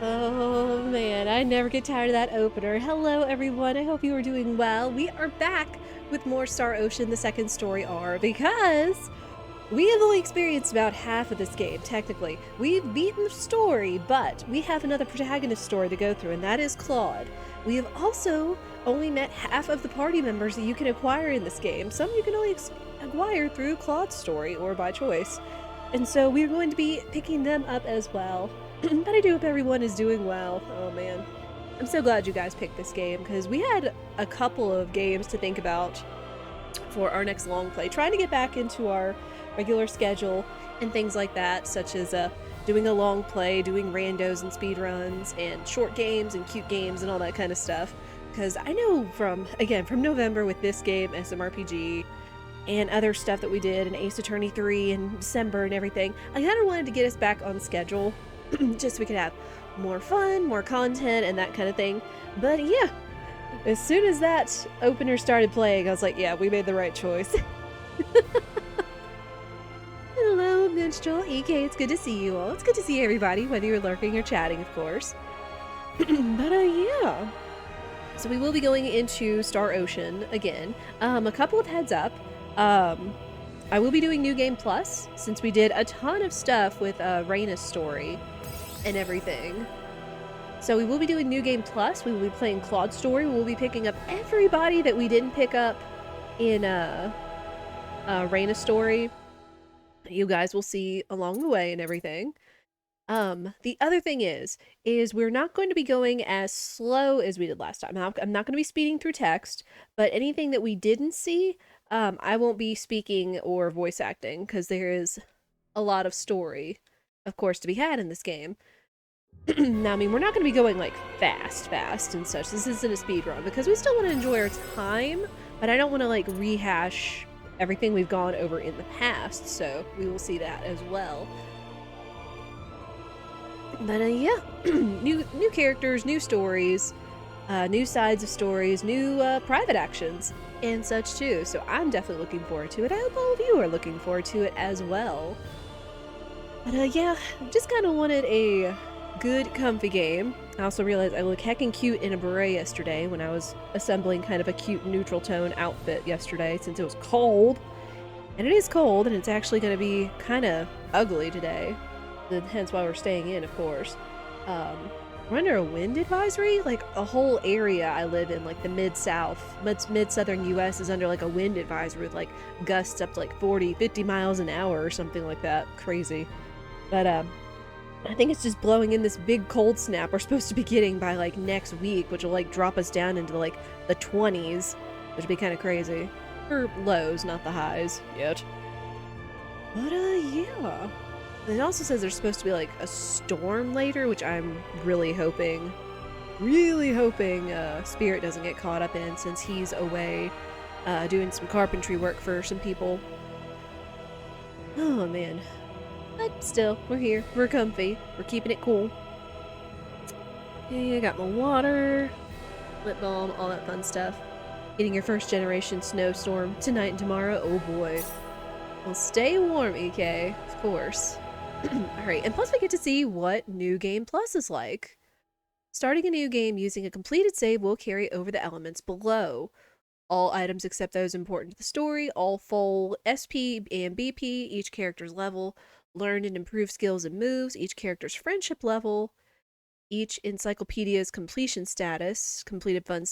Oh man, I never get tired of that opener. Hello everyone, I hope you are doing well. We are back with more Star Ocean, the second story R, because we have only experienced about half of this game, technically. We've beaten the story, but we have another protagonist story to go through, and that is Claude. We have also only met half of the party members that you can acquire in this game. Some you can only acquire through Claude's story, or by choice. And so we're going to be picking them up as well. But I do hope everyone is doing well. Oh man. I'm so glad you guys picked this game, because we had a couple of games to think about for our next long play, trying to get back into our regular schedule and things like that, such as doing a long play, doing randos and speed runs, and short games and cute games and all that kind of stuff. Because I know from November with this game, SMRPG, and other stuff that we did, and Ace Attorney 3 in December and everything, I kind of wanted to get us back on schedule just so we could have more fun, more content, and that kind of thing. But yeah, as soon as that opener started playing, I was like, yeah, we made the right choice. Hello, Minstrel, EK, it's good to see you all. It's good to see everybody, whether you're lurking or chatting, of course. But yeah. So we will be going into Star Ocean again. A couple of heads up. I will be doing New Game Plus, since we did a ton of stuff with Rena's story and everything. So we will be doing New Game Plus. We will be playing Claude's story. We will be picking up everybody that we didn't pick up in Rena's story. You guys will see along the way and everything. The other thing is we're not going to be going as slow as we did last time. I'm not going to be speeding through text, but anything that we didn't see, I won't be speaking or voice acting, because there is a lot of story, of course, to be had in this game. Now, I mean, we're not going to be going, like, fast and such. This isn't a speed run, because we still want to enjoy our time, but I don't want to, like, rehash everything we've gone over in the past, so we will see that as well. But yeah, new characters, new stories, new sides of stories, new private actions, and such too. So I'm definitely looking forward to it. I hope all of you are looking forward to it as well. But yeah, just kind of wanted a good, comfy game. I also realized I look heckin' cute in a beret yesterday when I was assembling kind of a cute neutral tone outfit yesterday, since it was cold. And it is cold, and it's actually going to be kind of ugly today. Hence why we're staying in, of course. We're under a wind advisory. Like, a whole area I live in, like the mid-south, mid-southern US, is under like a wind advisory with like gusts up to like 40, 50 miles an hour or something like that. Crazy. But I think it's just blowing in this big cold snap we're supposed to be getting by like next week, which will like drop us down into like the 20s, which would be kind of crazy. Or lows, not the highs yet. But yeah. It also says there's supposed to be like a storm later, which I'm really hoping Spirit doesn't get caught up in, since he's away doing some carpentry work for some people. Oh man. But still, we're here. We're comfy. We're keeping it cool. Okay, I got my water, lip balm, all that fun stuff. Getting your first generation snowstorm tonight and tomorrow. Oh boy. Well, stay warm, EK, of course. Alright, and plus we get to see what New Game Plus is like. Starting a new game using a completed save will carry over the elements below. All items except those important to the story, all full SP and BP, each character's level, learned and improved skills and moves, each character's friendship level, each encyclopedia's completion status, completed fun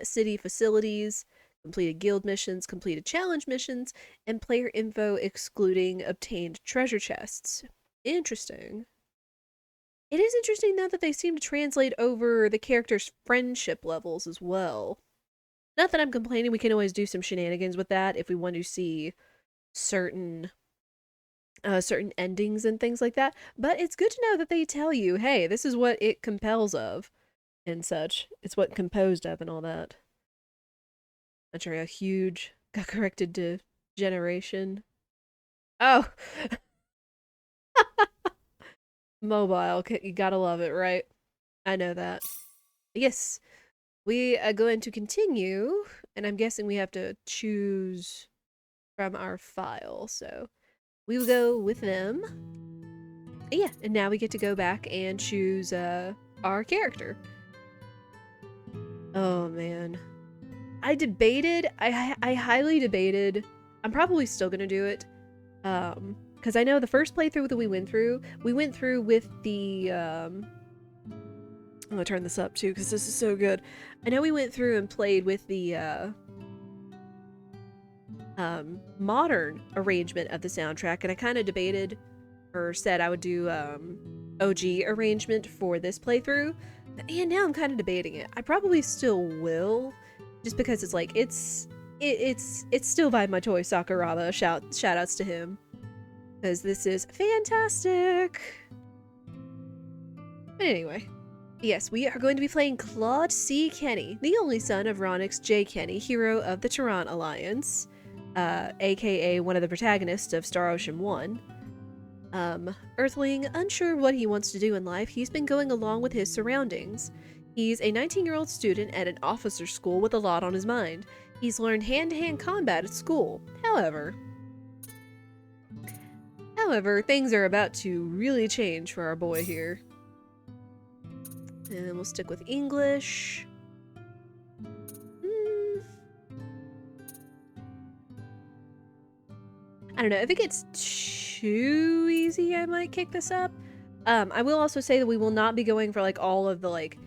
city facilities, completed guild missions, completed challenge missions, and player info excluding obtained treasure chests. Interesting. It is interesting, though, that they seem to translate over the characters' friendship levels as well. Not that I'm complaining, we can always do some shenanigans with that if we want to see certain endings and things like that, but it's good to know that they tell you, hey, this is what it compels of, and such. It's what composed of and all that. Not sure how huge got corrected to generation. Oh! Mobile, you gotta love it, right? I know that. Yes, we are going to continue, and I'm guessing we have to choose from our file, so we will go with them. Yeah, and now we get to go back and choose our character. Oh man. I highly debated. I'm probably still gonna do it. Because I know the first playthrough that we went through with the, I'm gonna turn this up too, because this is so good. I know we went through and played with the, modern arrangement of the soundtrack, and I kind of debated, or said I would do, OG arrangement for this playthrough, and now I'm kind of debating it. I probably still will, just because it's like, it's still by my choice, Sakuraba. Shout outs to him. Because this is fantastic. But anyway, yes, we are going to be playing Claude C. Kenny, the only son of Ronix J. Kenny, hero of the Tehran Alliance, aka one of the protagonists of Star Ocean 1. Earthling, unsure what he wants to do in life, he's been going along with his surroundings. He's a 19-year-old student at an officer's school with a lot on his mind. He's learned hand-to-hand combat at school. However, things are about to really change for our boy here. And we'll stick with English. I don't know, if it gets too easy, I might kick this up. I will also say that we will not be going for like all of the like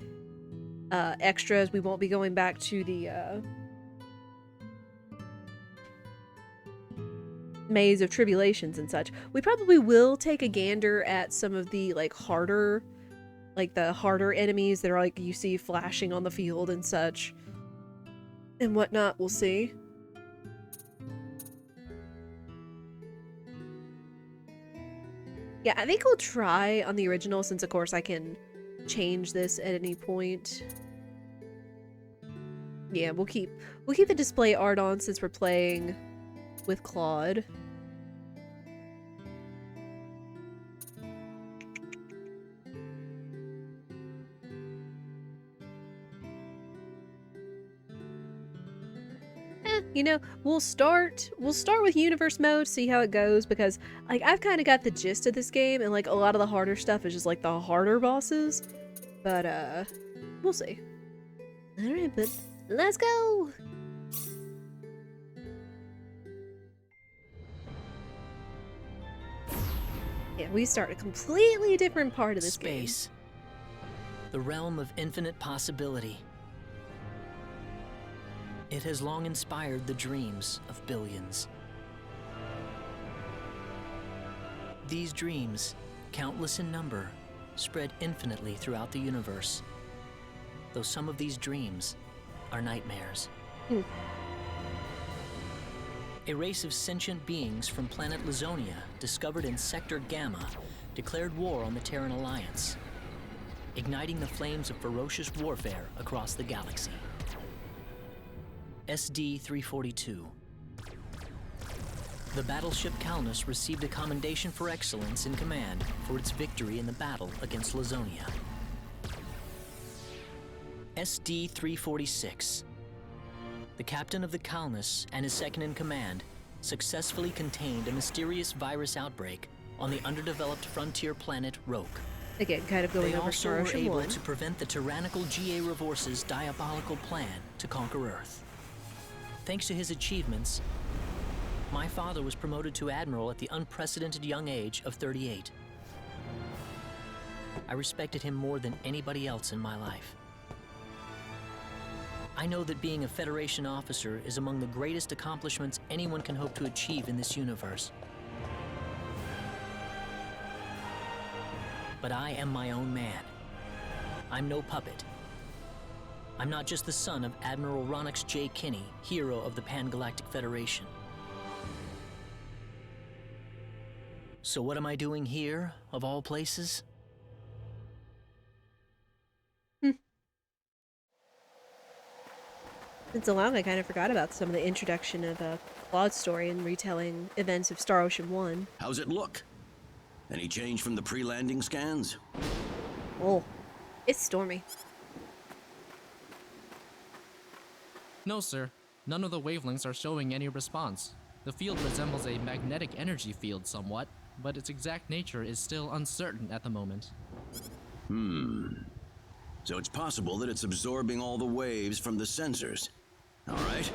extras. We won't be going back to the maze of tribulations and such. We probably will take a gander at some of the like harder enemies that are like you see flashing on the field and such and whatnot. We'll see. Yeah, I think we'll try on the original, since of course I can change this at any point. Yeah, we'll keep the display art on since we're playing with Claude. You know, we'll start with universe mode, see how it goes, because like I've kind of got the gist of this game, and like a lot of the harder stuff is just like the harder bosses. But we'll see. All right, but let's go. Yeah, we start a completely different part of this game. Space. The realm of infinite possibility. It has long inspired the dreams of billions. These dreams, countless in number, spread infinitely throughout the universe. Though some of these dreams are nightmares. A race of sentient beings from planet Lazonia, discovered in Sector Gamma, declared war on the Terran Alliance, igniting the flames of ferocious warfare across the galaxy. SD-342. The battleship Calnus received a commendation for excellence in command for its victory in the battle against Lazonia. SD-346. The captain of the Calnus and his second-in-command successfully contained a mysterious virus outbreak on the underdeveloped frontier planet Roke. Again, kind of going over Star Ocean 1. They also were able to prevent the tyrannical GA Revorce's diabolical plan to conquer Earth. Thanks to his achievements, my father was promoted to Admiral at the unprecedented young age of 38. I respected him more than anybody else in my life. I know that being a Federation officer is among the greatest accomplishments anyone can hope to achieve in this universe. But I am my own man. I'm no puppet. I'm not just the son of Admiral Ronix J. Kinney, hero of the Pan-Galactic Federation. So what am I doing here, of all places? It's so long I kind of forgot about some of the introduction of Claude's story and retelling events of Star Ocean 1. How's it look? Any change from the pre-landing scans? Oh, it's stormy. No, sir. None of the wavelengths are showing any response. The field resembles a magnetic energy field somewhat. but its exact nature is still uncertain at the moment. So it's possible that it's absorbing all the waves from the sensors. All right,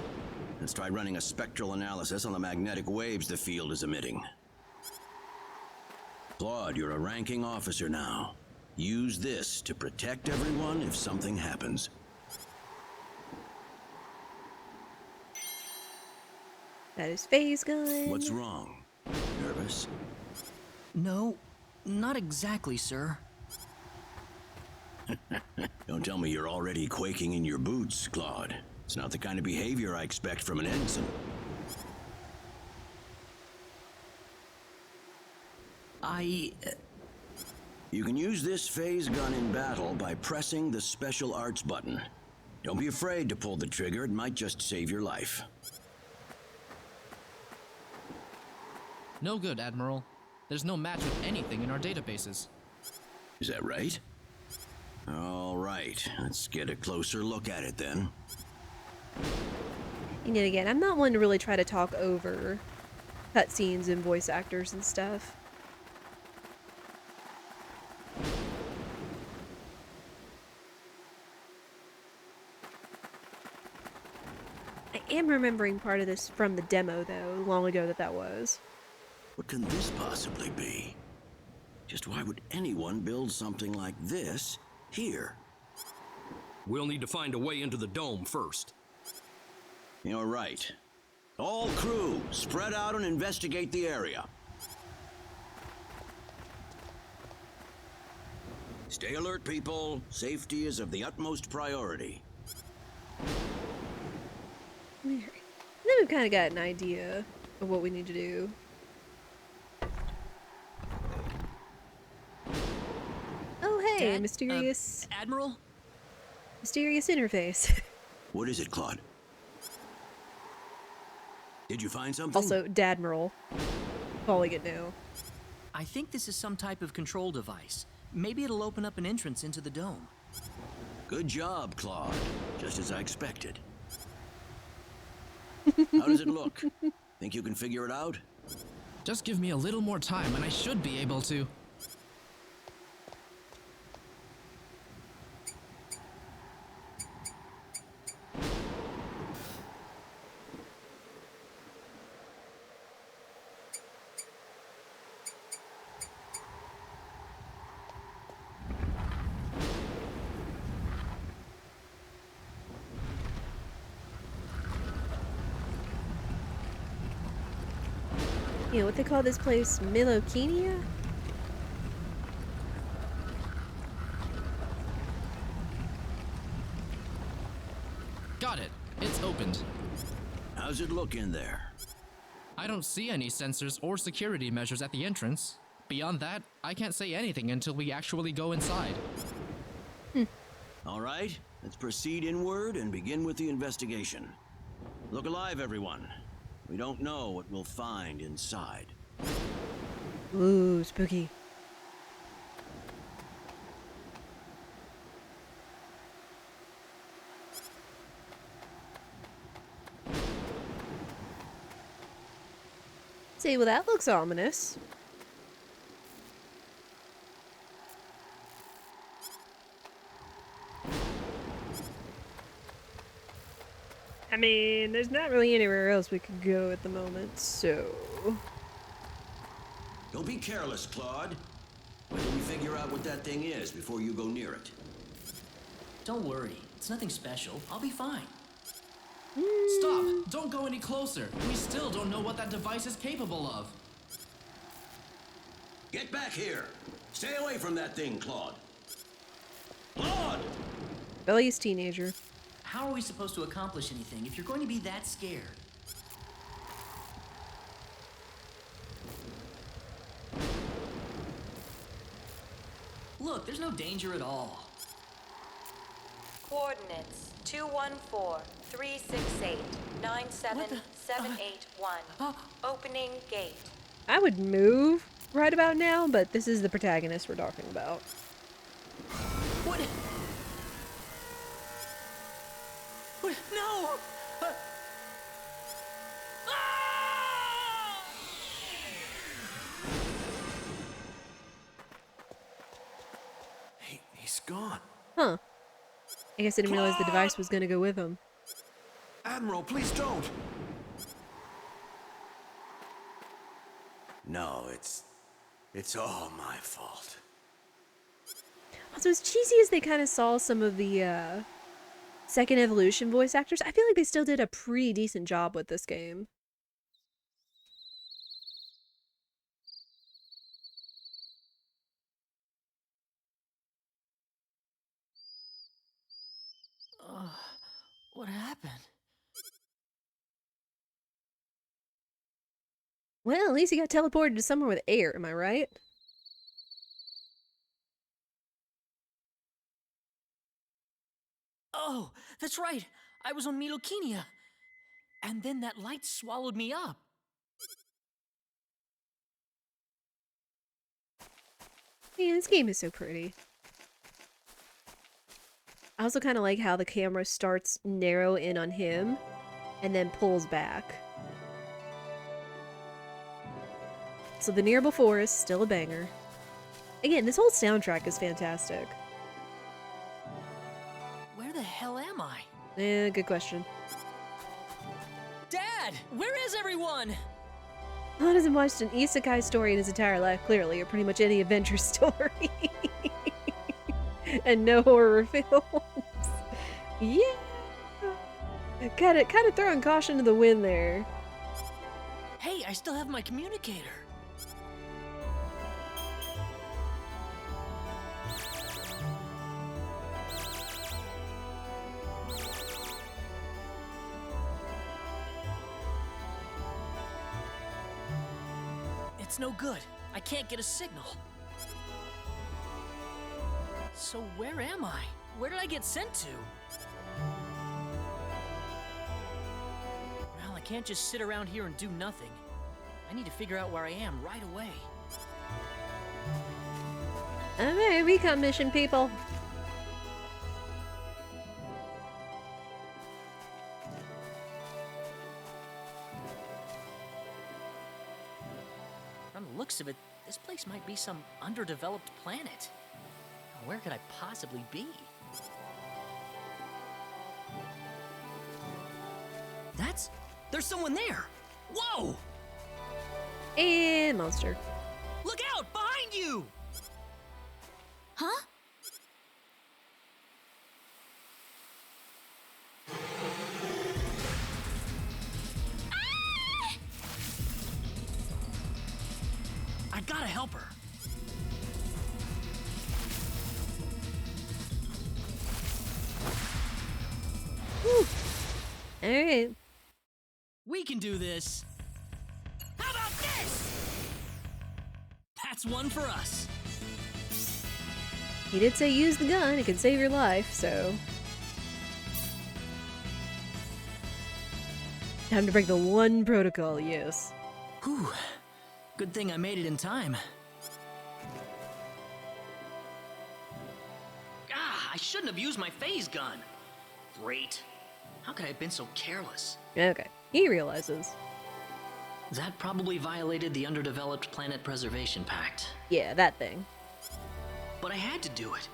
let's try running a spectral analysis on the magnetic waves the field is emitting. Claude, you're a ranking officer now. Use this to protect everyone if something happens. That is phase gun. What's wrong? Nervous? No, not exactly, sir. Don't tell me you're already quaking in your boots, Claude. It's not the kind of behavior I expect from an ensign. You can use this phase gun in battle by pressing the special arts button. Don't be afraid to pull the trigger, it might just save your life. No good, Admiral. There's no match with anything in our databases. Is that right? All right, let's get a closer look at it then. And yet again, I'm not one to really try to talk over cutscenes and voice actors and stuff. I am remembering part of this from the demo, though, long ago that was. What can this possibly be? Just why would anyone build something like this here? We'll need to find a way into the dome first. You're right. All crew, spread out and investigate the area. Stay alert, people. Safety is of the utmost priority. Then we've kind of got an idea of what we need to do. Oh, hey, Dad? mysterious Admiral? interface. What is it, Claude? Did you find something? Also, Dadmiral. Calling it now. I think this is some type of control device. Maybe it'll open up an entrance into the dome. Good job, Claude. Just as I expected. How does it look? Think you can figure it out? Just give me a little more time and I should be able to. You know what they call this place? Milokenia? Got it. It's opened. How's it look in there? I don't see any sensors or security measures at the entrance. Beyond that, I can't say anything until we actually go inside. All right, let's proceed inward and begin with the investigation. Look alive, everyone. We don't know what we'll find inside. Ooh, spooky. See, well, that looks ominous. I mean, there's not really anywhere else we could go at the moment, so... Don't be careless, Claude. Wait till we figure out what that thing is before you go near it. Don't worry, it's nothing special. I'll be fine. Stop! Don't go any closer. We still don't know what that device is capable of. Get back here! Stay away from that thing, Claude. Claude! Rebellious teenager. How are we supposed to accomplish anything if you're going to be that scared? Look, there's no danger at all. Coordinates 214-368-97781. Opening gate. I would move right about now, but this is the protagonist we're talking about. What? What? No! Ah! He's gone. Huh. I guess I didn't realize the device was gonna go with him. Admiral, please don't. No, it's all my fault. Also, as cheesy as they kind of saw some of the Second Evolution voice actors, I feel like they still did a pretty decent job with this game. What happened? Well, at least he got teleported to somewhere with air, am I right? Oh, that's right. I was on Milokenia. And then that light swallowed me up. Man, this game is so pretty. I also kind of like how the camera starts narrow in on him and then pulls back. So the Nearable Forest, still a banger. Again, this whole soundtrack is fantastic. Where the hell am I? Good question. Dad, where is everyone? Claude hasn't watched an isekai story in his entire life, clearly, or pretty much any adventure story. And no horror films. Yeah. Kind of throwing caution to the wind there. Hey, I still have my communicator. It's no good. I can't get a signal. So where am I? Where did I get sent to? Well, I can't just sit around here and do nothing. I need to figure out where I am right away. Alright, recon mission, people. From the looks of it, this place might be some underdeveloped planet. Where could I possibly be? There's someone there! Whoa! And monster. Look out! Behind you! Huh? I gotta help her. Alright. We can do this. How about this? That's one for us. He did say use the gun, it can save your life, so. Time to break the one protocol, yes. Whew. Good thing I made it in time. Ah, I shouldn't have used my phase gun. Great. How could I have been so careless? Okay, he realizes. That probably violated the Underdeveloped Planet Preservation Pact. Yeah, that thing. But I had to do it.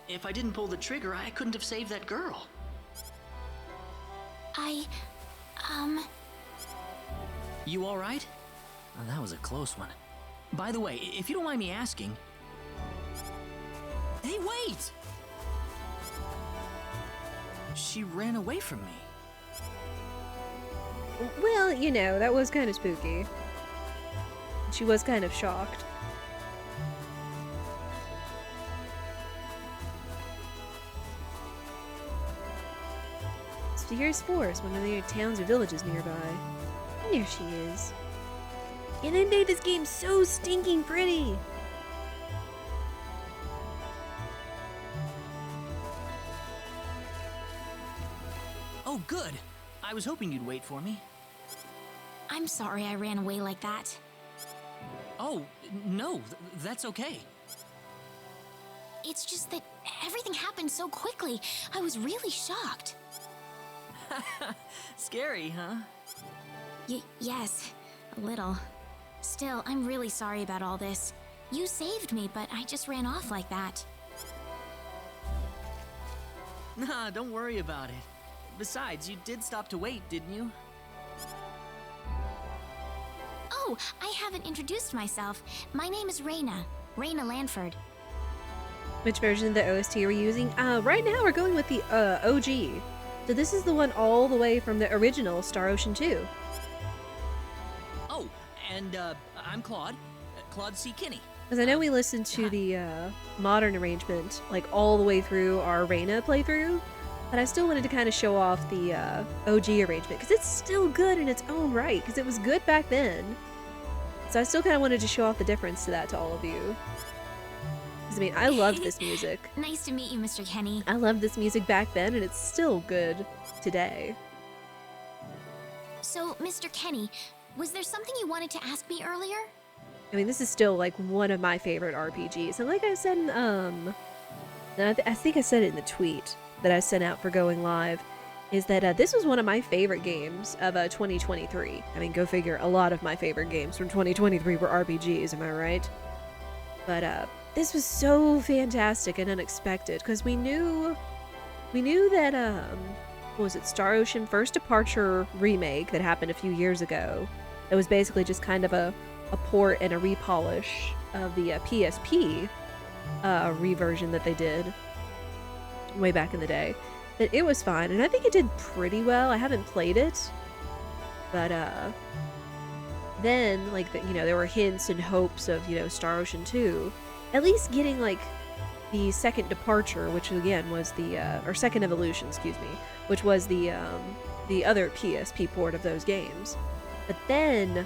If I didn't pull the trigger, I couldn't have saved that girl. You alright? Oh, that was a close one. By the way, if you don't mind me asking... Hey, wait! She ran away from me. Well, you know, that was kind of spooky. She was kind of shocked. Mysterious Forest, one of the towns or villages nearby. And there she is. And they made this game so stinking pretty! Oh, good. I was hoping you'd wait for me. I'm sorry I ran away like that. Oh, no, that's okay. It's just that everything happened so quickly. I was really shocked. Scary, huh? Yes, a little. Still, I'm really sorry about all this. You saved me, but I just ran off like that. Nah, don't worry about it. Besides, you did stop to wait, didn't you? Oh, I haven't introduced myself. My name is Rena. Rena Lanford. Which version of the OST are we using? Right now we're going with the OG. So this is the one all the way from the original Star Ocean 2. Oh, and I'm Claude. Claude C. Kinney. Because I know we listened to the modern arrangement, like all the way through our Rena playthrough, but I still wanted to kind of show off the OG arrangement, because it's still good in its own right, because it was good back then. So I still kind of wanted to show off the difference to that to all of you. Because, I mean, I loved this music. Nice to meet you, Mr. Kenny. I loved this music back then, and it's still good today. So, Mr. Kenny, was there something you wanted to ask me earlier? I mean, this is still, like, one of my favorite RPGs. And like I said, I think I said it in the tweet that I sent out for going live, is that this was one of my favorite games of 2023. I mean, go figure, a lot of my favorite games from 2023 were RPGs, am I right? But this was so fantastic and unexpected, because we knew that, what was it, Star Ocean First Departure remake that happened a few years ago, that was basically just kind of a port and a repolish of the PSP reversion that they did way back in the day. That it was fine, and I think it did pretty well. I haven't played it, but then, like, there were hints and hopes of, Star Ocean 2 at least getting, like, the Second Departure, which again was the or Second Evolution, excuse me, which was the other PSP port of those games. But then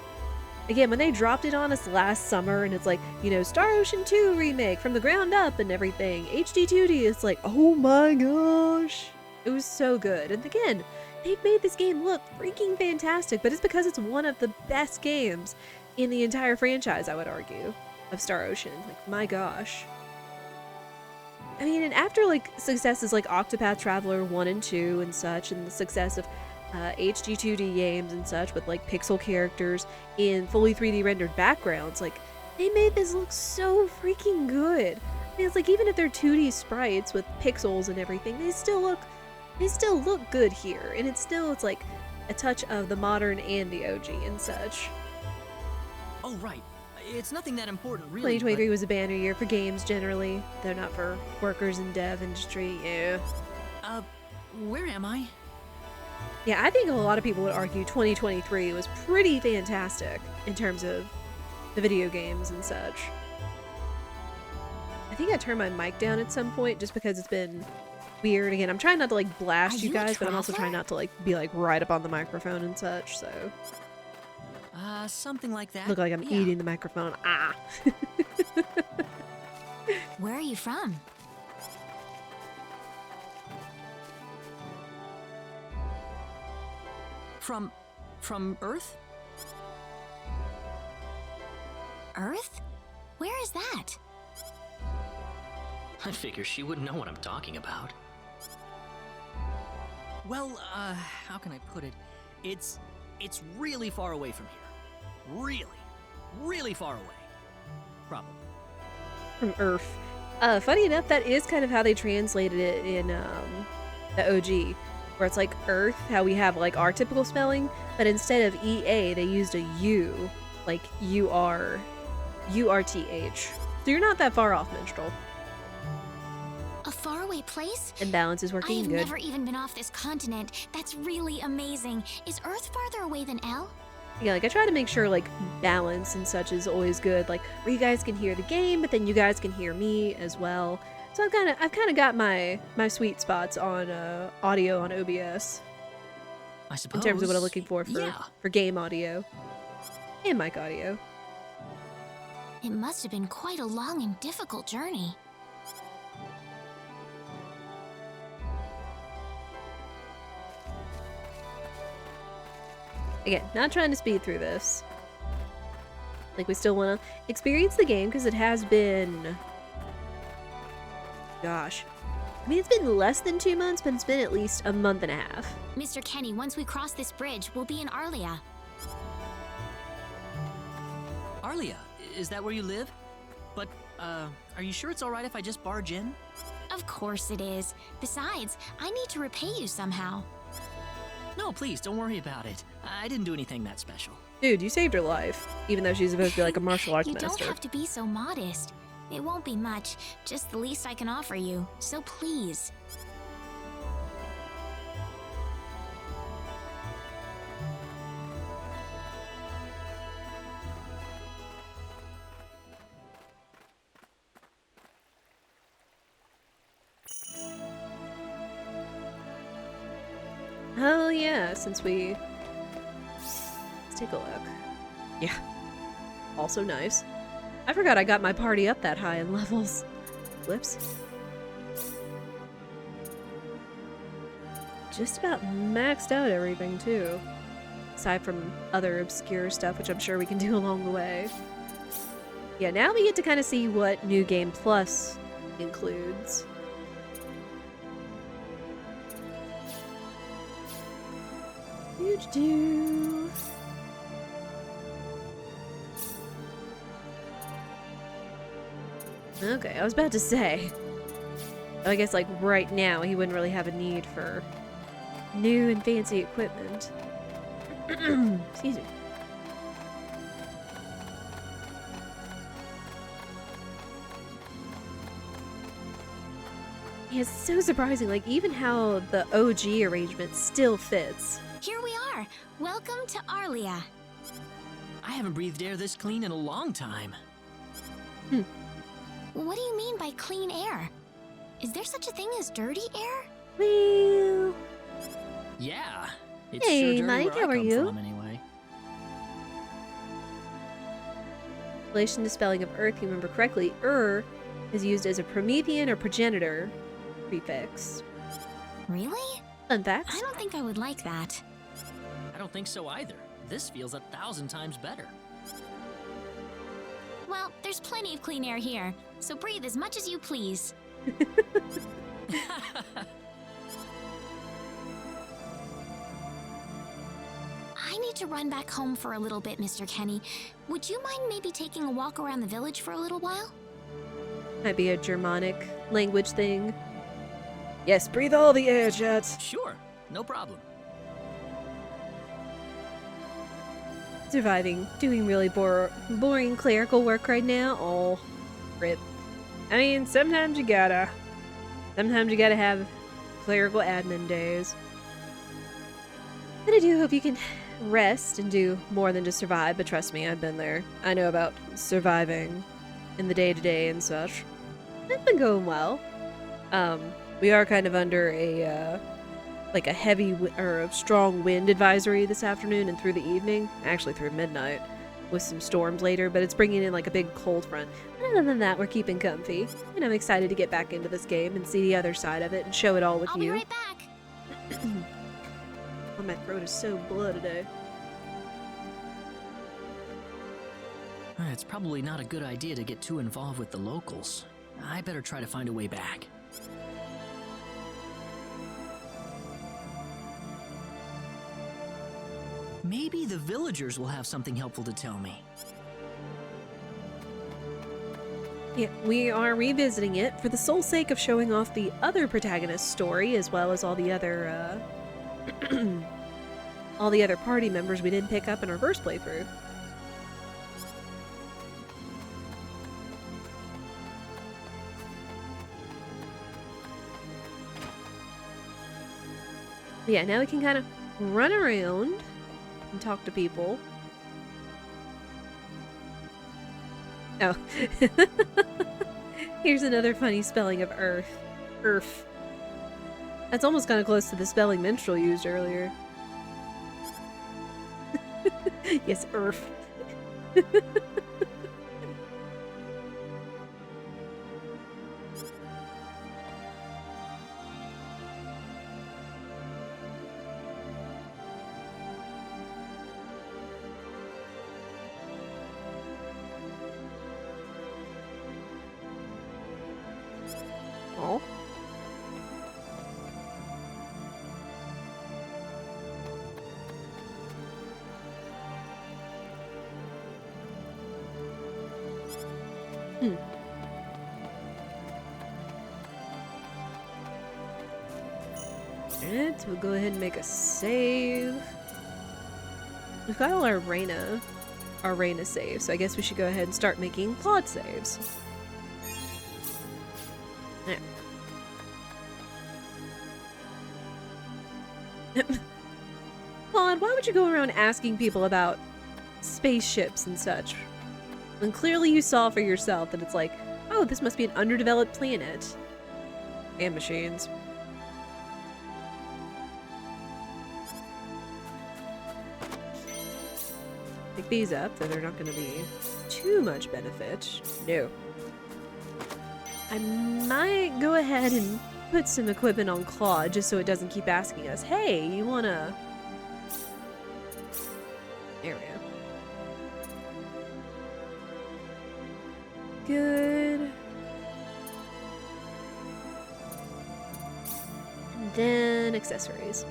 again, when they dropped it on us last summer, and it's like, Star Ocean 2 remake from the ground up and everything, HD 2D, it's like, oh my gosh. It was so good. And again, they've made this game look freaking fantastic, but it's because it's one of the best games in the entire franchise, I would argue, of Star Ocean. Like, my gosh. I mean, and after, like, successes like Octopath Traveler 1 and 2 and such, and the success of HD 2D games and such with, like, pixel characters in fully 3D rendered backgrounds, like, they made this look so freaking good. I mean, it's like, even if they're 2D sprites with pixels and everything, they still look good here, and it's like a touch of the modern and the OG and such. Oh, right. It's nothing that important, really. 2023 was a banner year for games generally, though not for workers in dev industry. Yeah. Where am I? Yeah, I think a lot of people would argue 2023 was pretty fantastic in terms of the video games and such. I think I turned my mic down at some point just because it's been weird. Again, I'm trying not to, like, blast you guys, but I'm also trying not to, like, be, like, right up on the microphone and such, so. Something like that. Look like I'm eating the microphone. Ah. Where are you from? From Earth? Earth? Where is that? I figure she wouldn't know what I'm talking about. Well, how can I put it? It's really far away from here. Really far away. Probably. From Earth. Funny enough, that is kind of how they translated it in the OG, where it's like Earth, how we have, like, our typical spelling, but instead of EA, they used a U, like URTH. So you're not that far off, Minstrel. A faraway place? And balance is working I've good. never even been off this continent. That's really amazing. Is Earth farther away than L? Yeah, like, I try to make sure, like, balance and such is always good, like, where you guys can hear the game, but then you guys can hear me as well. So I've kind of got my sweet spots on audio on OBS. I suppose. In terms of what I'm looking for game audio and mic audio. It must have been quite a long and difficult journey. Again, not trying to speed through this. Like, we still want to experience the game because it has been... Gosh. I mean, it's been less than 2 months, but it's been at least a month and a half. Mr. Kenny, once we cross this bridge, we'll be in Arlia. Arlia, is that where you live? But, are you sure it's alright if I just barge in? Of Of course it is. Besides, I need to repay you somehow. No, please, don't worry about it. I didn't do anything that special. Dude, you saved her life, even though she's supposed to be like a martial arts You master. don't have to be so modest. It won't be much, just the least I can offer you. So please. Oh yeah, since we... Let's take a look. Yeah. Also nice. I forgot I got my party up that high in levels. Flips. Just about maxed out everything too. Aside from other obscure stuff, which I'm sure we can do along the way. Yeah, now we get to kind of see what New Game Plus includes. Do. Okay, I was about to say. I guess like right now he wouldn't really have a need for new and fancy equipment. Excuse me. Yeah, it's so surprising, like even how the OG arrangement still fits. Here we are. Welcome to Arlia. I haven't breathed air this clean in a long time. What do you mean by clean air? Is there such a thing as dirty air? Well, Yeah. It's Hey, sure dirty Mike, where how I are come you? from, anyway. in relation to spelling of Earth, you remember correctly, is used as a Promethean or progenitor prefix. Really? Fun facts. I don't think I would like that. I don't think so either. This feels 1,000 times better. Well, there's plenty of clean air here, so breathe as much as you please. I need to run back home for a little bit, Mr. Kenny. Would you mind maybe taking a walk around the village for a little while? Might be a Germanic language thing. Yes, breathe all the air, Jet. Sure, no problem. Surviving, doing really boring clerical work right now. Oh, rip. I mean, sometimes you gotta have clerical admin days. But I do hope you can rest and do more than just survive, but trust me, I've been there. I know about surviving in the day-to-day and such. It's been going well. We are kind of under a, like a heavy or a strong wind advisory this afternoon and through the evening, actually through midnight, with some storms later, but it's bringing in like a big cold front. And other than that, we're keeping comfy, and I'm excited to get back into this game and see the other side of it and show it all with I'll you. be right back. Oh, my throat is so blood today. It's probably not a good idea to get too involved with the locals. I better try to find a way back. Maybe the villagers will have something helpful to tell me. Yeah, we are revisiting it for the sole sake of showing off the other protagonist's story, as well as all the other, all the other party members we didn't pick up in our first playthrough. Yeah, now we can kind of run around and talk to people. Oh. Here's another funny spelling of Earth. Earth. That's almost kind of close to the spelling Minstrel used earlier. Yes, Earth. Oh. Alright, we'll go ahead and make a save. We've got all our Rena saves, so I guess we should go ahead and start making Claude saves. There. Claude, why would you go around asking people about spaceships and such? When clearly you saw for yourself that it's like, oh, this must be an underdeveloped planet. And machines. Pick these up, though they're not going to be too much benefit. No. I might go ahead and put some equipment on Claude just so it doesn't keep asking us, hey, you wanna... There we go. Good. And then accessories.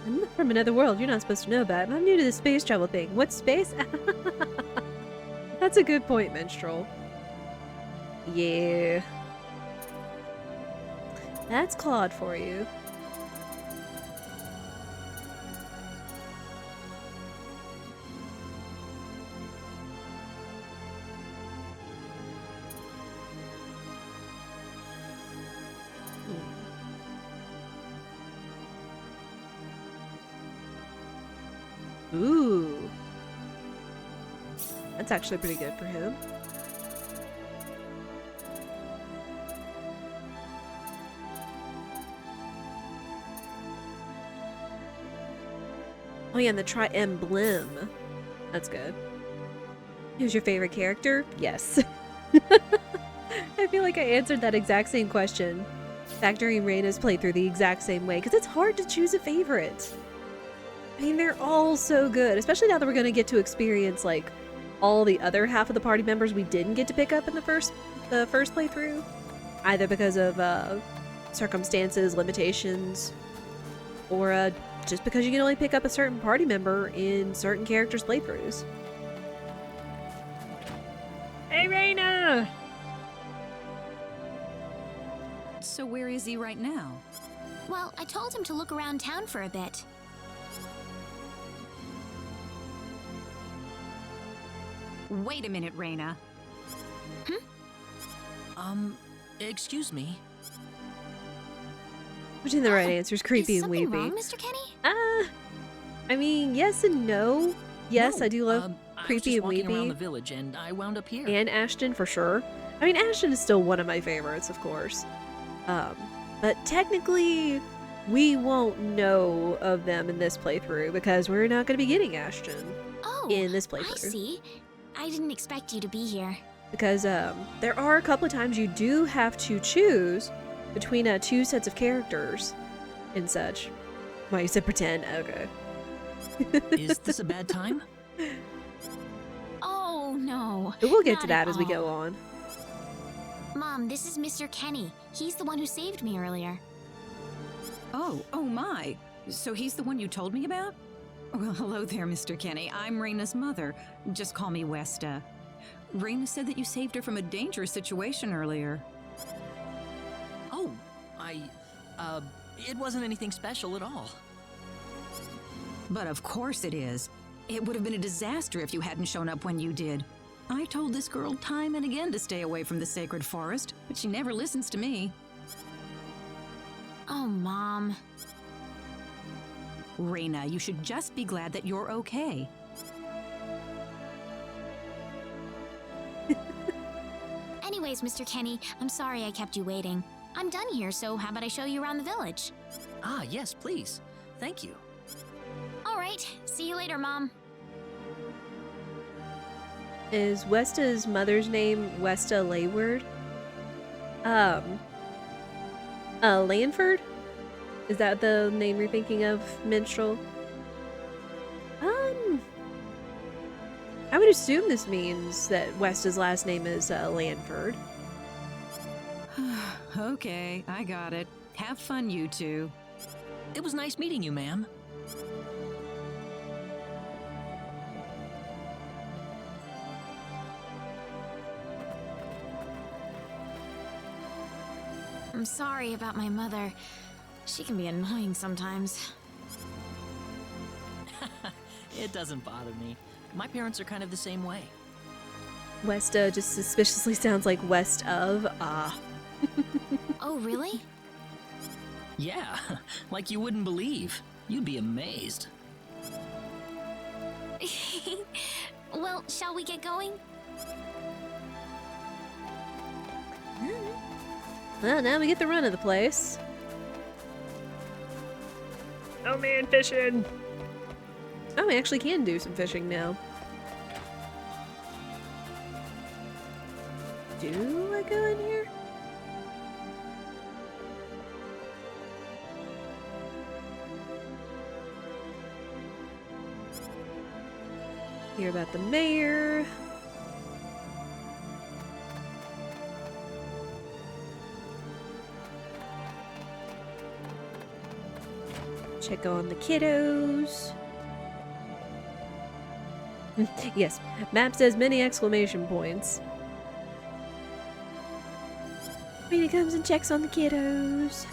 I'm from another world you're not supposed to know about. I'm new to the space travel thing. What's space? That's a good point, Minstrel. Yeah. That's Claude for you. Ooh. That's actually pretty good for him. Oh yeah, and the tri-emblem. That's good. Who's your favorite character? Yes. I feel like I answered that exact same question factoring Rena's playthrough the exact same way, because it's hard to choose a favorite. I mean, they're all so good, especially now that we're going to get to experience, like, all the other half of the party members we didn't get to pick up in the first playthrough. Either because of, circumstances, limitations, or, just because you can only pick up a certain party member in certain characters' playthroughs. Hey, Rena! So where is he right now? Well, I told him to look around town for a bit. Wait a minute, Rena. Excuse me. Which in the right answer is creepy Is and something weepy. wrong, Mr. Kenny? I mean, yes and no. Yes, No, I do love I was creepy just and walking around weepy. the village and I wound up here. And Ashton, for sure. I mean, Ashton is still one of my favorites, of course. But technically, we won't know of them in this playthrough because we're not going to be getting Ashton Oh, in this I playthrough. see. I didn't expect you to be here. Because there are a couple of times you do have to choose between two sets of characters and such. Why, you said pretend? Okay. Is this a bad time? Oh, no. But we'll get Not to that at as we go all. on. Mom, this is Mr. Kenny. He's the one who saved me earlier. Oh my. So he's the one you told me about? Well, hello there, Mr. Kenny. I'm Rena's mother. Just call me Westa. Rena said that you saved her from a dangerous situation earlier. Oh, it wasn't anything special at all. But of course it is. It would have been a disaster if you hadn't shown up when you did. I told this girl time and again to stay away from the sacred forest, but she never listens to me. Oh, Mom. Rena, you should just be glad that you're okay. Anyways, Mr. Kenny, I'm sorry I kept you waiting. I'm done here, so how about I show you around the village? Ah, yes, please. Thank you. All right. See you later, Mom. Is Westa's mother's name Westa Layward? Lanford? Is that the name you're thinking of, Minstrel? I would assume this means that Westa's last name is Lanford. Okay, I got it. Have fun, you two. It was nice meeting you, ma'am. I'm sorry about my mother. She can be annoying sometimes. It doesn't bother me. My parents are kind of the same way. Westa just suspiciously sounds like west of. Oh, really? Yeah, like you wouldn't believe. You'd be amazed. Well, shall we get going? Well, now we get the run of the place. Oh man, fishing! Oh, we actually can do some fishing now. Do I go in here? Hear about the mayor. Check on the kiddos. Yes, map says many exclamation points. Rena comes and checks on the kiddos.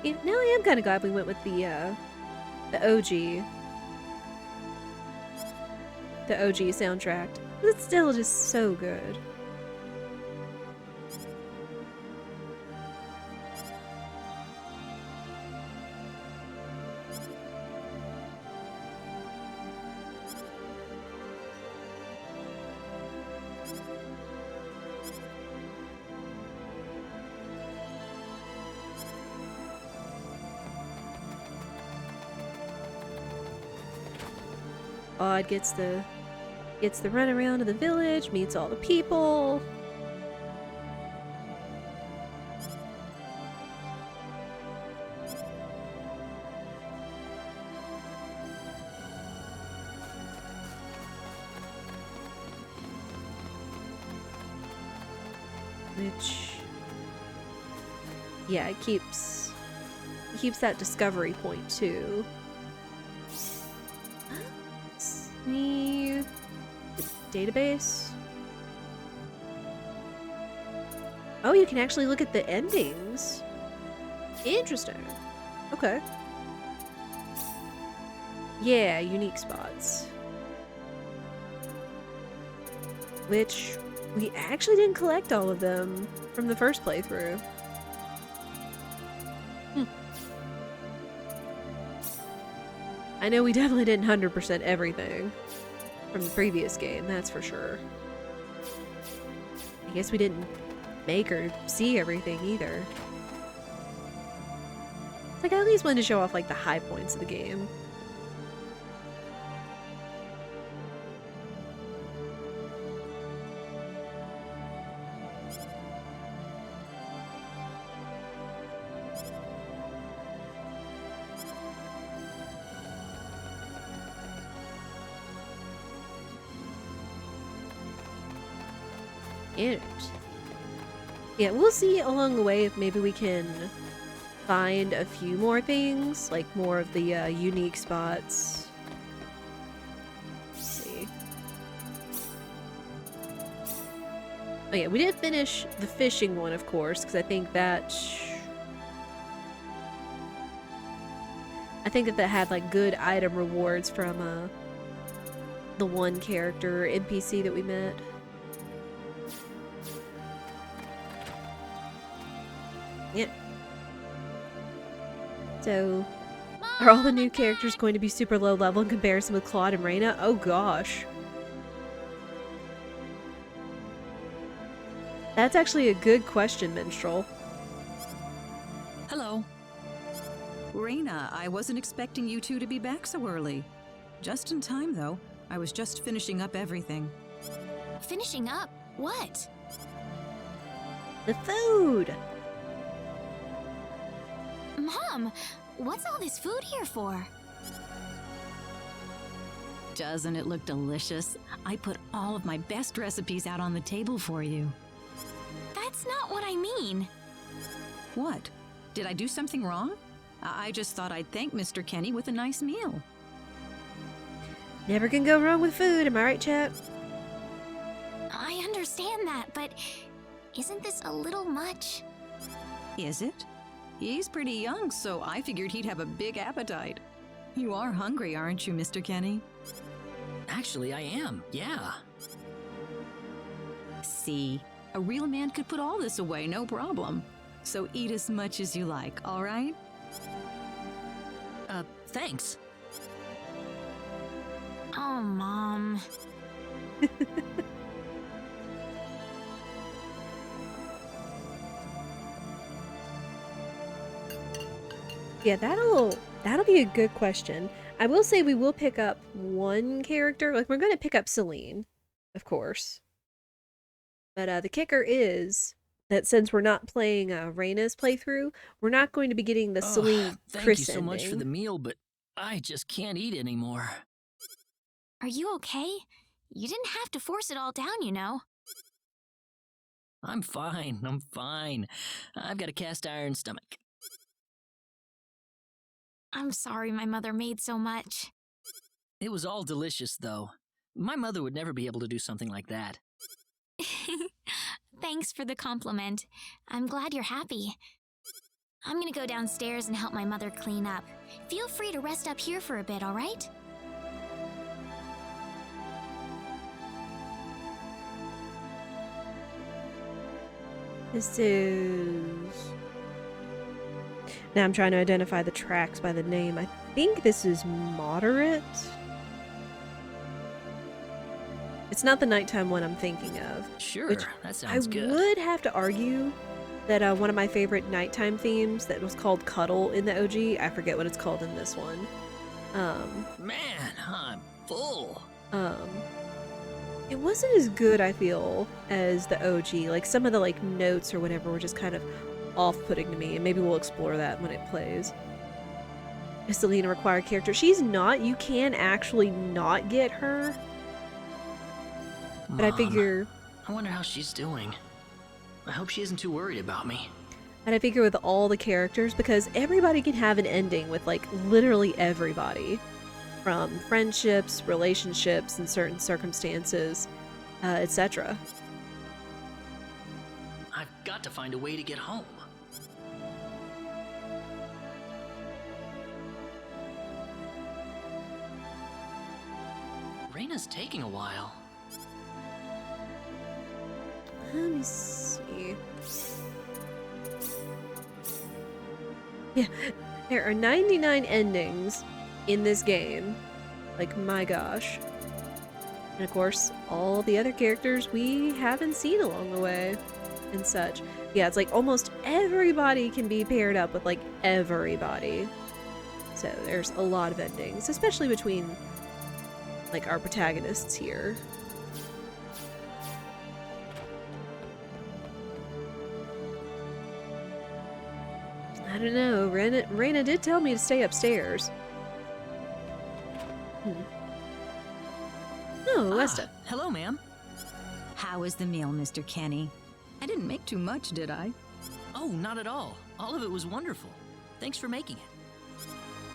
Yeah, now I am kind of glad we went with the OG. The OG soundtrack. It's still just so good. Claude gets the run around of the village, meets all the people. Which, yeah, it keeps that discovery point too. The database. Oh, you can actually look at the endings. Interesting. Okay. Yeah, unique spots. Which we actually didn't collect all of them from the first playthrough. I know we definitely didn't 100% everything from the previous game, that's for sure. I guess we didn't make or see everything either. It's like I at least wanted to show off like the high points of the game. Yeah, we'll see along the way if maybe we can find a few more things, like more of the unique spots. Let's see. Oh yeah, we did finish the fishing one, of course, because I think that had like good item rewards from the one character NPC that we met. Yeah. So, are all the new characters going to be super low level in comparison with Claude and Rena? Oh gosh. That's actually a good question, Minstrel. Hello. Rena, I wasn't expecting you two to be back so early. Just in time, though. I was just finishing up everything. Finishing up? What? The food! Mom, what's all this food here for? Doesn't it look delicious? I put all of my best recipes out on the table for you. That's not what I mean. What? Did I do something wrong? I just thought I'd thank Mr. Kenny with a nice meal. Never can go wrong with food, am I right, chat? I understand that, but isn't this a little much? Is it? He's pretty young, so I figured he'd have a big appetite. You are hungry, aren't you, Mr. Kenny? Actually, I am, yeah. See, a real man could put all this away, no problem. So eat as much as you like, all right? Thanks. Oh, Mom. Yeah, that'll be a good question. I will say we will pick up one character. Like, we're going to pick up Celine, of course. But the kicker is that since we're not playing Rena's playthrough, we're not going to be getting the Celine Thank Chris you so much for ending. the meal, but I just can't eat anymore. Are you okay? You didn't have to force it all down, you know. I'm fine. I've got a cast iron stomach. I'm sorry my mother made so much. It was all delicious, though. My mother would never be able to do something like that. Thanks for the compliment. I'm glad you're happy. I'm gonna go downstairs and help my mother clean up. Feel free to rest up here for a bit, all right? This is... Now I'm trying to identify the tracks by the name. I think this is Moderate. It's not the nighttime one I'm thinking of. Sure, which that sounds good. I would have to argue that one of my favorite nighttime themes that was called Cuddle in the OG, I forget what it's called in this one. Man, I'm full. It wasn't as good, I feel, as the OG. Like, some of the, like, notes or whatever were just kind of off-putting to me, and maybe we'll explore that when it plays. Is Selena a required character? She's not. You can actually not get her. But I figure... I wonder how she's doing. I hope she isn't too worried about me. And I figure with all the characters, because everybody can have an ending with, like, literally everybody. From friendships, relationships, in certain circumstances, etc. I've got to find a way to get home. Rena's taking a while. Let me see. Yeah, there are 99 endings in this game. Like, my gosh. And of course, all the other characters we haven't seen along the way and such. Yeah, it's like almost everybody can be paired up with, like, everybody. So there's a lot of endings, especially between, like, our protagonists here. I don't know. Rena did tell me to stay upstairs. Oh, Westa. Hello, ma'am. How was the meal, Mr. Kenny? I didn't make too much, did I? Oh, not at all. All of it was wonderful. Thanks for making it.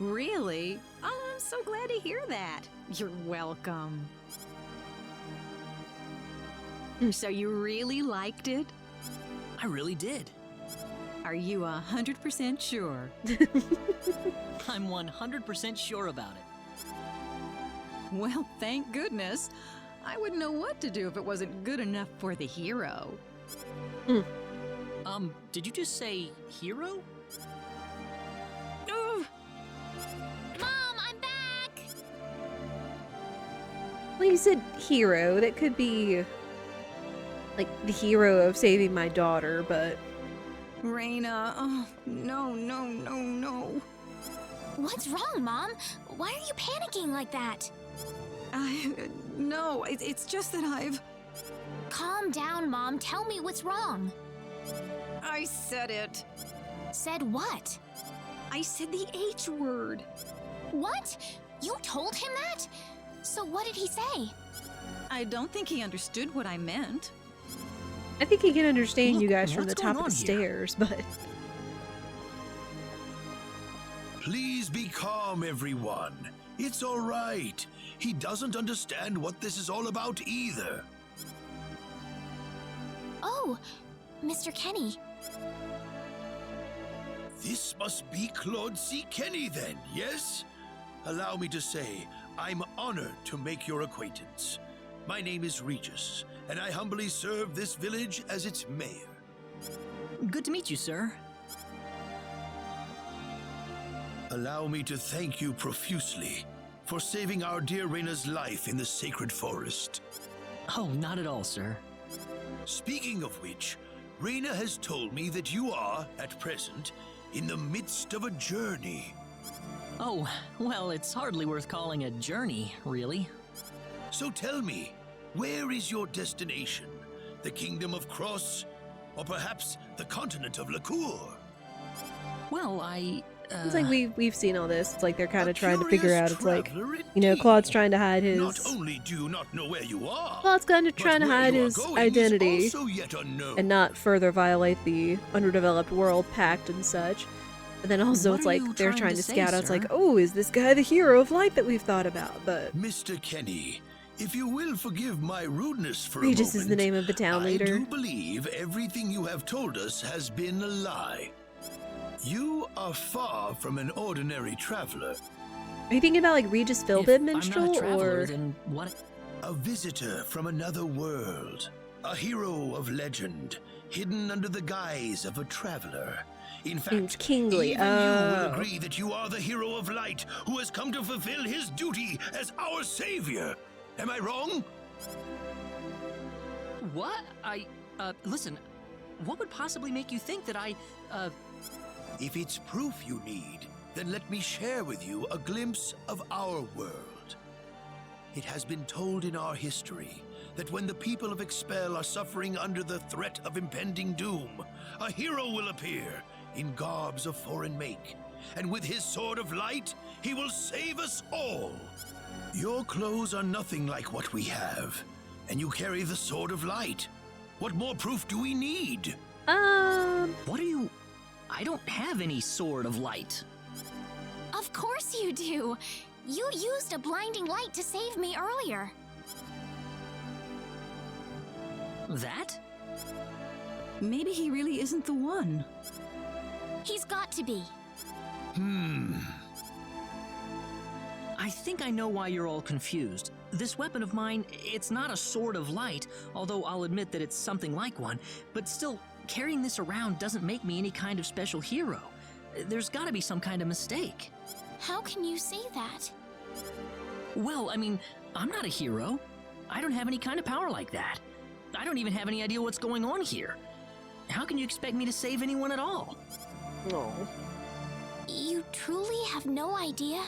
Really? Oh, I'm so glad to hear that. You're welcome. So you really liked it? I really did. Are you 100% sure? I'm 100% sure about it. Well, thank goodness. I wouldn't know what to do if it wasn't good enough for the hero. Did you just say hero? Mom, I'm back! Well, you said hero. That could be, like, the hero of saving my daughter, but... Rena, oh, no. What's wrong, Mom? Why are you panicking like that? No, it's just that I've... Calm down, Mom. Tell me what's wrong. I said it. Said what? I said the H word. What? You told him that? So what did he say? I don't think he understood what I meant. I think he can understand you Look, guys from the what's top going of the on here? stairs, but Please be calm, everyone. It's all right. He doesn't understand what this is all about either. Oh, Mr. Kenny. This must be Claude C. Kenny then, yes? Allow me to say, I'm honored to make your acquaintance. My name is Regis, and I humbly serve this village as its mayor. Good to meet you, sir. Allow me to thank you profusely for saving our dear Rena's life in the sacred forest. Oh, not at all, sir. Speaking of which, Rena has told me that you are, at present, in the midst of a journey. Oh, well, it's hardly worth calling a journey, really. So tell me, where is your destination? The Kingdom of Cross? Or perhaps the continent of Lacour? Well, it's like we've seen all this. It's like they're kind A of trying to figure curious out. It's like, traveler you know, indeed. Claude's trying to hide Not his. only do you not know where you are, Claude's kind of but trying to where hide you are his going is identity also yet unknown. and not further violate the underdeveloped world pact and such. And then also What it's are like you they're trying trying to to say, scout out. It's sir? like, oh, is this guy the hero of light that we've thought about? But Mr. Kenny, if you will forgive my rudeness for Regis a moment, is the name of the town leader. I do believe everything you have told us has been a lie. You are far from an ordinary traveler, Are you thinking about like Regis if Philbin I'm minstrel not a traveler, or? then what? a visitor from another world, a hero of legend, hidden under the guise of a traveler. In Named fact, Kingsley. even you will Oh. agree that you are the hero of light who has come to fulfill his duty as our savior. Am I wrong? What? Listen, what would possibly make you think that If it's proof you need, then let me share with you a glimpse of our world. It has been told in our history that when the people of Expel are suffering under the threat of impending doom, a hero will appear in garbs of foreign make, and with his sword of light, he will save us all. Your clothes are nothing like what we have, and you carry the sword of light. What more proof do we need? what are you? I don't have any sword of light. Of course you do. You used a blinding light to save me earlier. That? Maybe he really isn't the one. He's got to be. I think I know why you're all confused. This weapon of mine, it's not a sword of light, although I'll admit that it's something like one, but still, carrying this around doesn't make me any kind of special hero. There's gotta be some kind of mistake. How can you say that? Well, I mean, I'm not a hero. I don't have any kind of power like that. I don't even have any idea what's going on here. How can you expect me to save anyone at all? Oh. You truly have no idea?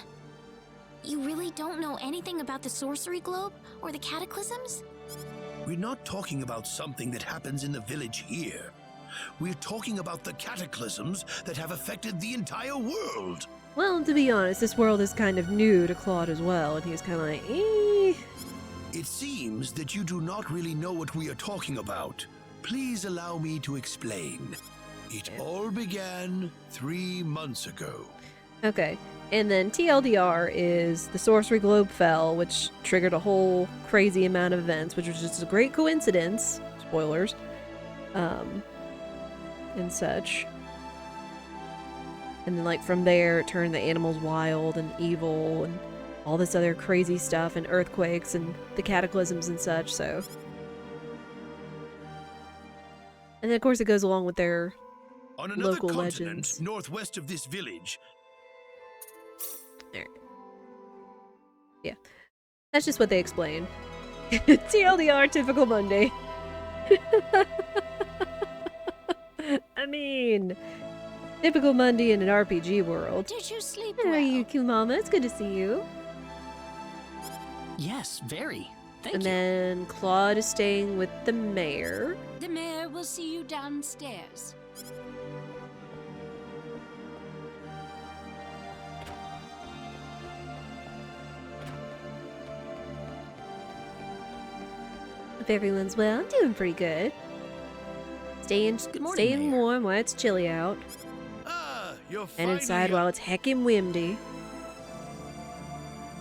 You really don't know anything about the sorcery globe or the cataclysms? We're not talking about something that happens in the village here. We're talking about the cataclysms that have affected the entire world. Well, to be honest, this world is kind of new to Claude as well, and he was kind of like, eh. It seems that you do not really know what we are talking about. Please allow me to explain. It all began 3 months ago. Okay. And then TLDR is the sorcery globe fell, which triggered a whole crazy amount of events, which was just a great coincidence. Spoilers. And such. And then, like, from there, it turned the animals wild and evil and all this other crazy stuff and earthquakes and the cataclysms and such, so. And then, of course, it goes along with their On another local continent, legends. northwest of this village, There. Yeah. That's just what they explain. TLDR, typical Monday. I mean, typical Monday in an RPG world. Did you sleep How well? are you, Kumama? It's good to see you. Yes, very. Thank And you. then Claude is staying with the mayor. The mayor will see you downstairs. Hope everyone's well. I'm doing pretty good. Good morning, Staying Mayor. warm while it's chilly out. Ah, you're And finally inside up. while it's heckin' windy.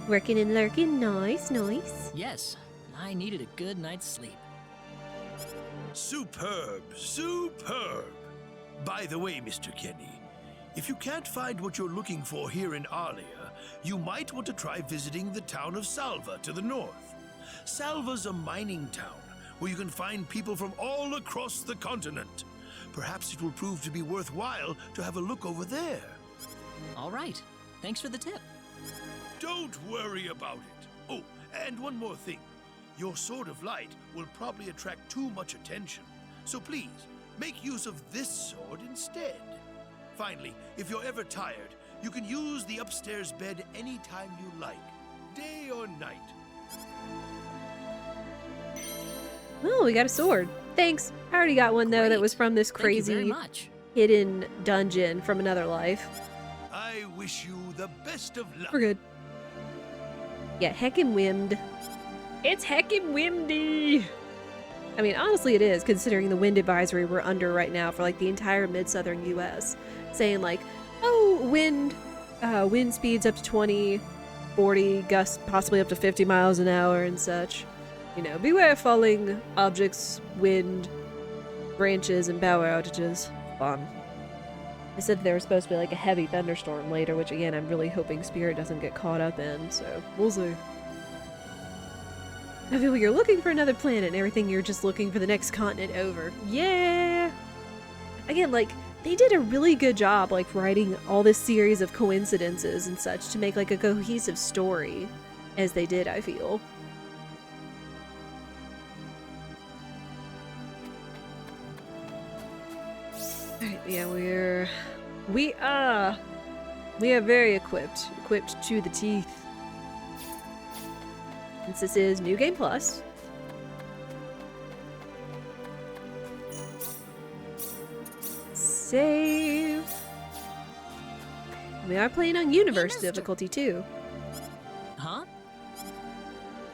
Working and lurking. Nice, nice. Yes, I needed a good night's sleep. Superb, superb. By the way, Mr. Kenny, if you can't find what you're looking for here in Arlia, you might want to try visiting the town of Salva to the north. Salva's a mining town where you can find people from all across the continent. Perhaps it will prove to be worthwhile to have a look over there. All right, thanks for the tip. Don't worry about it. Oh, and one more thing. Your sword of light will probably attract too much attention. So please, make use of this sword instead. Finally, if you're ever tired, you can use the upstairs bed anytime you like, day or night. Oh, we got a sword. Thanks. I already got one, though, that Great. was from this Thank you very crazy much. hidden dungeon from another life. I wish you the best of luck. We're good. Yeah, heckin' wind. It's heckin' windy! I mean, honestly it is, considering the wind advisory we're under right now for, like, the entire mid-southern U.S. Saying, like, oh, wind speeds up to 20, 40, gusts possibly up to 50 miles an hour and such. You know, beware falling objects, wind, branches, and power outages. Fun. I said there was supposed to be, like, a heavy thunderstorm later, which, again, I'm really hoping Spirit doesn't get caught up in, so we'll see. I feel like you're looking for another planet and everything, you're just looking for the next continent over. Yeah! Again, like, they did a really good job, like, writing all this series of coincidences and such to make, like, a cohesive story, as they did, I feel. Alright, yeah, we are very equipped to the teeth. Since this is New Game Plus. Save. We are playing on Universe difficulty too. Huh?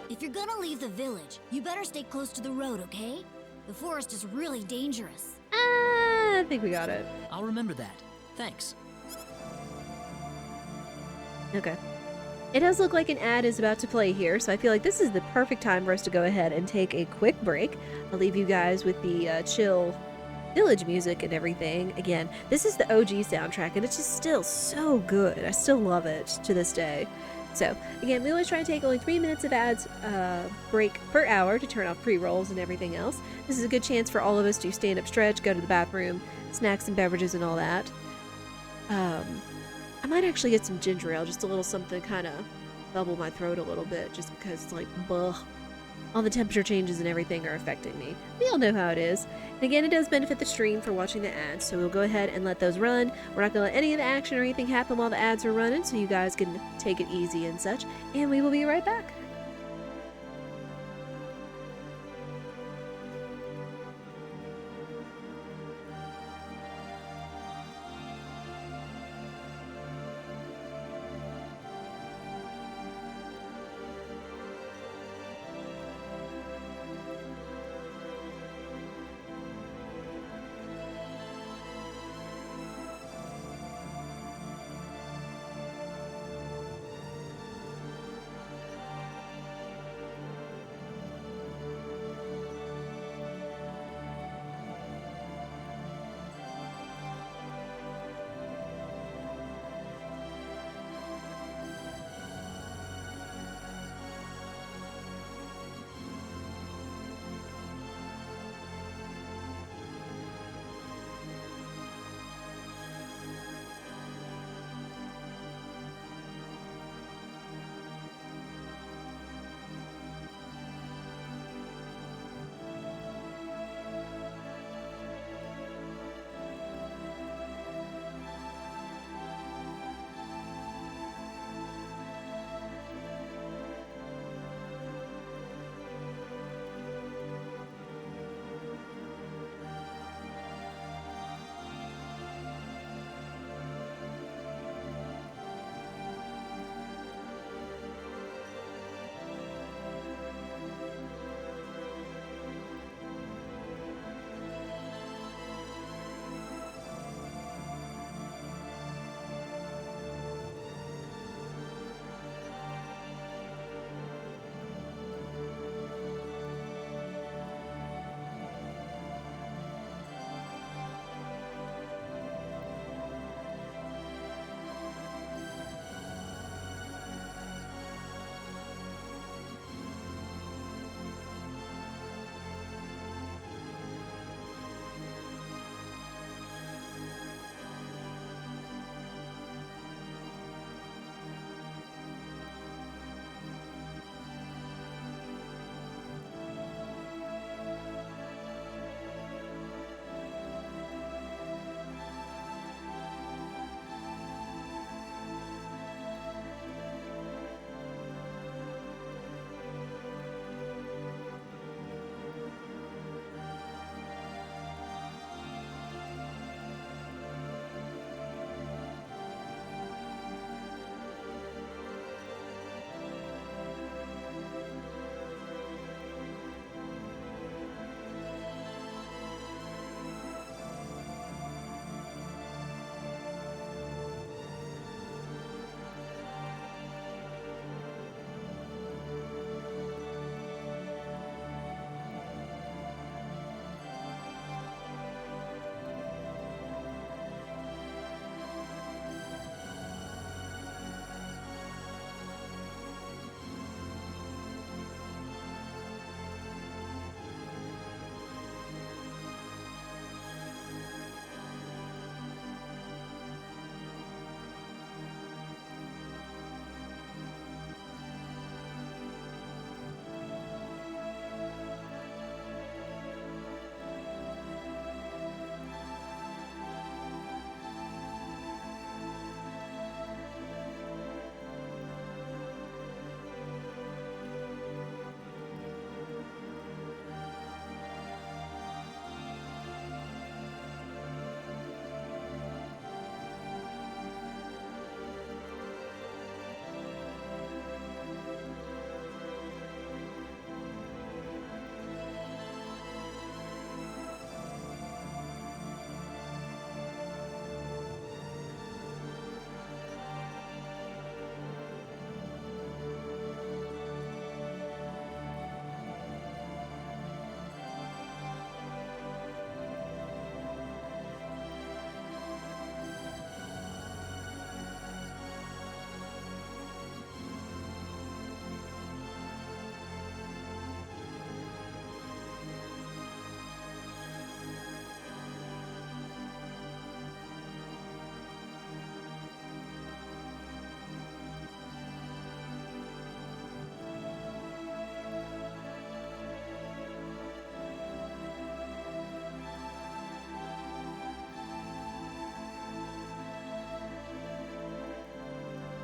If you're gonna leave the village, you better stay close to the road, okay? The forest is really dangerous. I think we got it. I'll remember that. Thanks. Okay. It does look like an ad is about to play here, so I feel like this is the perfect time for us to go ahead and take a quick break. I'll leave you guys with the chill village music and everything. Again, this is the OG soundtrack, and it's just still so good. I still love it to this day. So, again, we always try to take only 3 minutes of ads break per hour to turn off pre-rolls and everything else. This is a good chance for all of us to stand up, stretch, go to the bathroom, snacks and beverages and all that. I might actually get some ginger ale, just a little something to kind of bubble my throat a little bit, just because it's like, bleh. All the temperature changes and everything are affecting me. We all know how it is. And again, it does benefit the stream for watching the ads, so we'll go ahead and let those run. We're not going to let any of the action or anything happen while the ads are running, so you guys can take it easy and such. And we will be right back.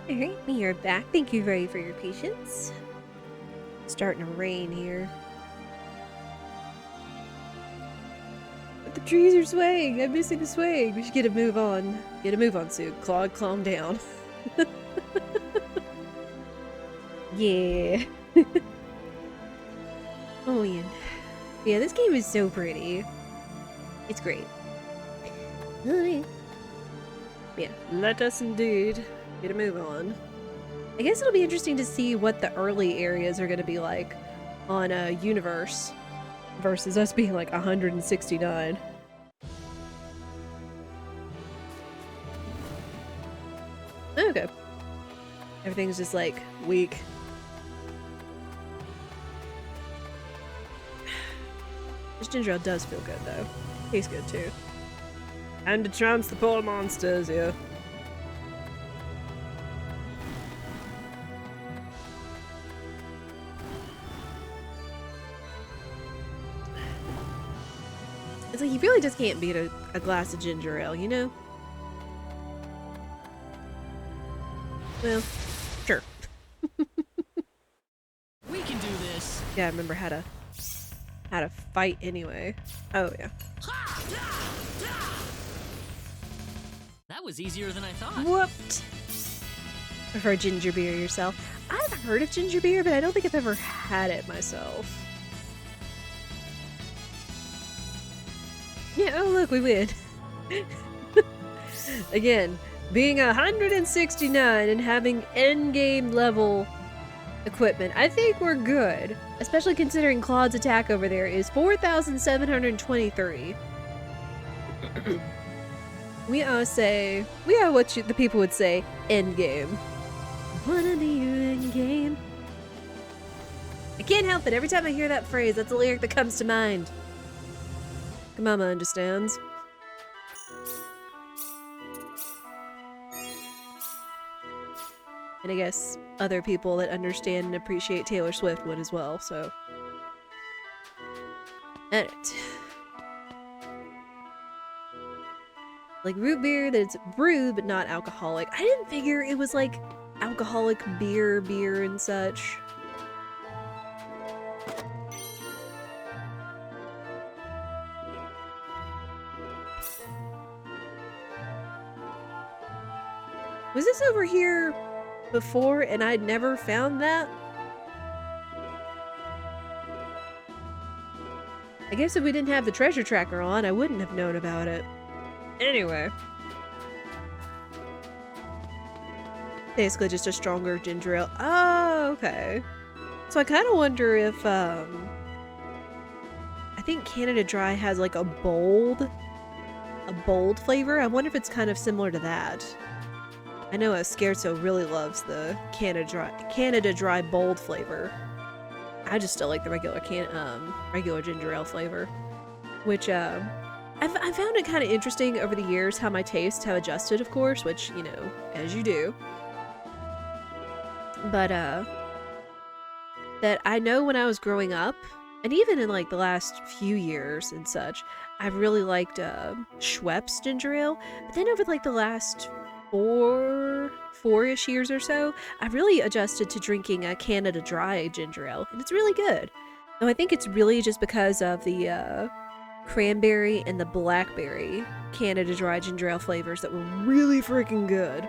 Alright, we are back. Thank you very for your patience. It's starting to rain here. But the trees are swaying. I'm missing the swaying. We should get a move on. Get a move on soon. Claude, calm down. Yeah. Oh man. Yeah, this game is so pretty. It's great. Alright. Yeah, let us indeed get a move on. I guess it'll be interesting to see what the early areas are going to be like on a universe versus us being like 169. Okay. Everything's just like weak. This ginger ale does feel good though. Tastes good too. And to chance the poor monsters, yeah. It's like you really just can't beat a glass of ginger ale, you know? Well, sure. We can do this. Yeah, I remember how to fight anyway. Oh yeah. That was easier than I thought. Whooped. Prefer ginger beer yourself? I've heard of ginger beer, but I don't think I've ever had it myself. Yeah, oh look, we win. Again, being 169 and having endgame level equipment, I think we're good. Especially considering Claude's attack over there is 4,723. We are what the people would say, endgame. Wanna be your endgame? I can't help it, every time I hear that phrase, that's a lyric that comes to mind. Mama understands. And I guess other people that understand and appreciate Taylor Swift would as well, so. Alright. Like root beer that's brewed but not alcoholic. I didn't figure it was like alcoholic beer and such. Was this over here before and I'd never found that? I guess if we didn't have the treasure tracker on, I wouldn't have known about it. Anyway. Basically just a stronger ginger ale. Oh, okay. So I kind of wonder if, I think Canada Dry has like a bold flavor. I wonder if it's kind of similar to that. I know Scherzo really loves the Canada Dry bold flavor. I just still like the regular ginger ale flavor, which I found it kind of interesting over the years how my tastes have adjusted, of course, which, you know, as you do. But that I know when I was growing up, and even in like the last few years and such, I've really liked Schweppes ginger ale. But then over like the last four-ish years or so, I've really adjusted to drinking a Canada Dry ginger ale, and it's really good. Though I think it's really just because of the cranberry and the blackberry Canada Dry ginger ale flavors that were really freaking good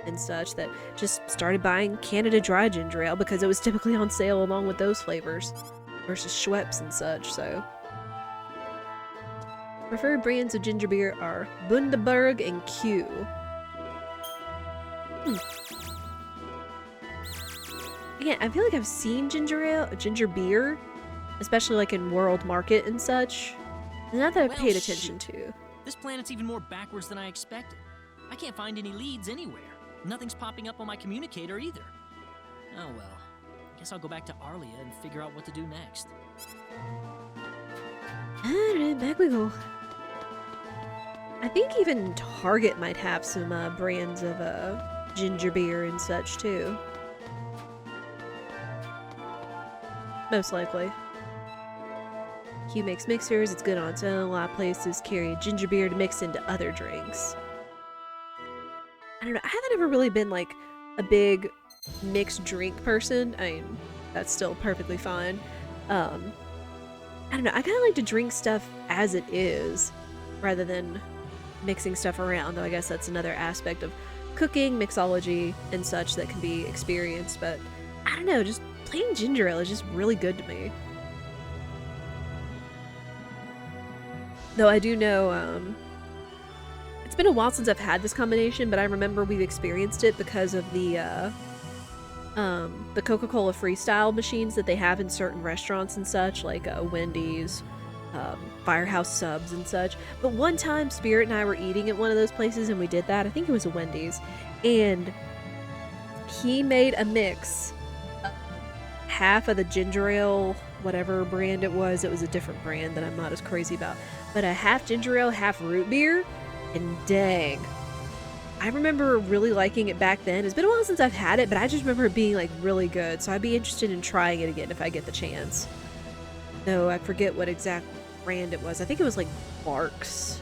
and such, that just started buying Canada Dry ginger ale because it was typically on sale along with those flavors versus Schweppes and such. So preferred brands of ginger beer are Bundaberg and Q. Again, I feel like I've seen ginger beer, especially like in World Market and such. Not that I've paid attention to. This planet's even more backwards than I expected. I can't find any leads anywhere. Nothing's popping up on my communicator either. Oh well. I guess I'll go back to Arlia and figure out what to do next. Alright, back we go. I think even Target might have some brands of ginger beer and such too. Most likely. Q makes mixers, it's good on its own. A lot of places carry ginger beer to mix into other drinks. I don't know, I haven't ever really been like a big mixed drink person, I mean, that's still perfectly fine. I don't know, I kind of like to drink stuff as it is rather than mixing stuff around, though I guess that's another aspect of cooking, mixology, and such that can be experienced, but I don't know, just plain ginger ale is just really good to me. Though I do know, it's been a while since I've had this combination, but I remember we've experienced it because of the Coca-Cola Freestyle machines that they have in certain restaurants and such, like Wendy's, Firehouse Subs and such. But one time, Spirit and I were eating at one of those places, and we did that. I think it was a Wendy's, and he made a mix. Half of the ginger ale, whatever brand it was a different brand that I'm not as crazy about, but a half ginger ale, half root beer, and dang, I remember really liking it back then. It's been a while since I've had it, but I just remember it being like really good, so I'd be interested in trying it again if I get the chance. Though I forget what exact brand it was. I think it was like Barks.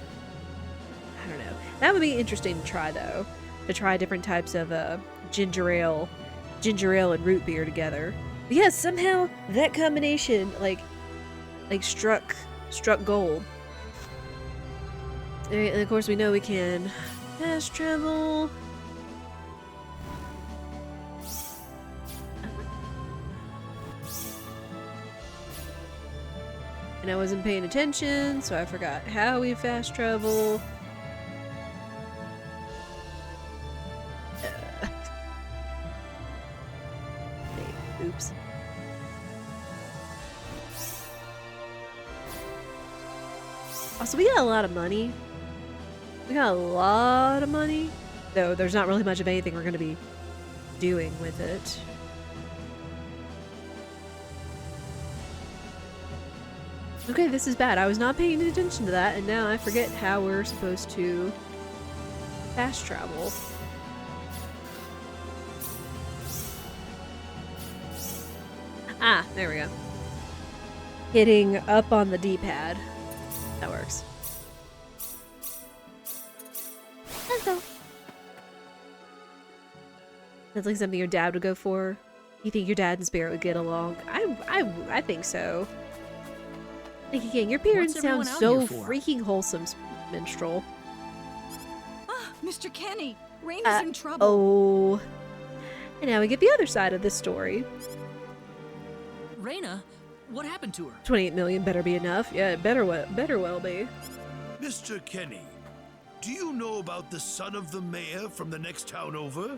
I don't know. That would be interesting to try, though, to try different types of ginger ale and root beer together. But yeah, somehow that combination like struck gold. And of course we know we can fast travel. And I wasn't paying attention, so I forgot how we fast travel. Oops. Also, we got a lot of money. Though there's not really much of anything we're going to be doing with it. Okay, this is bad. I was not paying attention to that, and now I forget how we're supposed to fast travel. Ah, there we go. Hitting up on the D-pad. That works. Hello. That's like something your dad would go for. You think your dad and Spirit would get along? I think so. Like again, your parents sound so freaking wholesome, Minstrel. Ah, Mr. Kenny, Rena's in trouble. Oh. And now we get the other side of this story. Rena, what happened to her? 28 million better be enough. Yeah, it better well be. Mr. Kenny, do you know about the son of the mayor from the next town over?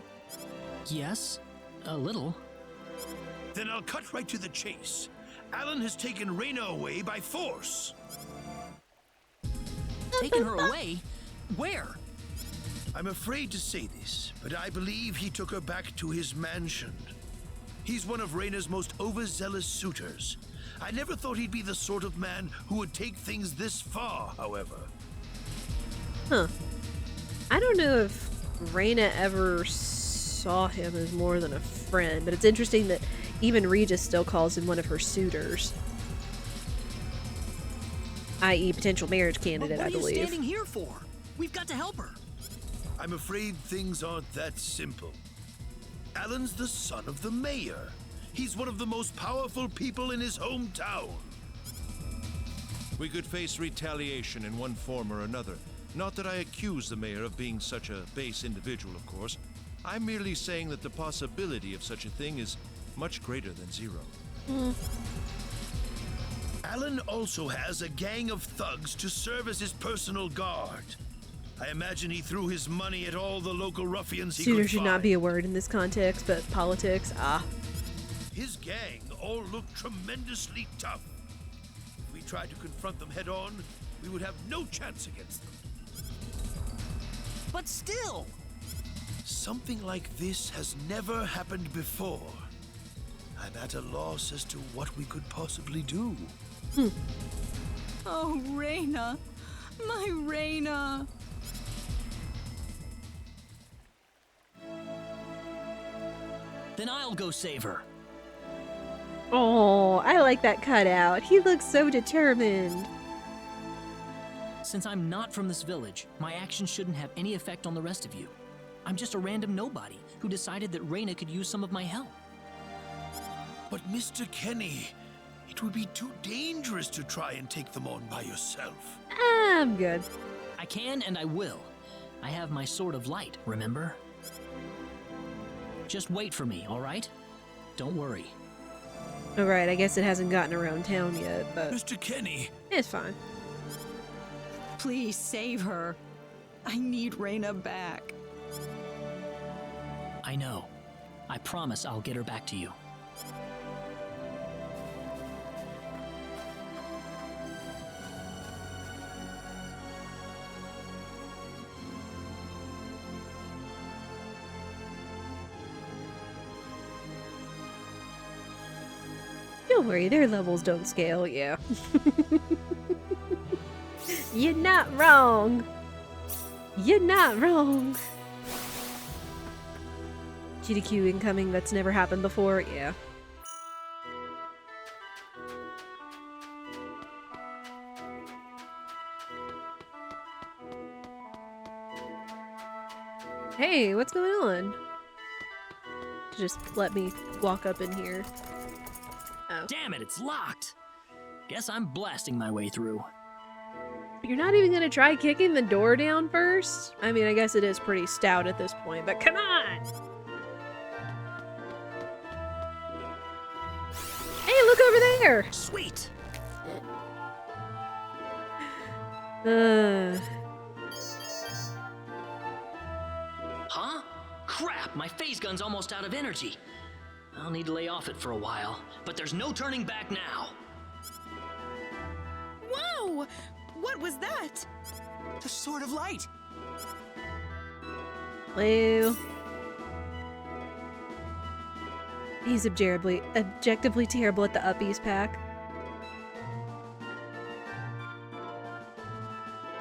Yes, a little. Then I'll cut right to the chase. Alan has taken Rena away by force. Taken her away? Where? I'm afraid to say this, but I believe he took her back to his mansion. He's one of Rena's most overzealous suitors. I never thought he'd be the sort of man who would take things this far, however. Huh. I don't know if Rena ever saw him as more than a friend, but it's interesting that even Regis still calls him one of her suitors. I.e. potential marriage candidate, I believe. What are you standing here for? We've got to help her. I'm afraid things aren't that simple. Alan's the son of the mayor. He's one of the most powerful people in his hometown. We could face retaliation in one form or another. Not that I accuse the mayor of being such a base individual, of course. I'm merely saying that the possibility of such a thing is much greater than zero. Alan also has a gang of thugs to serve as his personal guard. I imagine he threw his money at all the local ruffians he could find. Suitor should not be a word in this context, but politics, His gang all look tremendously tough. If we tried to confront them head on, we would have no chance against them. But still! Something like this has never happened before. I'm at a loss as to what we could possibly do. Oh, Rena. My Rena. Then I'll go save her. Oh, I like that cutout. He looks so determined. Since I'm not from this village, my actions shouldn't have any effect on the rest of you. I'm just a random nobody who decided that Rena could use some of my help. But Mr. Kenny, it would be too dangerous to try and take them on by yourself. I'm good. I can and I will. I have my sword of light, remember? Just wait for me, all right? Don't worry. All right, I guess it hasn't gotten around town yet, but Mr. Kenny, it's fine. Please save her. I need Rena back. I know. I promise I'll get her back to you. Don't worry, their levels don't scale, yeah. You're not wrong. You're not wrong. GDQ incoming, that's never happened before, yeah. Hey, what's going on? Just let me walk up in here. Oh. Damn it, it's locked! Guess I'm blasting my way through. You're not even gonna try kicking the door down first? I mean, I guess it is pretty stout at this point, but come on! Hey, look over there! Sweet! Huh? Crap, my phase gun's almost out of energy. I'll need to lay off it for a while, but there's no turning back now. Whoa! What was that? The Sword of Light! Well... He's objectively terrible at the Uppies pack.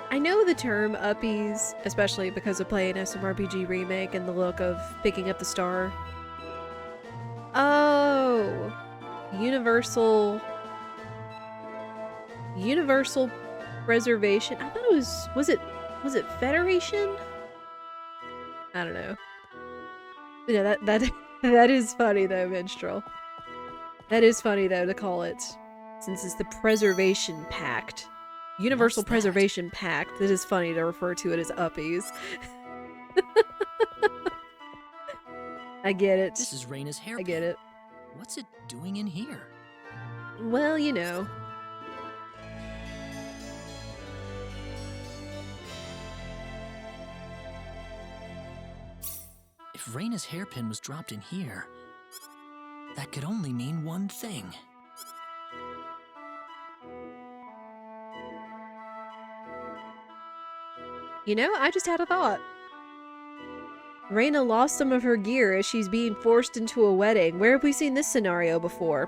I know the term Uppies, especially because of playing SMRPG Remake and the look of picking up the star. Oh! Universal Preservation? I thought it was it Federation? I don't know. Yeah, that is funny though, Minstrel. That is funny though to call it, since it's the Preservation Pact. Universal Preservation Pact. That is funny to refer to it as Uppies. I get it. This is Rena's hairpin. I get it. What's it doing in here? Well, you know. If Rena's hairpin was dropped in here, that could only mean one thing. You know, I just had a thought. Rena lost some of her gear as she's being forced into a wedding. Where have we seen this scenario before?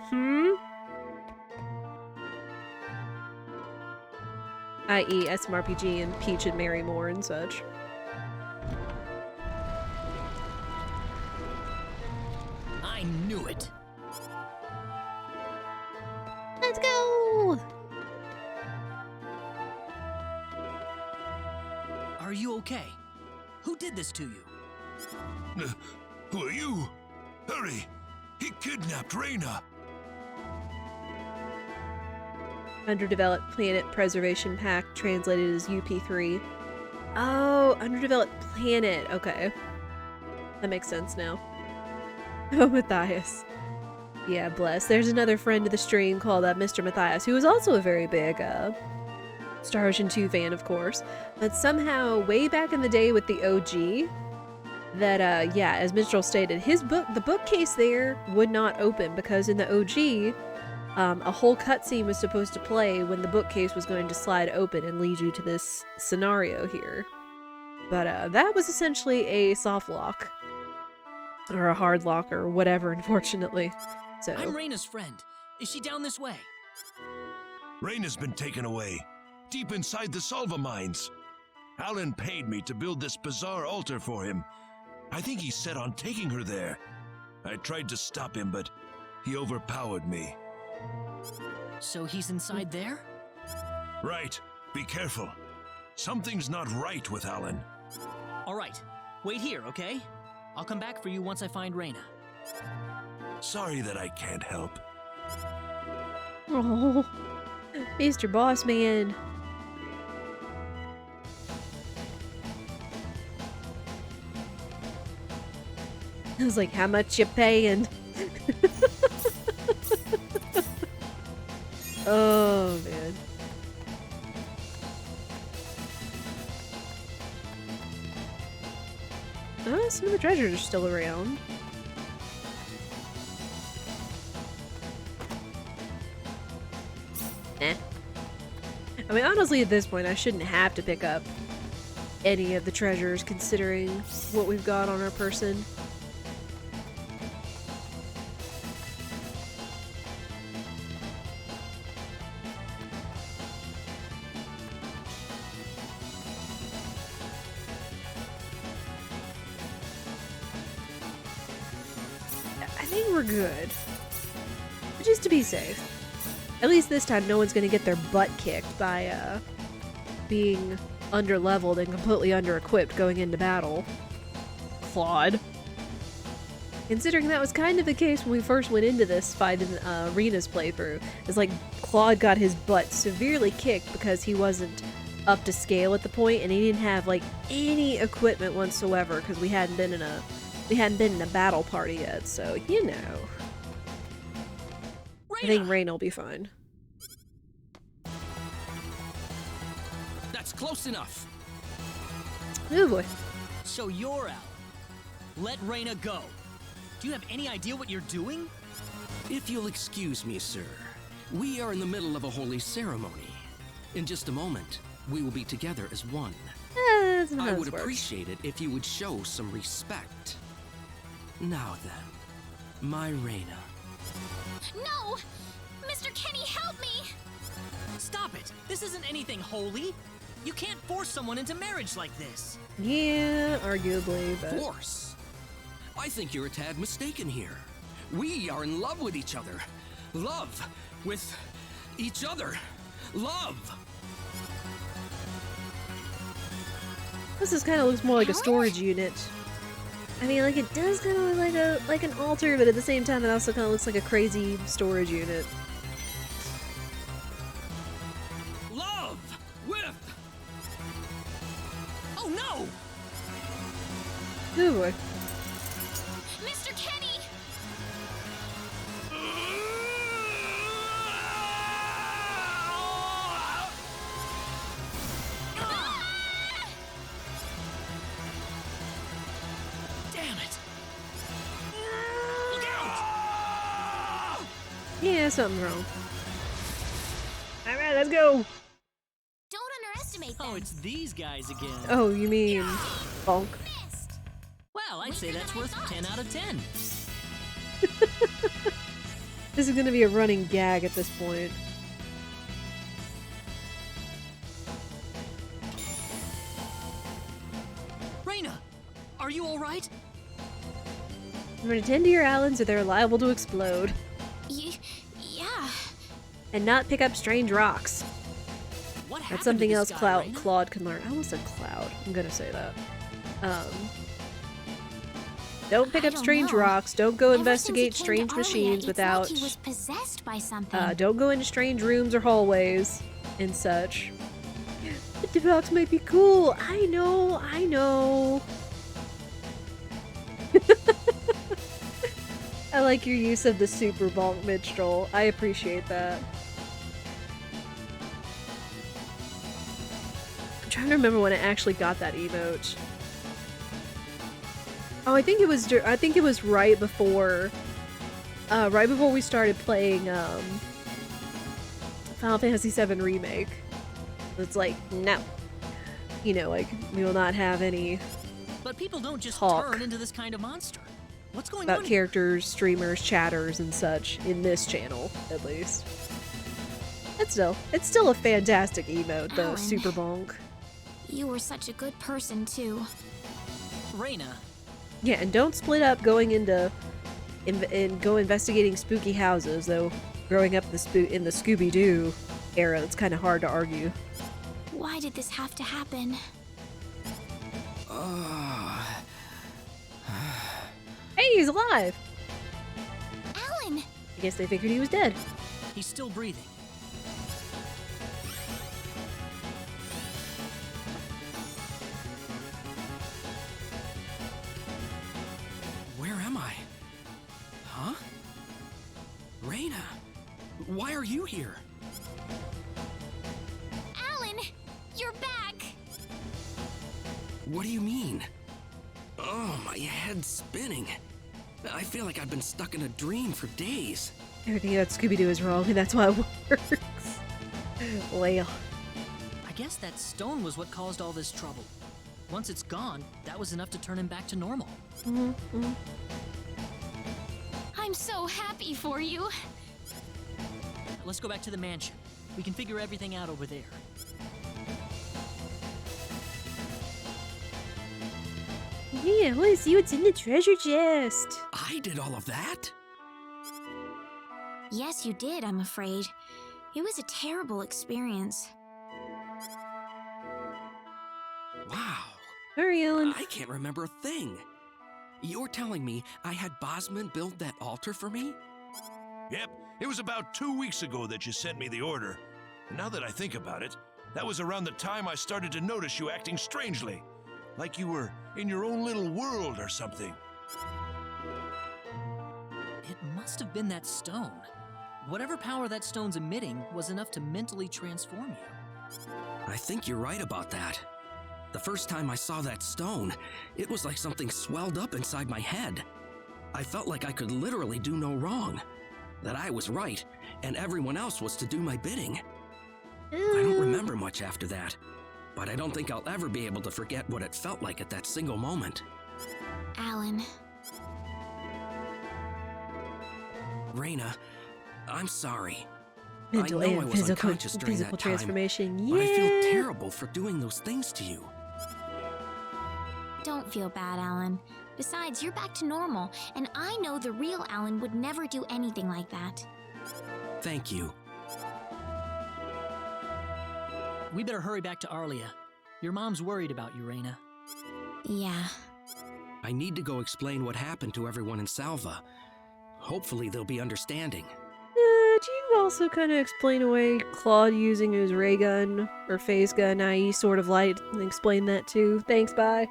I.e. SMRPG and Peach and Mary Moore and such. I knew it! Let's go! Are you okay? Who did this to you? Who are you? Hurry! He kidnapped Rena! Underdeveloped Planet Preservation Pack, translated as UP3. Oh, Underdeveloped Planet. Okay. That makes sense now. Oh, Matthias. Yeah, bless. There's another friend of the stream called Mr. Matthias, who is also a very big Star Ocean 2 fan, of course. But somehow, way back in the day with the OG, that, yeah, as Minstrel stated, the bookcase there would not open because in the OG, a whole cutscene was supposed to play when the bookcase was going to slide open and lead you to this scenario here. But that was essentially a soft lock. Or a hard lock or whatever, unfortunately. So I'm Rena's friend. Is she down this way? Rena's been taken away, deep inside the Salva mines. Alan paid me to build this bizarre altar for him. I think he's set on taking her there. I tried to stop him, but he overpowered me. So he's inside there? Right. Be careful. Something's not right with Alan. All right. Wait here, okay? I'll come back for you once I find Rena. Sorry that I can't help. Oh, Mr. Boss Man. I was like, how much you paying? Oh, man. Oh, some of the treasures are still around. Eh. I mean, honestly, at this point, I shouldn't have to pick up any of the treasures, considering what we've got on our person. I think we're good. But just to be safe. At least this time no one's gonna get their butt kicked by being underleveled and completely under-equipped going into battle. Claude. Considering that was kind of the case when we first went into this fight in Rena's playthrough. It's like Claude got his butt severely kicked because he wasn't up to scale at the point and he didn't have like any equipment whatsoever because we hadn't been in a battle party yet, so you know. I think Rena will be fine. That's close enough. Oh boy. So you're out. Let Rena go. Do you have any idea what you're doing? If you'll excuse me, sir, we are in the middle of a holy ceremony. In just a moment, we will be together as one. That's not I how would this works. appreciate it if you would show some respect. Now then, my Rena. No! Mr. Kenny, help me! Stop it! This isn't anything holy! You can't force someone into marriage like this! Yeah, arguably, but... Force? I think you're a tad mistaken here. We are in love with each other. Love with each other. Love! This kind of looks more like a storage unit. I mean, like, it does kind of look like an altar, but at the same time, it also kind of looks like a crazy storage unit. Love with... Oh no! Oh boy. Mr. Kenny! Damn it! Yeah, something's wrong. Alright, let's go! Don't underestimate them. Oh, it's these guys again. Oh, you mean... Bonk. Well, I'd say that's worth 10 out of 10. This is gonna be a running gag at this point. Rena, are you alright? Remember to tend to your Allens or they're liable to explode. Yeah. And not pick up strange rocks. What happened That's something to else this guy, Rena? Claude can learn. I almost said Cloud. I'm gonna say that. Don't pick up strange rocks. Don't go investigate strange machines without... Like he was possessed by something. don't go into strange rooms or hallways and such. The box might be cool. I know, I know. I like your use of the super bonk minstrel. I appreciate that. I'm trying to remember when I actually got that emote. Oh, I think it was right before we started playing Final Fantasy VII Remake. It's like, no. You know, like, we will not have any But people don't just talk turn into this kind of monster. What's going about on? characters, streamers, chatters, and such in this channel, at least. It's still a fantastic emote, though. Alan. Super bonk. You were such a good person, too. Rena. Yeah, and don't split up going into and go investigating spooky houses, though. Growing up in the Scooby-Doo era, it's kind of hard to argue. Why did this have to happen? he's alive. Alan! I guess they figured he was dead. He's still breathing. Where am I? Huh? Rena, why are you here? Alan! You're back! What do you mean? Oh, my head's spinning. I feel like I've been stuck in a dream for days. Everything about Scooby-Doo is wrong, and that's why it works. Well. I guess that stone was what caused all this trouble. Once it's gone, that was enough to turn him back to normal. I'm so happy for you. Let's go back to the mansion. We can figure everything out over there. Yeah, I want to see what's in the treasure chest. I did all of that? Yes, you did, I'm afraid. It was a terrible experience. Wow. Hurry, Ellen. I can't remember a thing. You're telling me I had Bosman build that altar for me? Yep, it was about 2 weeks ago that you sent me the order. And now that I think about it, that was around the time I started to notice you acting strangely. Like you were in your own little world or something. It must have been that stone. Whatever power that stone's emitting was enough to mentally transform you. I think you're right about that. The first time I saw that stone, it was like something swelled up inside my head. I felt like I could literally do no wrong. That I was right, and everyone else was to do my bidding. I don't remember much after that, but I don't think I'll ever be able to forget what it felt like at that single moment. Alan. Rena, I'm sorry. Mental I know I and was unconscious during physical that time, transformation. but I feel Yeah. terrible for doing those things to you. Don't feel bad, Alan. Besides, you're back to normal, and I know the real Alan would never do anything like that. Thank you. We better hurry back to Arlia. Your mom's worried about you, Rena. Yeah. I need to go explain what happened to everyone in Salva. Hopefully they'll be understanding. Do you also kind of explain away Claude using his ray gun or phase gun, i.e. Sword of Light, and explain that too? Thanks, bye.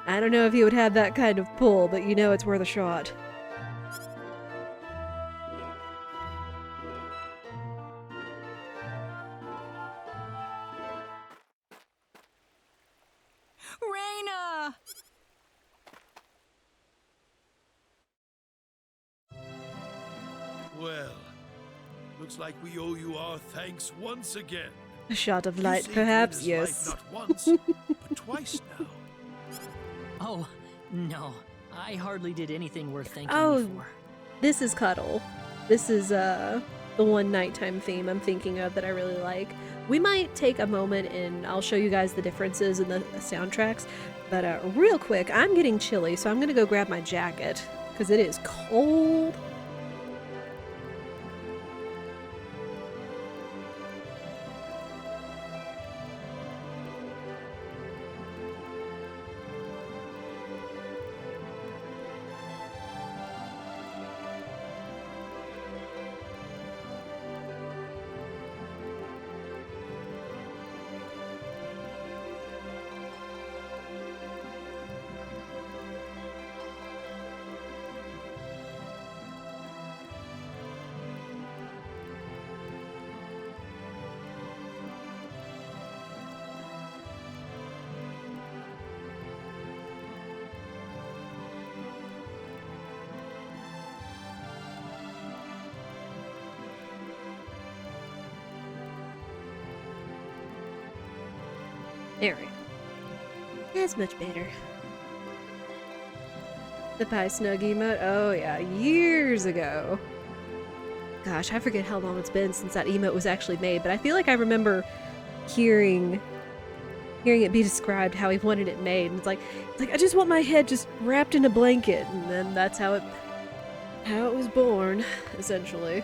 I don't know if he would have that kind of pull, but you know it's worth a shot. Rena! Well, looks like we owe you our thanks once again. A shot of You light, saved perhaps, Rena's yes. life not once, but twice now. Oh, no. I hardly did anything worth thanking Oh, you for. this is Cuddle. This is the one nighttime theme I'm thinking of that I really like. We might take a moment and I'll show you guys the differences in the soundtracks. But real quick, I'm getting chilly, so I'm gonna go grab my jacket because it is cold. There we go. That's much better. The pie snug emote? Oh yeah, years ago. Gosh, I forget how long it's been since that emote was actually made, but I feel like I remember hearing it be described how he wanted it made. And it's like I just want my head just wrapped in a blanket, and then that's how it was born, essentially.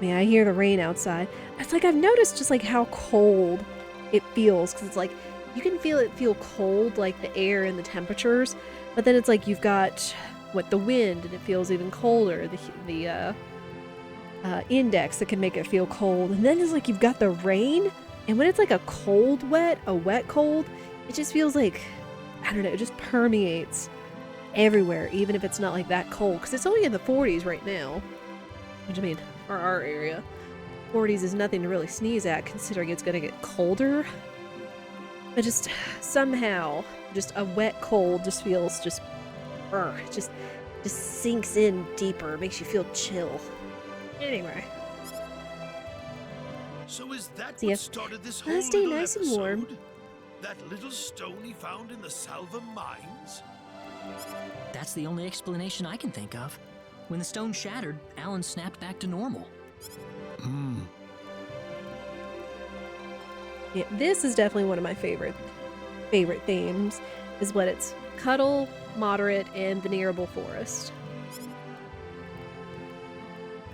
Man, I hear the rain outside. It's like I've noticed just like how cold it feels, because it's like you can feel it feel cold, like the air and the temperatures, but then it's like you've got what the wind, and it feels even colder. The index that can make it feel cold, and then it's like you've got the rain, and when it's like a cold wet, a wet cold, it just feels like, I don't know, it just permeates everywhere, even if it's not like that cold, because it's only in the 40s right now, which, I mean, for our area, 40s is nothing to really sneeze at, considering it's going to get colder. But just somehow, just a wet cold just feels just, it just sinks in deeper, makes you feel chill. Anyway. So is that See what ya. started this whole Stay little nice and episode? warm. That little stone he found in the Salva mines? That's the only explanation I can think of. When the stone shattered, Alan snapped back to normal. Yeah, this is definitely one of my favorite themes, is what it's cuddle, moderate, and venerable forest.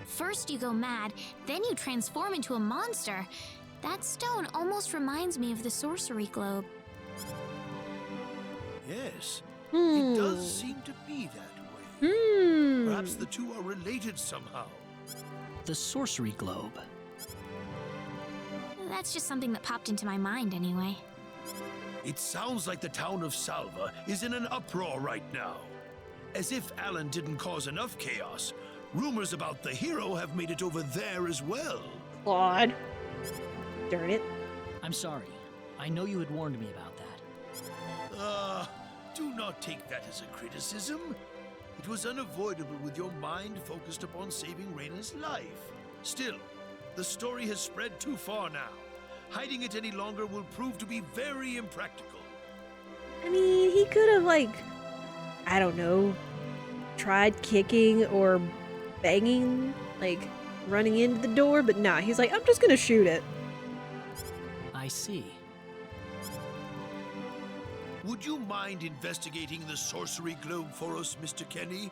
First you go mad, then you transform into a monster. That stone almost reminds me of the sorcery globe. Yes, it does seem to be that way. Perhaps the two are related somehow. The sorcery globe. That's just something that popped into my mind anyway. It sounds like the town of Salva is in an uproar right now. As if Alan didn't cause enough chaos, rumors about the hero have made it over there as well. Claude. Darn it. I'm sorry. I know you had warned me about that. Do not take that as a criticism. It was unavoidable with your mind focused upon saving Rena's life. Still, the story has spread too far now. Hiding it any longer will prove to be very impractical. I mean, he could have, like, I don't know, tried kicking or banging, like, running into the door, but nah, he's like, I'm just gonna shoot it. I see. Would you mind investigating the sorcery globe for us, Mr. Kenny?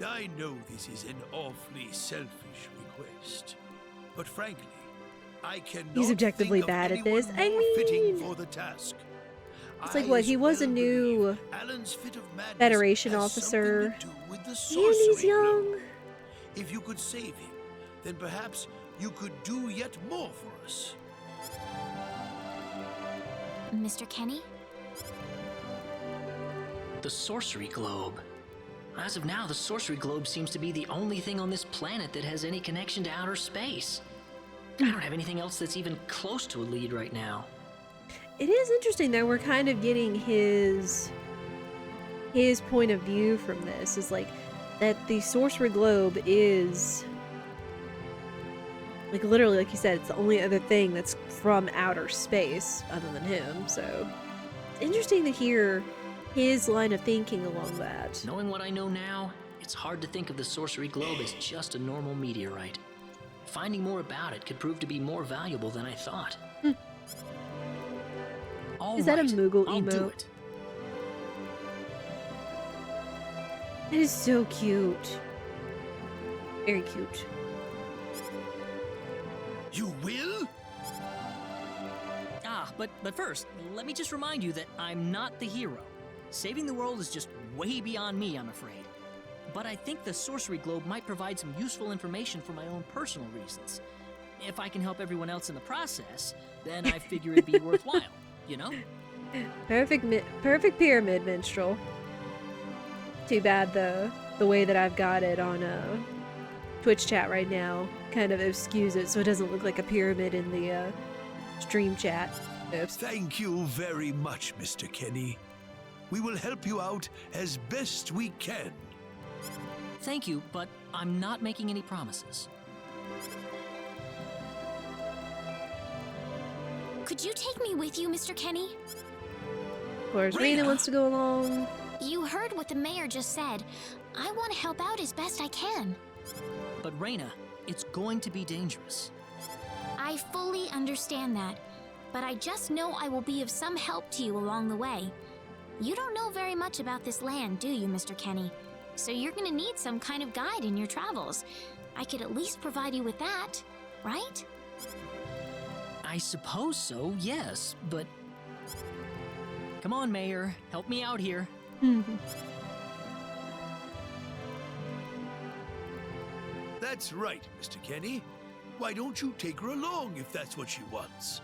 I know this is an awfully selfish request, but frankly, I cannot He's objectively think of bad at anyone this. I more fitting mean, for the task. it's like, what, he was a new Federation officer, and he's young. If you could save him, then perhaps you could do yet more for us. Mr. Kenny? The sorcery globe. As of now, the sorcery globe seems to be the only thing on this planet that has any connection to outer space. I don't have anything else that's even close to a lead right now. It is interesting that we're kind of getting his point of view from this, is like that the sorcery globe is, like, literally, like you said, it's the only other thing that's from outer space other than him. So it's interesting to hear his line of thinking along that. Knowing what I know now, it's hard to think of the sorcery globe as just a normal meteorite. Finding more about it could prove to be more valuable than I thought. Is that a Moogle I'll do emote? it. That is so cute. Very cute. You will? But first, let me just remind you that I'm not the hero. Saving the world is just way beyond me, I'm afraid. But I think the sorcery globe might provide some useful information for my own personal reasons. If I can help everyone else in the process, then I figure it'd be worthwhile, you know? Perfect pyramid minstrel. Too bad the way that I've got it on Twitch chat right now kind of skews it so it doesn't look like a pyramid in the stream chat. Oops. Thank you very much, Mr. Kenny. We will help you out as best we can. Thank you, but I'm not making any promises. Could you take me with you, Mr. Kenny? Of course, Rena wants to go along. You heard what the mayor just said. I want to help out as best I can. But Rena, it's going to be dangerous. I fully understand that, but I just know I will be of some help to you along the way. You don't know very much about this land, do you, Mr. Kenny? So you're gonna need some kind of guide in your travels. I could at least provide you with that, right? I suppose so, yes, but... Come on, Mayor. Help me out here. That's right, Mr. Kenny. Why don't you take her along if that's what she wants?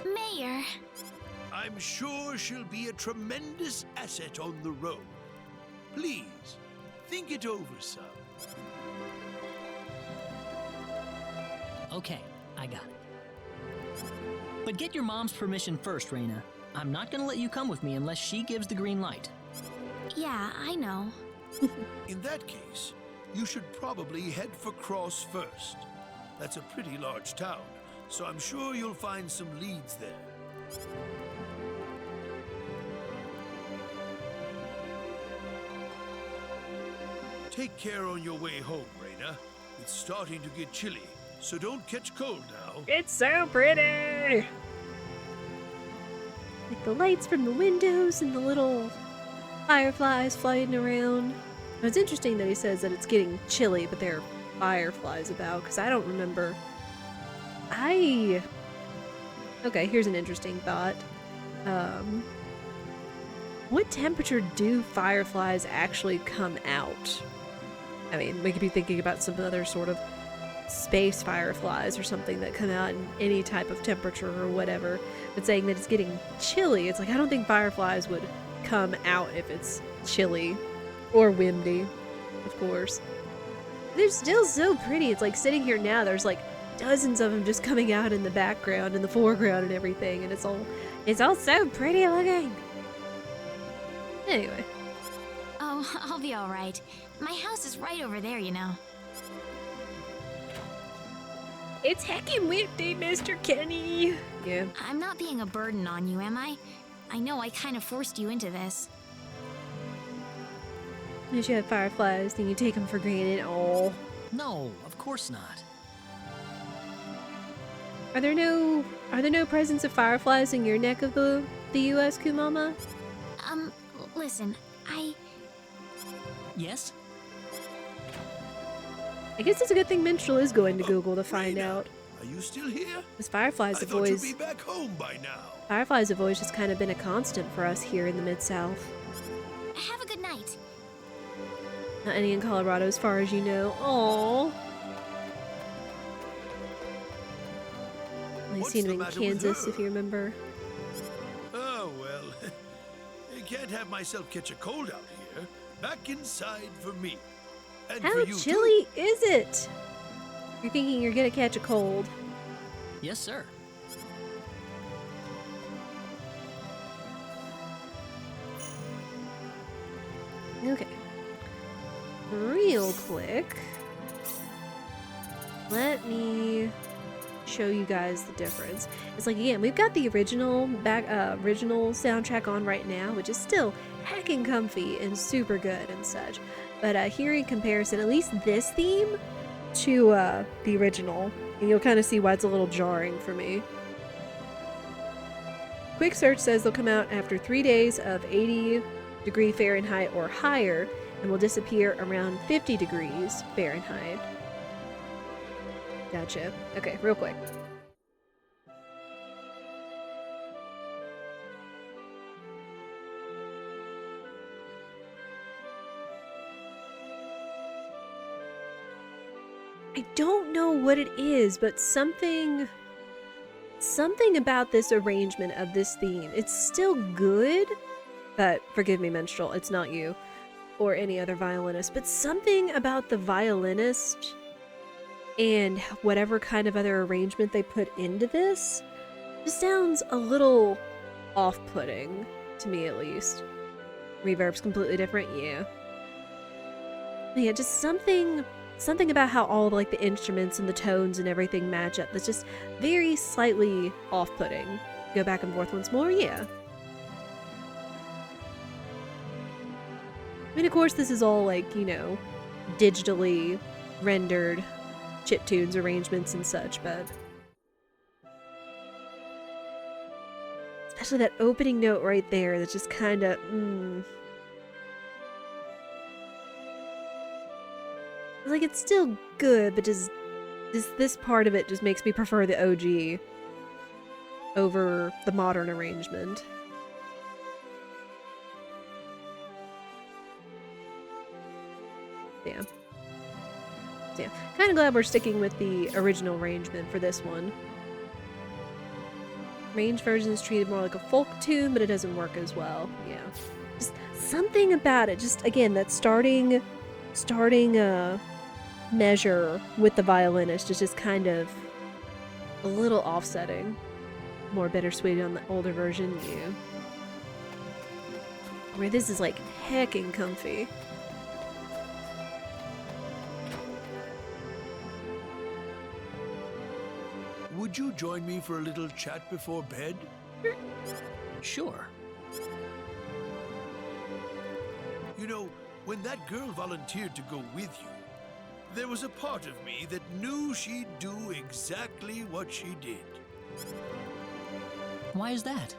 Mayor. I'm sure she'll be a tremendous asset on the road. Please, think it over some. Okay, I got it. But get your mom's permission first, Rena. I'm not gonna let you come with me unless she gives the green light. Yeah, I know. In that case, you should probably head for Cross first. That's a pretty large town, so I'm sure you'll find some leads there. Take care on your way home, Rena. It's starting to get chilly, so don't catch cold now. It's so pretty! Like the lights from the windows and the little fireflies flying around. It's interesting that he says that it's getting chilly, but there are fireflies about, because I don't remember. Okay, here's an interesting thought. What temperature do fireflies actually come out? I mean, we could be thinking about some other sort of space fireflies or something that come out in any type of temperature or whatever. But saying that it's getting chilly, it's like, I don't think fireflies would come out if it's chilly. Or windy, of course. They're still so pretty. It's like sitting here now, there's like dozens of them just coming out in the background and the foreground and everything, and it's all so pretty looking. Anyway. Oh, I'll be all right. My house is right over there, you know. It's heckin' windy, Mr. Kenny. Yeah. I'm not being a burden on you, am I? I know I kind of forced you into this. As you have fireflies, then you take them for granted. Oh. No, of course not. Are there no presence of fireflies in your neck of the U.S., Kumama? Listen, Yes? I guess it's a good thing Minstrel is going to Google to find Rena, out. Are you still here? Because fireflies I have thought always... you'd be back home by now. Fireflies have always just kind of been a constant for us here in the Mid-South. have a good night. Not any in Colorado as far as you know. Aww. I seen him in Kansas, if you remember. Oh, well. I can't have myself catch a cold out here. Back inside for me. And How for you chilly is it? You're thinking you're gonna catch a cold. Yes, sir. Okay. Real quick. Let me show you guys the difference. It's like, again, we've got the original soundtrack on right now, which is still heckin' comfy and super good and such. But here in comparison, at least this theme to the original, and you'll kind of see why it's a little jarring for me. Quick search says they'll come out after 3 days of 80° Fahrenheit or higher, and will disappear around 50 degrees Fahrenheit. Gotcha. Okay, real quick. I don't know what it is, but something about this arrangement of this theme. It's still good, but forgive me, Minstrel, it's not you or any other violinist, but something about the violinist and whatever kind of other arrangement they put into this just sounds a little off-putting, to me at least. Reverb's completely different, yeah. Yeah, just something about how all like the instruments and the tones and everything match up that's just very slightly off-putting. Go back and forth once more, yeah. I mean, of course, this is all like, you know, digitally rendered chiptunes arrangements and such, but especially that opening note right there that's just kind of like, it's still good, but just This part of it just makes me prefer the OG over the modern arrangement. Yeah. So yeah, kind of glad we're sticking with the original arrangement for this one. Range version is treated more like a folk tune, but it doesn't work as well. Yeah. Just something about it. Just, again, that starting measure with the violinist is just kind of a little offsetting. More bittersweet on the older version, yeah. I mean, this is like heckin' comfy. Would you join me for a little chat before bed? Sure. You know, when that girl volunteered to go with you, there was a part of me that knew she'd do exactly what she did. Why is that?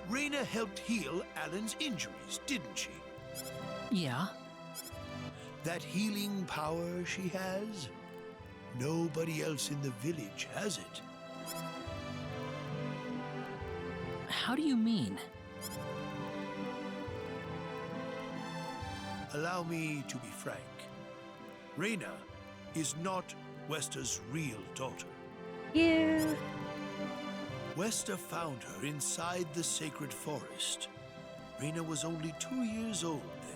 Rena helped heal Alan's injuries, didn't she? Yeah. That healing power she has, nobody else in the village has it. How do you mean? Allow me to be frank. Rena is not Wester's real daughter. Yeah. Wester found her inside the sacred forest. Rena was only 2 years old then.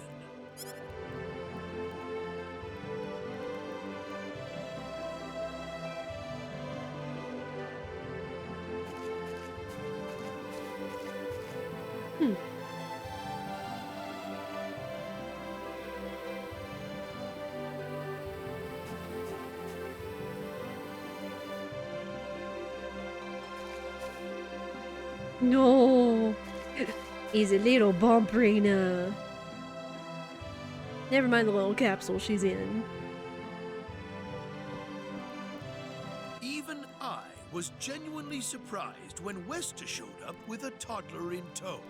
No. He's a little bump, Rena. Never mind the little capsule she's in. Even I was genuinely surprised when Wester showed up with a toddler in tow.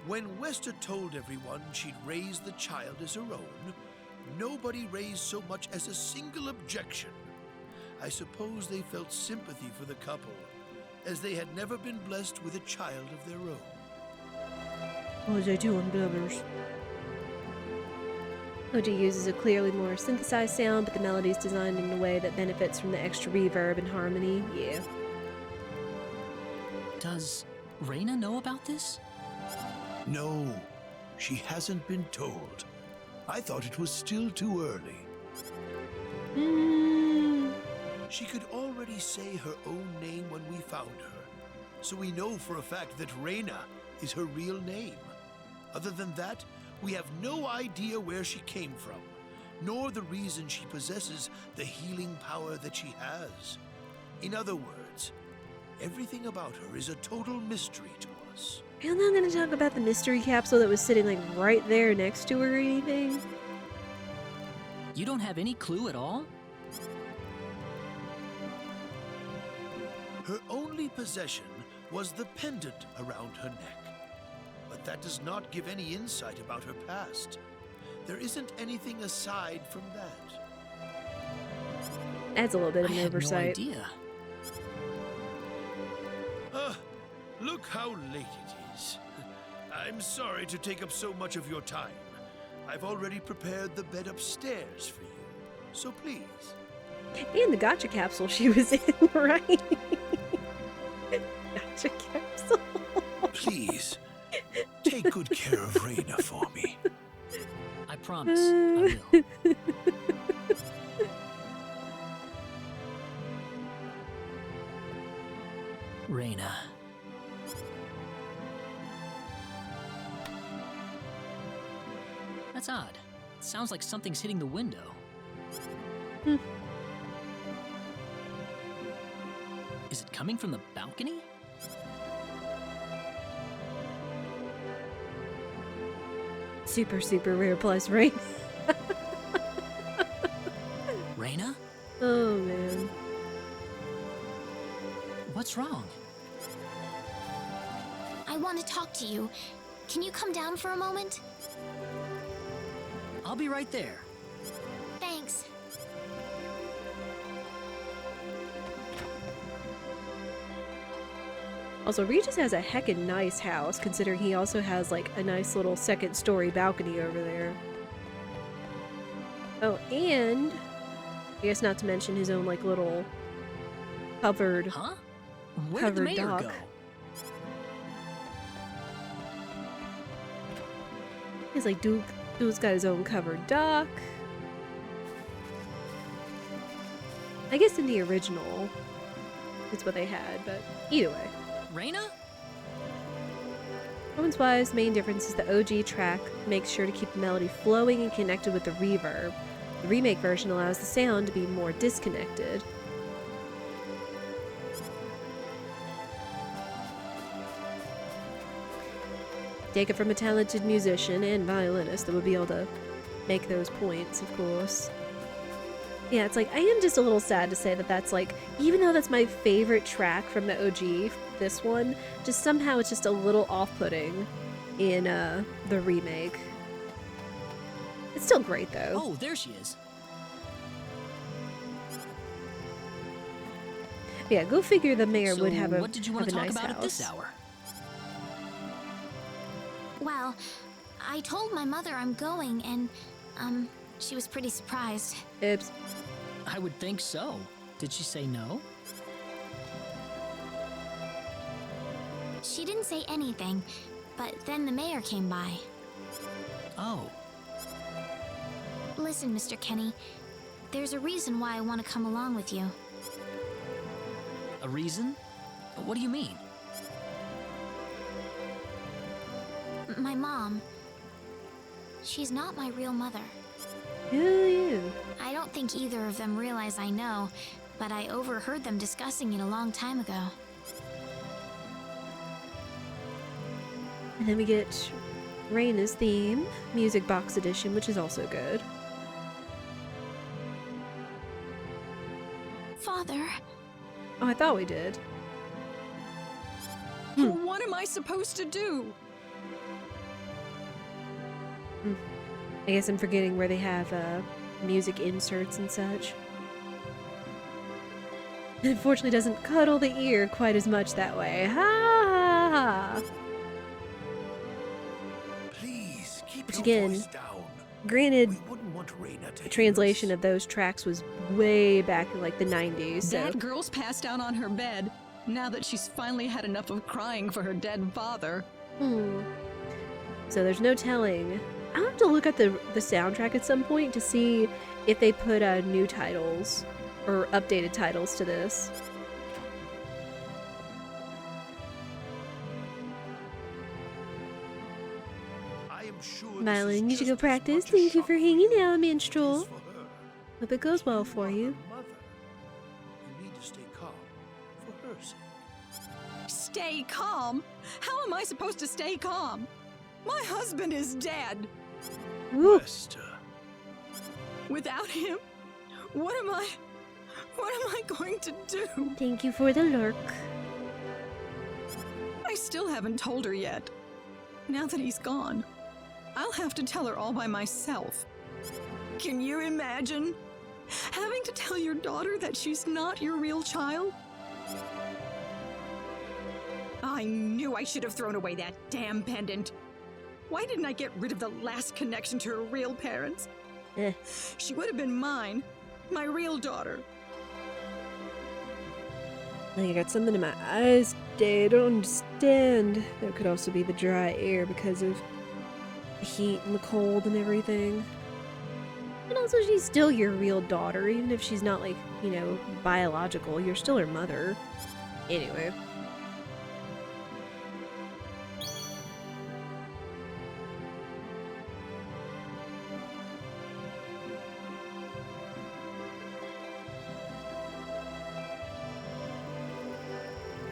When Wester told everyone she'd raised the child as her own, nobody raised so much as a single objection. I suppose they felt sympathy for the couple, as they had never been blessed with a child of their own. What was I doing, brothers? OG uses a clearly more synthesized sound, but the melody's designed in a way that benefits from the extra reverb and harmony. Yeah. Does Rena know about this? No, she hasn't been told. I thought it was still too early. She could already say her own name when we found her, so we know for a fact that Rena is her real name. Other than that, we have no idea where she came from, nor the reason she possesses the healing power that she has. In other words, everything about her is a total mystery to us. I'm not gonna talk about the mystery capsule that was sitting like right there next to her or anything. You don't have any clue at all? Her only possession was the pendant around her neck. But that does not give any insight about her past. There isn't anything aside from that. Adds a little bit of an I had oversight. no idea. Look how late it is. I'm sorry to take up so much of your time. I've already prepared the bed upstairs for you. So please. And the gotcha capsule she was in, right? Gotcha capsule. Please, take good care of Rena for me. I promise I will. Rena. That's odd. It sounds like something's hitting the window. Is it coming from the balcony? Super, super rare plus, right? Rena? Oh, man. What's wrong? I want to talk to you. Can you come down for a moment? I'll be right there. Thanks. Also, Regis has a heckin' nice house, considering he also has, like, a nice little second-story balcony over there. Oh, and I guess not to mention his own, like, little covered, Huh? Where did the mayor dock. go? He's like, Duke's got his own covered dock. I guess in the original, it's what they had, but either way. Rena? Performance-wise, main difference is the OG track makes sure to keep the melody flowing and connected with the reverb. The remake version allows the sound to be more disconnected. Take it from a talented musician and violinist that would be able to make those points, of course. Yeah, it's like, I am just a little sad to say that that's like, even though that's my favorite track from the OG, this one, just somehow it's just a little off-putting in the remake. It's still great, though. Oh, there she is. Yeah, go figure the mayor So would have a, what did you want to talk nice about house. at this hour? Well, I told my mother I'm going, and, she was pretty surprised. Oops. I would think so. Did she say no? She didn't say anything, but then the mayor came by. Oh. Listen, Mr. Kenny, there's a reason why I want to come along with you. A reason? What do you mean? My mom. She's not my real mother. Who are you? I don't think either of them realize I know, but I overheard them discussing it a long time ago. And then we get Rena's theme, Music Box Edition, which is also good. Father. Oh, I thought we did. What am I supposed to do? I guess I'm forgetting where they have music inserts and such. It unfortunately doesn't cuddle the ear quite as much that way. Ha ha ha! Please keep Which your again, voice down. granted, We wouldn't want Rena to the translation of those tracks was way back in like the 90s, so... That girl's passed out on her bed, now that she's finally had enough of crying for her dead father. So there's no telling. I'll have to look at the soundtrack at some point to see if they put new titles or updated titles to this. I am sure Violet, you should go practice. Thank you for hanging out, Minstrel. Hope it goes well for you. mother. You need to stay calm for her sake. Stay calm? How am I supposed to stay calm? My husband is dead. Wester. Without him, what am I going to do? Thank you for the lurk. I still haven't told her yet. Now that he's gone, I'll have to tell her all by myself. Can you imagine having to tell your daughter that she's not your real child? I knew I should have thrown away that damn pendant. Why didn't I get rid of the last connection to her real parents? She would have been mine, my real daughter. I got something in my eyes today. I don't understand. There could also be the dry air because of the heat and the cold and everything. And also, she's still your real daughter, even if she's not, like, you know, biological. You're still her mother. Anyway.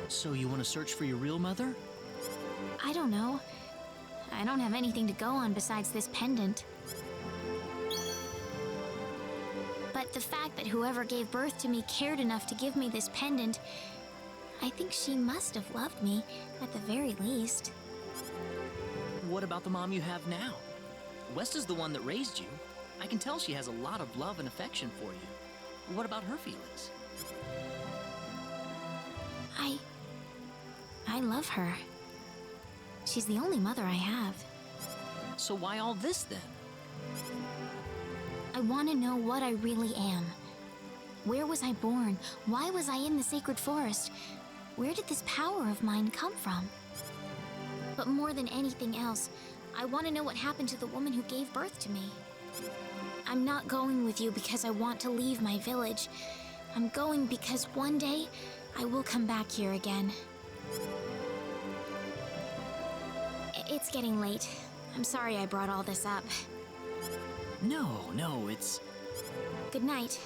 So you want to search for your real mother? I don't know. I don't have anything to go on besides this pendant. But the fact that whoever gave birth to me cared enough to give me this pendant, I think she must have loved me, at the very least. What about the mom you have now? Westa's the one that raised you. I can tell she has a lot of love and affection for you. What about her feelings? I I love her. She's the only mother I have. So why all this then? I want to know what I really am. Where was I born? Why was I in the sacred forest? Where did this power of mine come from? But more than anything else, I want to know what happened to the woman who gave birth to me. I'm not going with you because I want to leave my village. I'm going because one day I will come back here again. It's getting late. I'm sorry I brought all this up. No, it's... Good night.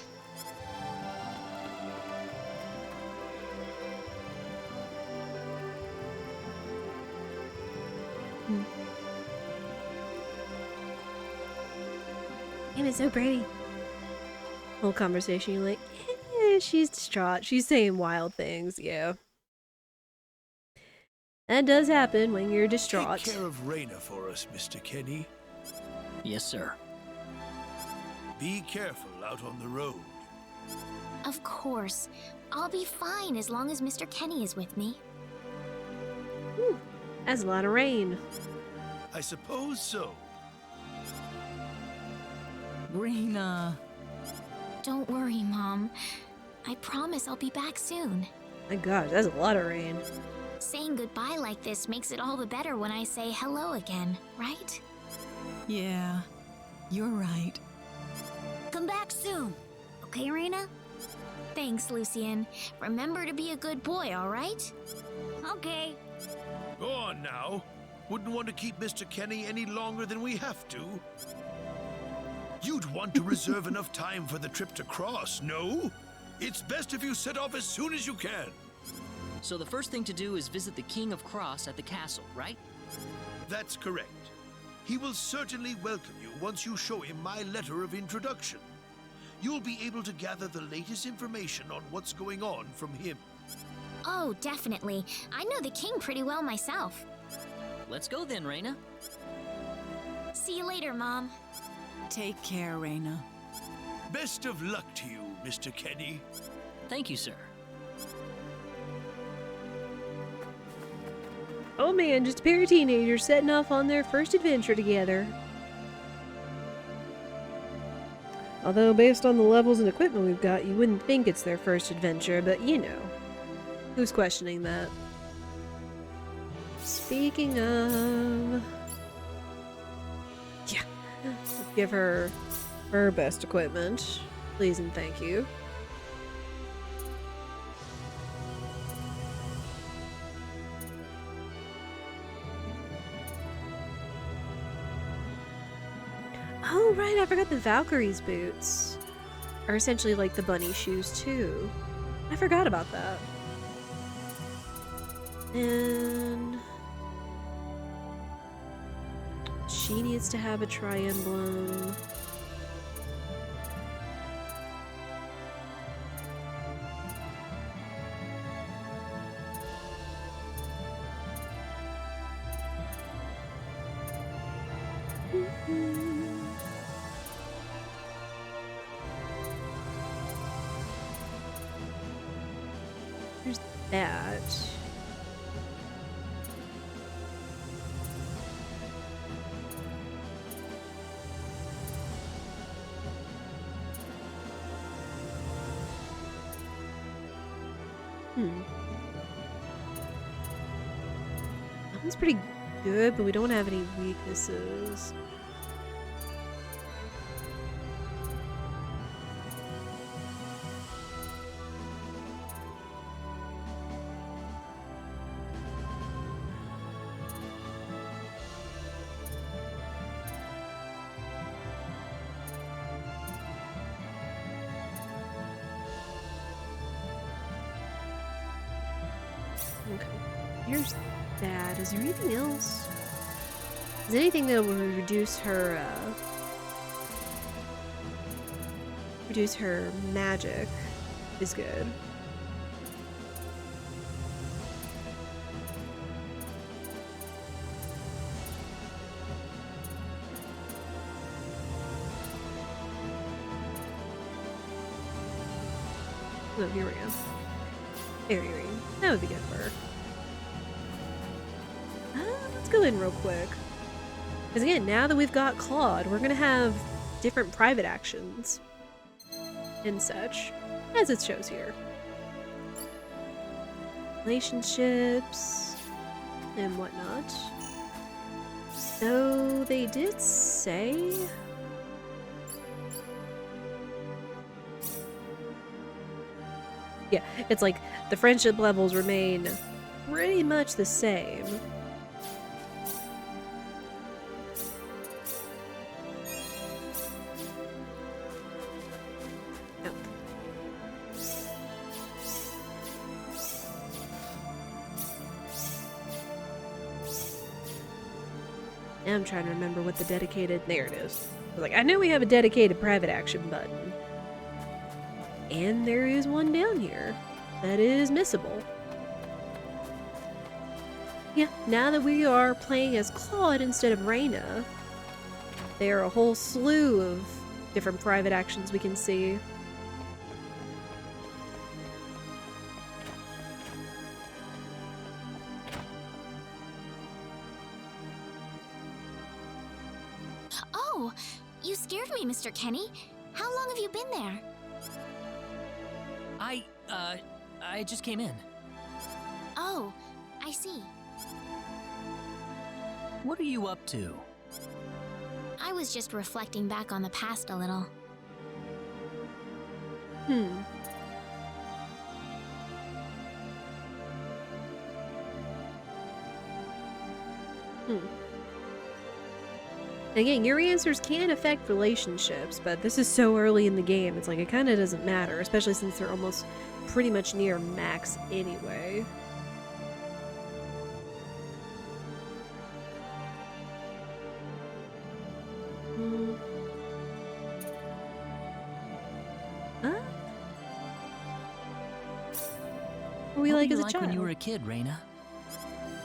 And it's so pretty. Whole conversation, you're like, eh, she's distraught. She's saying wild things, yeah. That does happen when you're distraught. Take care of Rena for us, Mr. Kenny. Yes, sir. Be careful out on the road. Of course. I'll be fine as long as Mr. Kenny is with me. Ooh, that's a lot of rain. I suppose so. Rena. Don't worry, Mom. I promise I'll be back soon. My gosh, that's a lot of rain. Saying goodbye like this makes it all the better when I say hello again, right? Yeah, you're right. Come back soon. Okay, Rena? Thanks, Lucien. Remember to be a good boy, all right? Okay. Go on now. Wouldn't want to keep Mr. Kenny any longer than we have to. You'd want to reserve enough time for the trip to Cross, no? It's best if you set off as soon as you can. So the first thing to do is visit the King of Cross at the castle, right? That's correct. He will certainly welcome you once you show him my letter of introduction. You'll be able to gather the latest information on what's going on from him. Oh, definitely. I know the king pretty well myself. Let's go then, Rena. See you later, Mom. Take care, Rena. Best of luck to you, Mr. Kenny. Thank you, sir. Oh man, just a pair of teenagers setting off on their first adventure together. Although, based on the levels and equipment we've got, you wouldn't think it's their first adventure, but you know. Who's questioning that? Speaking of... Yeah. Let's give her her best equipment. Please and thank you. Oh, right, I forgot the Valkyrie's boots are essentially like the bunny shoes, too. I forgot about that. And... she needs to have a tri-emblem. There's that. That one's pretty good, but we don't have any weaknesses. Okay, here's that. Is there anything else? Is anything that will reduce her magic is good. Oh, here we go. Fairy ring. That would be good for her. go in real quick. Because again, now that we've got Claude, we're gonna have different private actions and such, as it shows here. Relationships and whatnot. So they did say... Yeah, it's like the friendship levels remain pretty much the same. Now I'm trying to remember what the dedicated... There it is. I was like, I know we have a dedicated private action button. And there is one down here that is missable. Yeah, now that we are playing as Claude instead of Rena, there are a whole slew of different private actions we can see. Oh, you scared me, Mr. Kenny. How long have you been there? I just came in. Oh, I see. What are you up to? I was just reflecting back on the past a little. Again, your answers can affect relationships, but this is so early in the game, it's like it kind of doesn't matter, especially since they're almost pretty much near max anyway. Huh? What were you like as a child? When you were a kid, Rena?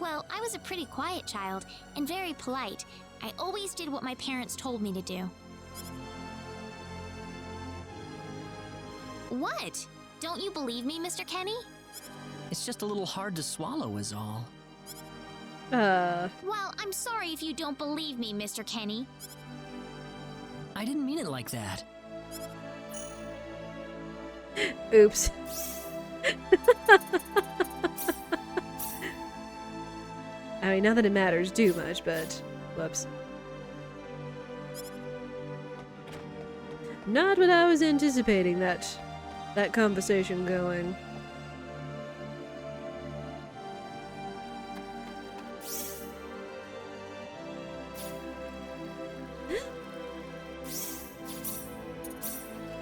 Well, I was a pretty quiet child and very polite. I always did what my parents told me to do. What? Don't you believe me, Mr. Kenny? It's just a little hard to swallow is all. Well, I'm sorry if you don't believe me, Mr. Kenny. I didn't mean it like that. Oops. I mean, not that it matters too much, but whoops. Not what I was anticipating that conversation going.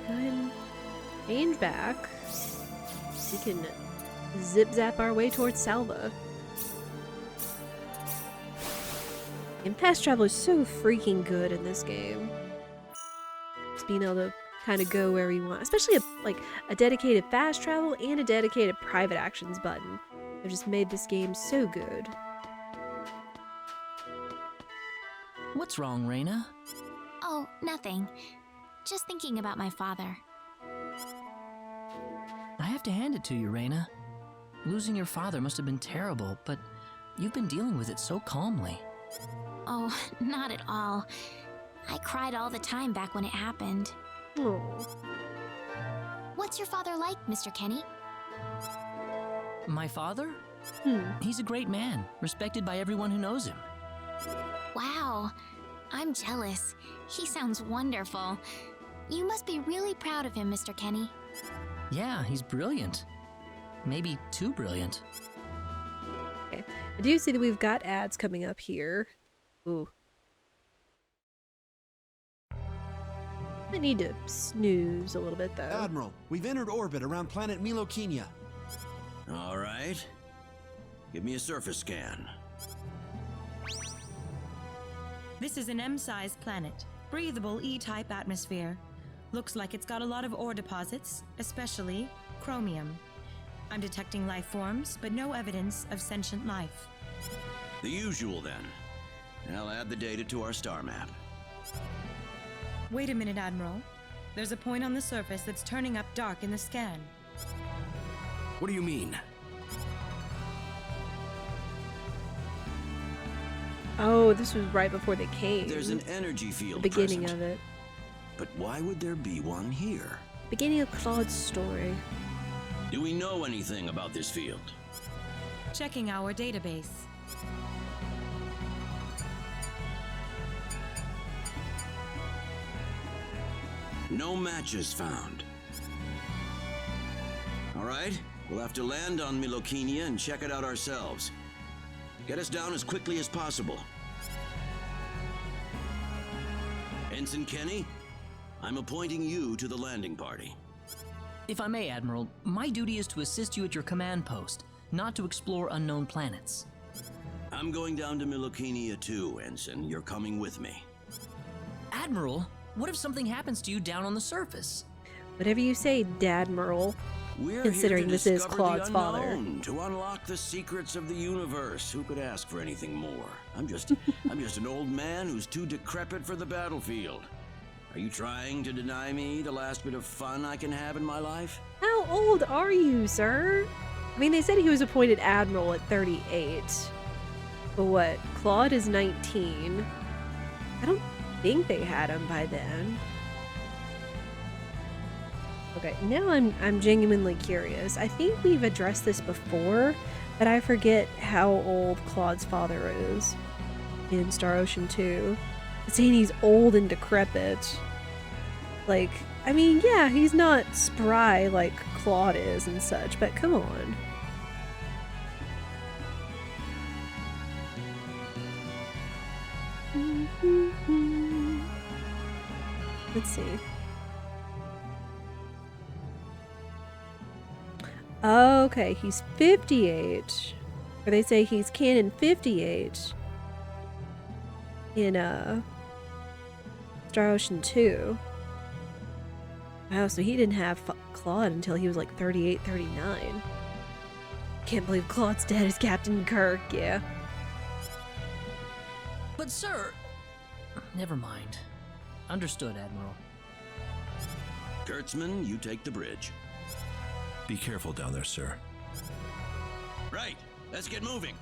Go ahead and change back. We can zip zap our way towards Salva. And fast travel is so freaking good in this game. Just being able to kind of go wherever you want, especially a dedicated fast travel and a dedicated private actions button. They've just made this game so good. What's wrong, Rena? Oh, nothing. Just thinking about my father. I have to hand it to you, Rena. Losing your father must have been terrible, but you've been dealing with it so calmly. Oh, not at all. I cried all the time back when it happened. Oh. What's your father like, Mr. Kenny? My father? He's a great man, respected by everyone who knows him. Wow, I'm jealous. He sounds wonderful. You must be really proud of him, Mr. Kenny. Yeah, he's brilliant. Maybe too brilliant. Okay, I do see that we've got ads coming up here. Ooh. I need to snooze a little bit, though. Admiral, we've entered orbit around planet Milokenia. All right. Give me a surface scan. This is an M-sized planet. Breathable E-type atmosphere. Looks like it's got a lot of ore deposits, especially chromium. I'm detecting life forms, but no evidence of sentient life. The usual, then. I'll add the data to our star map. Wait a minute, Admiral. There's a point on the surface that's turning up dark in the scan. What do you mean? Oh, this was right before they came. There's an energy field the beginning present. of it. But why would there be one here? Beginning of Claude's story. Do we know anything about this field? Checking our database. No matches found. All right, we'll have to land on Milokenia and check it out ourselves. Get us down as quickly as possible. Ensign Kenny, I'm appointing you to the landing party. If I may, Admiral, my duty is to assist you at your command post, not to explore unknown planets. I'm going down to Milokenia too, Ensign. You're coming with me. Admiral, what if something happens to you down on the surface? Whatever you say, Dadmiral. We're Considering here to this is discover Claude's the father. unknown, to unlock the secrets of the universe. Who could ask for anything more? I'm just an old man who's too decrepit for the battlefield. Are you trying to deny me the last bit of fun I can have in my life? How old are you, sir? I mean, they said he was appointed Admiral at 38. But what? Claude is 19. I don't think they had him by then. Okay, now I'm genuinely curious. I think we've addressed this before, but I forget how old Claude's father is in Star Ocean 2. It's saying he's old and decrepit. Like, I mean, yeah, he's not spry like Claude is and such, but come on. Let's see. Okay, he's 58. Or they say he's canon 58 in Star Ocean 2. Wow, so he didn't have Claude until he was like 38, 39. Can't believe Claude's dead as Captain Kirk, yeah. But sir... Never mind. Understood, Admiral. Kurtzman, you take the bridge. Be careful down there, sir. Right, let's get moving.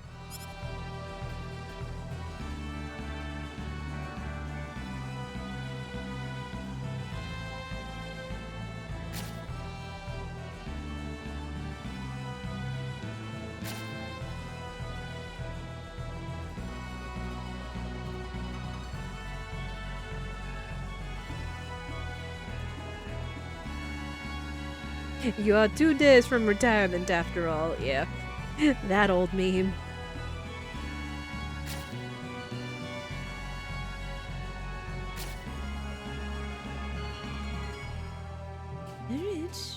You are 2 days from retirement after all, yeah. That old meme. Alright.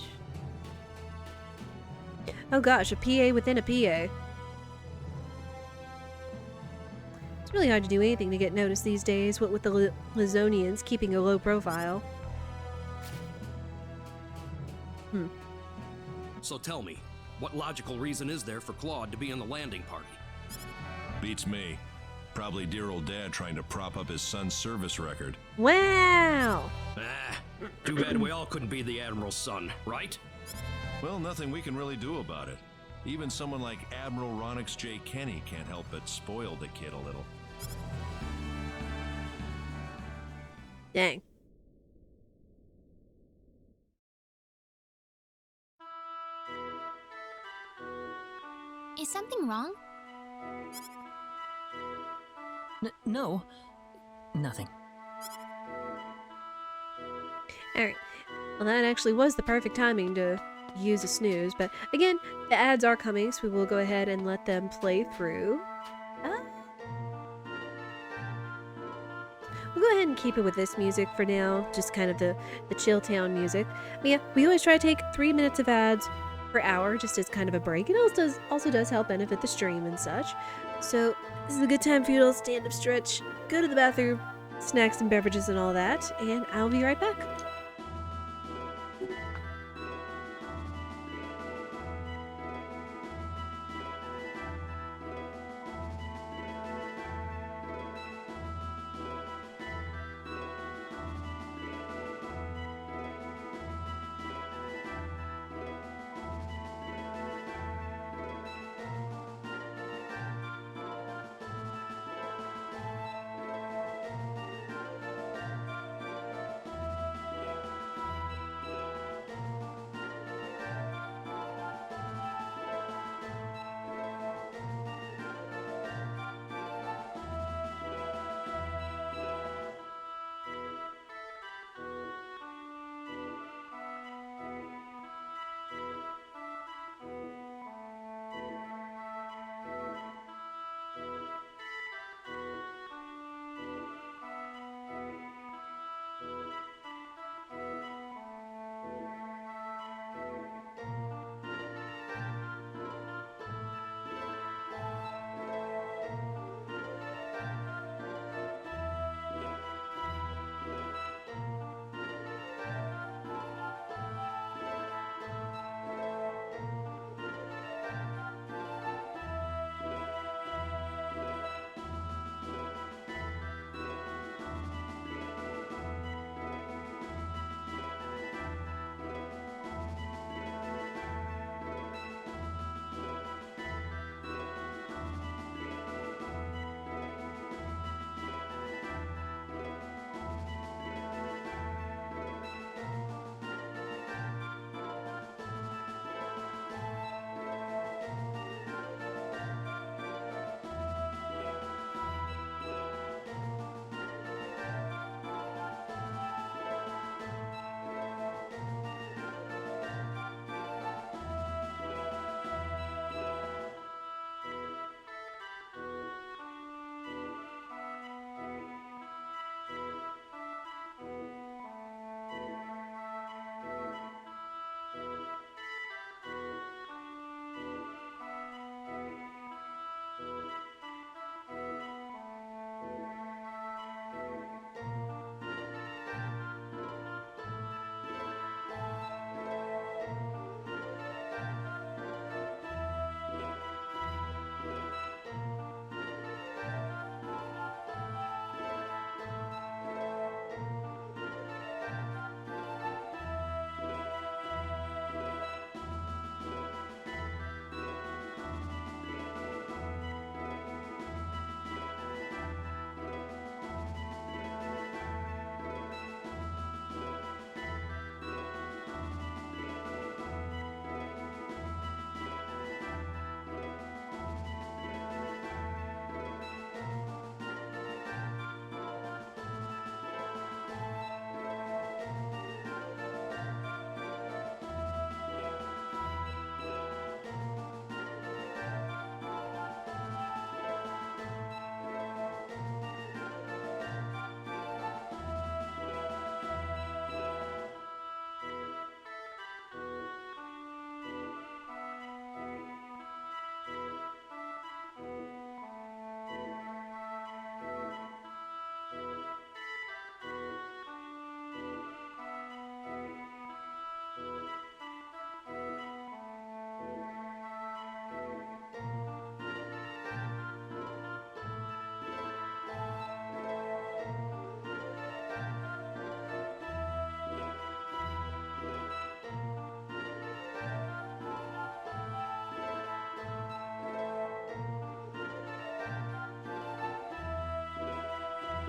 Oh gosh, a PA within a PA. It's really hard to do anything to get noticed these days, what with the Lizonians keeping a low profile. So tell me, what logical reason is there for Claude to be in the landing party? Beats me. Probably dear old dad trying to prop up his son's service record. Wow! Too bad we all couldn't be the Admiral's son, right? Well, nothing we can really do about it. Even someone like Admiral Ronix J. Kenny can't help but spoil the kid a little. Dang. Is something wrong? No. Nothing. Alright. Well, that actually was the perfect timing to use a snooze, but again, the ads are coming, so we will go ahead and let them play through. We'll go ahead and keep it with this music for now, just kind of the chill town music. But yeah, we always try to take 3 minutes of ads per hour, just as kind of a break. It also does help benefit the stream and such. So this is a good time for you to stand up, stretch, go to the bathroom, snacks and beverages and all that, and I'll be right back.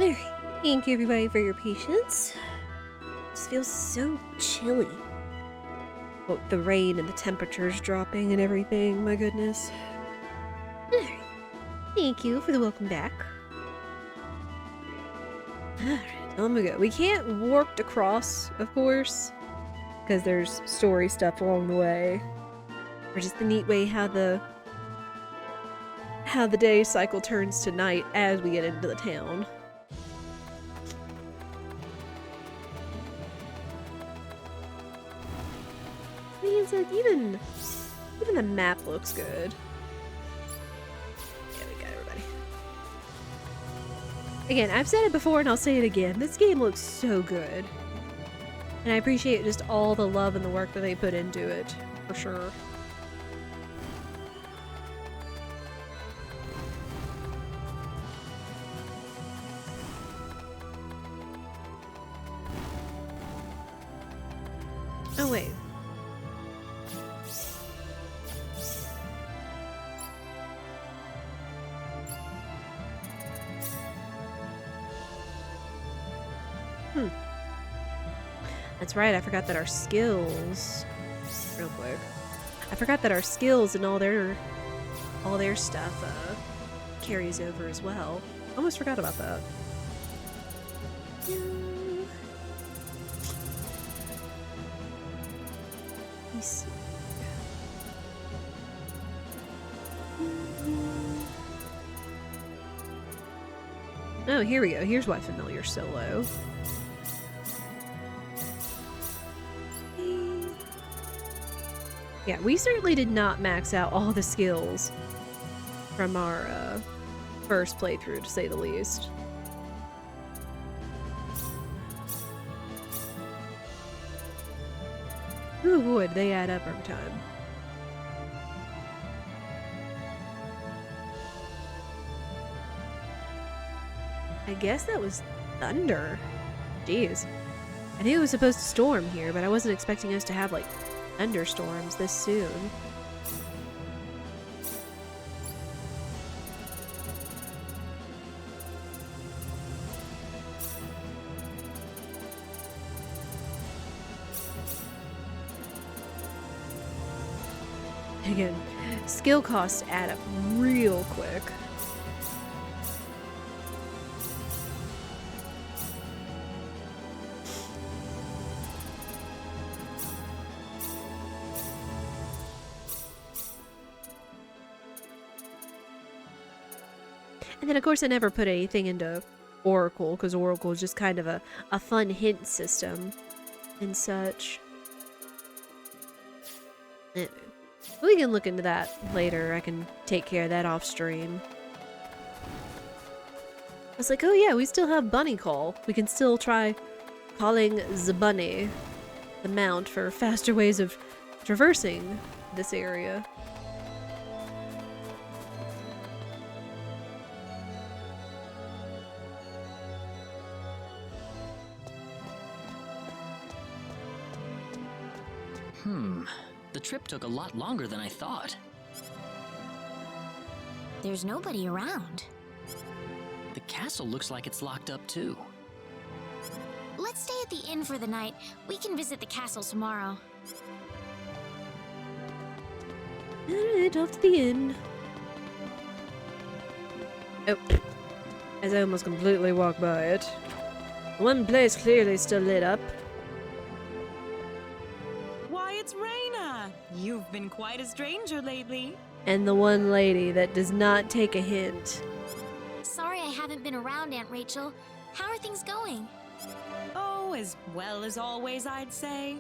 Alright, thank you everybody for your patience. This feels so chilly. Oh, the rain and the temperatures dropping and everything, my goodness. Alright, thank you for the welcome back. Alright, let me go. We can't warp across, of course, because there's story stuff along the way. Or just the neat way how the day cycle turns to night as we get into the town. I mean, it's like even the map looks good. Yeah, we got everybody. Again, I've said it before and I'll say it again. This game looks so good. And I appreciate just all the love and the work that they put into it, for sure. Oh, wait. That's right, I forgot that our skills... Real quick. I forgot that our skills and all their stuff carries over as well. Almost forgot about that. Let me see. Oh, here we go. Here's why familiar so low. Yeah, we certainly did not max out all the skills from our first playthrough, to say the least. Ooh, boy, they add up over time. I guess that was thunder. Jeez. I knew it was supposed to storm here, but I wasn't expecting us to have, like, thunderstorms this soon. Again, skill costs add up real quick. And then, of course, I never put anything into Oracle, because Oracle is just kind of a fun hint system and such. Anyway, we can look into that later. I can take care of that off stream. I was like, oh yeah, we still have Bunny Call. We can still try calling the bunny, the mount, for faster ways of traversing this area. The trip took a lot longer than I thought. There's nobody around. The castle looks like it's locked up too. Let's stay at the inn for the night. We can visit the castle tomorrow. Alright, off to the inn. Oh. As I almost completely walked by it. One place clearly still lit up. Why, it's Rena! You've been quite a stranger lately. And the one lady that does not take a hint. Sorry I haven't been around, Aunt Rachel. How are things going? Oh, as well as always, I'd say.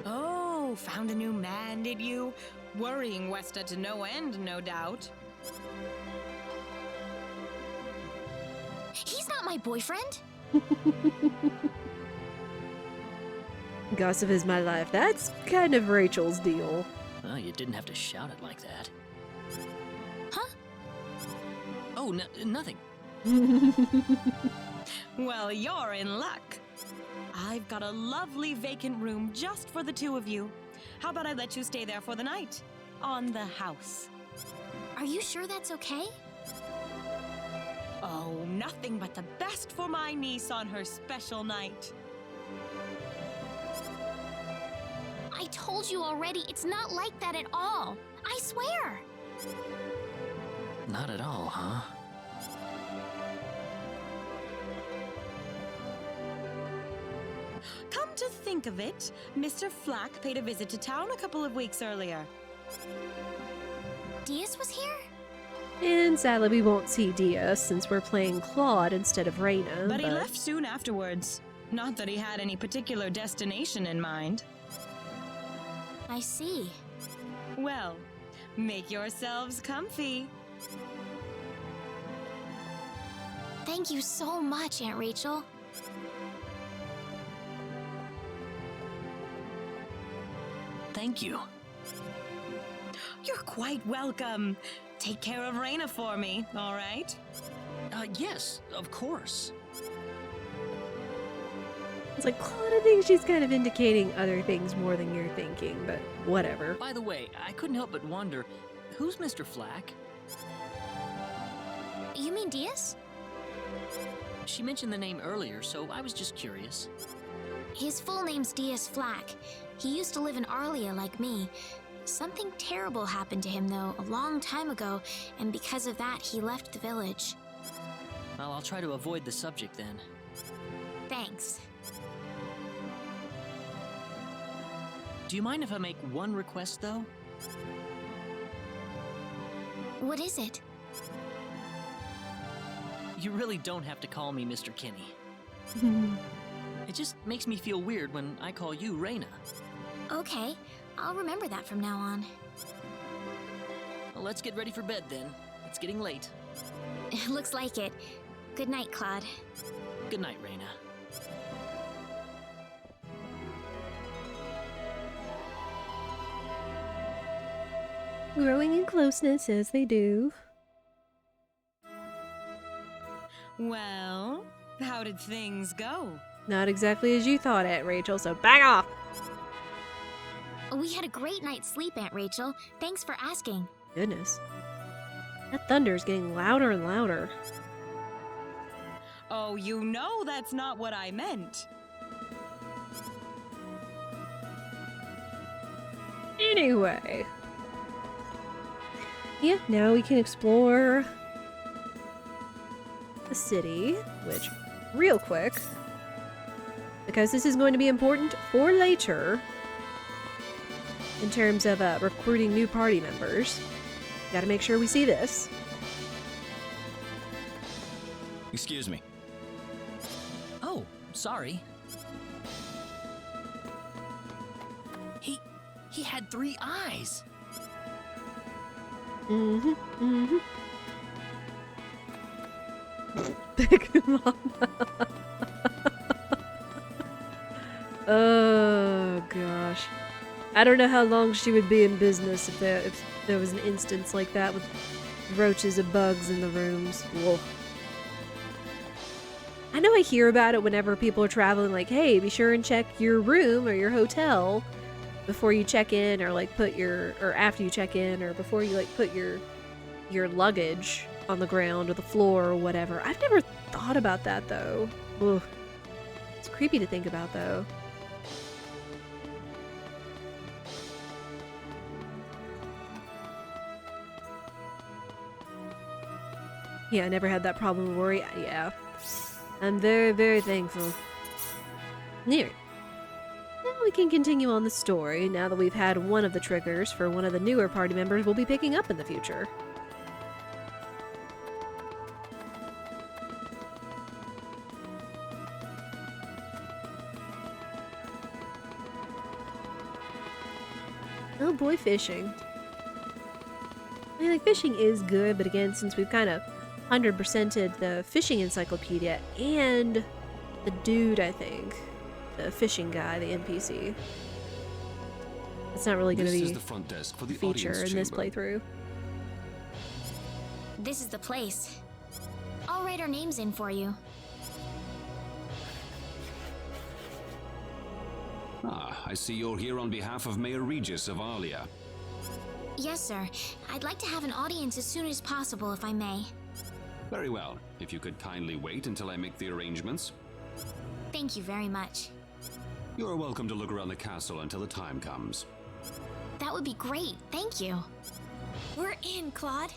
Oh, found a new man, did you? Worrying Westa to no end, no doubt. He's not my boyfriend. Gossip is my life. That's kind of Rachel's deal. Well, you didn't have to shout it like that. Huh? Oh, nothing. Well, you're in luck. I've got a lovely vacant room just for the two of you. How about I let you stay there for the night? On the house. Are you sure that's okay? Oh, nothing but the best for my niece on her special night. I told you already, it's not like that at all. I swear. Not at all, huh? Come to think of it, Mr. Flack paid a visit to town a couple of weeks earlier. Diaz was here? And sadly, we won't see Dia since we're playing Claude instead of Rena. But he left soon afterwards. Not that he had any particular destination in mind. I see. Well, make yourselves comfy. Thank you so much, Aunt Rachel. Thank you. You're quite welcome. Take care of Rena for me, all right? Yes, of course. It's like, Claude, I think she's kind of indicating other things more than you're thinking, but whatever. By the way, I couldn't help but wonder, who's Mr. Flack? You mean Diaz? She mentioned the name earlier, so I was just curious. His full name's Diaz Flack. He used to live in Arlia like me. Something terrible happened to him, though, a long time ago, and because of that, he left the village. Well, I'll try to avoid the subject then. Thanks. Do you mind if I make one request, though? What is it? You really don't have to call me Mr. Kinney. It just makes me feel weird when I call you Rena. Okay, I'll remember that from now on. Well, let's get ready for bed then. It's getting late. Looks like it. Good night, Claude. Good night, Rena. Growing in closeness as they do. Well, how did things go? Not exactly as you thought, Aunt Rachel, so back off! We had a great night's sleep, Aunt Rachel. Thanks for asking. Goodness. That thunder's getting louder and louder. Oh, you know that's not what I meant. Anyway. Yeah, now we can explore the city, which, real quick, because this is going to be important for later in terms of recruiting new party members. Gotta make sure we see this. Excuse me. Oh, sorry. He had 3 eyes. Big Mama. Oh gosh. I don't know how long she would be in business if there was an instance like that with roaches and bugs in the rooms. Whoa. I know I hear about it whenever people are traveling, like, hey, be sure and check your room or your hotel before you check in, or like or after you check in, or before you like put your luggage on the ground or the floor or whatever. I've never thought about that though. Ugh. It's creepy to think about though. Yeah, I never had that problem or worry. Yeah. I'm very, very thankful. Anyway. Now we can continue on the story now that we've had one of the triggers for one of the newer party members we'll be picking up in the future. Oh boy, fishing. I mean, like, fishing is good, but again, since we've kind of 100%ed the fishing encyclopedia and the dude, I think, the fishing guy, the NPC, it's not really going to be the front desk for the a feature in this chamber. playthrough. This is the place. I'll write our names in for you. Ah, I see you're here on behalf of Mayor Regis of Arlia. Yes, sir. I'd like to have an audience as soon as possible, if I may. Very well. If you could kindly wait until I make the arrangements. Thank you very much. You're welcome to look around the castle until the time comes. That would be great. Thank you. We're in, Claude.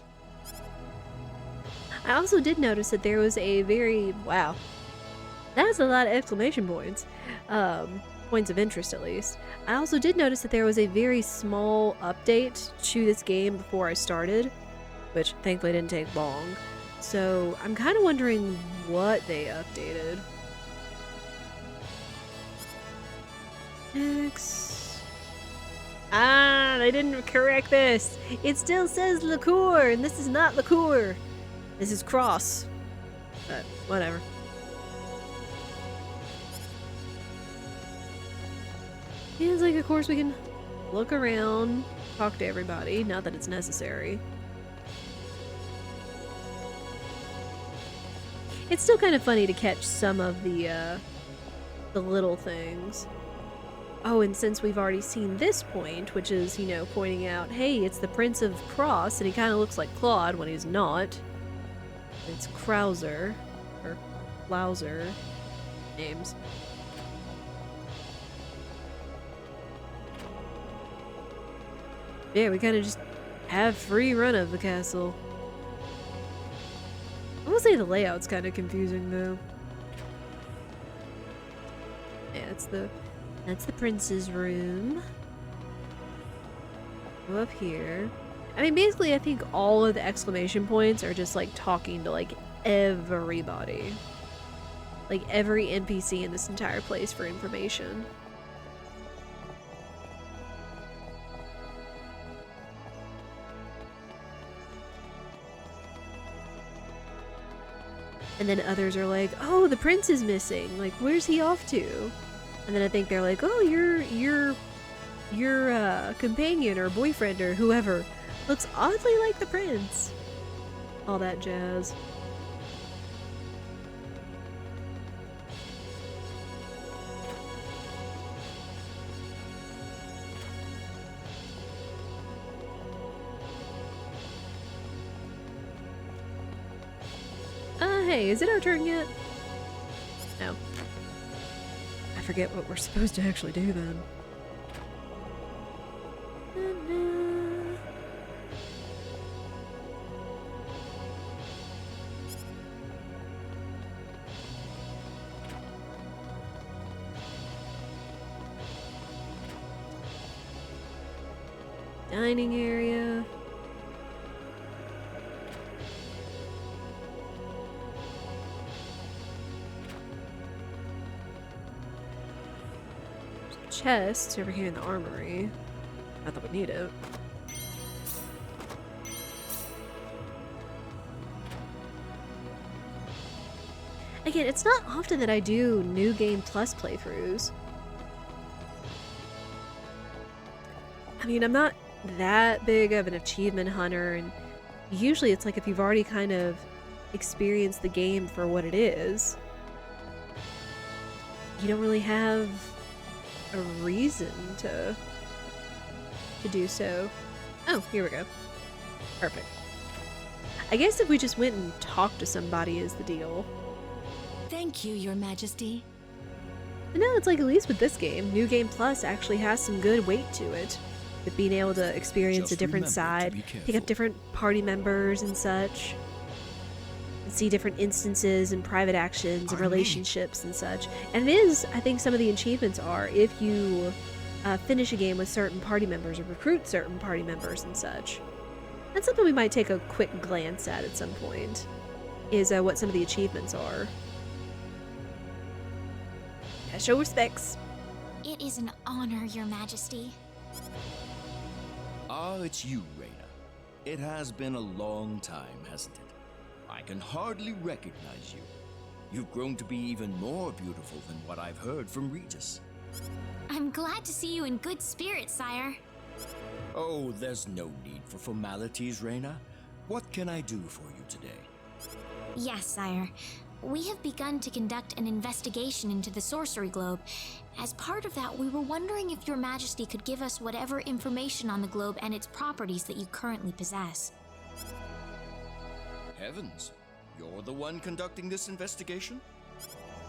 I also did notice that there was a very, wow, that's a lot of exclamation points. Points of interest, at least. I also did notice that there was a very small update to this game before I started, which thankfully didn't take long. So I'm kind of wondering what they updated. Next. Ah, they didn't correct this. It still says liqueur, and this is not liqueur. This is cross. But whatever. Yeah, it's like, of course, we can look around, talk to everybody. Not that it's necessary. It's still kind of funny to catch some of the little things. Oh, and since we've already seen this point, which is, you know, pointing out, hey, it's the Prince of Cross, and he kind of looks like Claude when he's not. It's Krauser, or Klauser, names. Yeah, we kind of just have free run of the castle. I will say the layout's kind of confusing, though. Yeah, that's the prince's room. Go up here. I mean, basically, I think all of the exclamation points are just, like, talking to, like, everybody. Like, every NPC in this entire place for information. And then others are like, oh, the prince is missing. Like, where's he off to? And then I think they're like, oh, your companion or boyfriend or whoever looks oddly like the prince. All that jazz. Hey, is it our turn yet? No. I forget what we're supposed to actually do then. Dining area. Chest over here in the armory. Not that we need it. Again, it's not often that I do New Game Plus playthroughs. I mean, I'm not that big of an achievement hunter, and usually it's like if you've already kind of experienced the game for what it is, you don't really have a reason to do so. Oh, here we go. Perfect. I guess if we just went and talked to somebody is the deal. Thank you, Your Majesty. But no, it's like at least with this game, New Game Plus actually has some good weight to it. With being able to experience a different side, pick up different party members and such. And see different instances and private actions and relationships and such. And it is, I think some of the achievements are if you finish a game with certain party members or recruit certain party members and such. That's something we might take a quick glance at some point, is what some of the achievements are. Yeah, show respects. It is an honor, Your Majesty. Ah, it's you, Rena. It has been a long time, hasn't it? I can hardly recognize you. You've grown to be even more beautiful than what I've heard from Regis. I'm glad to see you in good spirits, sire. Oh, there's no need for formalities, Rena. What can I do for you today? Yes, sire. We have begun to conduct an investigation into the sorcery globe. As part of that, we were wondering if Your Majesty could give us whatever information on the globe and its properties that you currently possess. Heavens! You're the one conducting this investigation?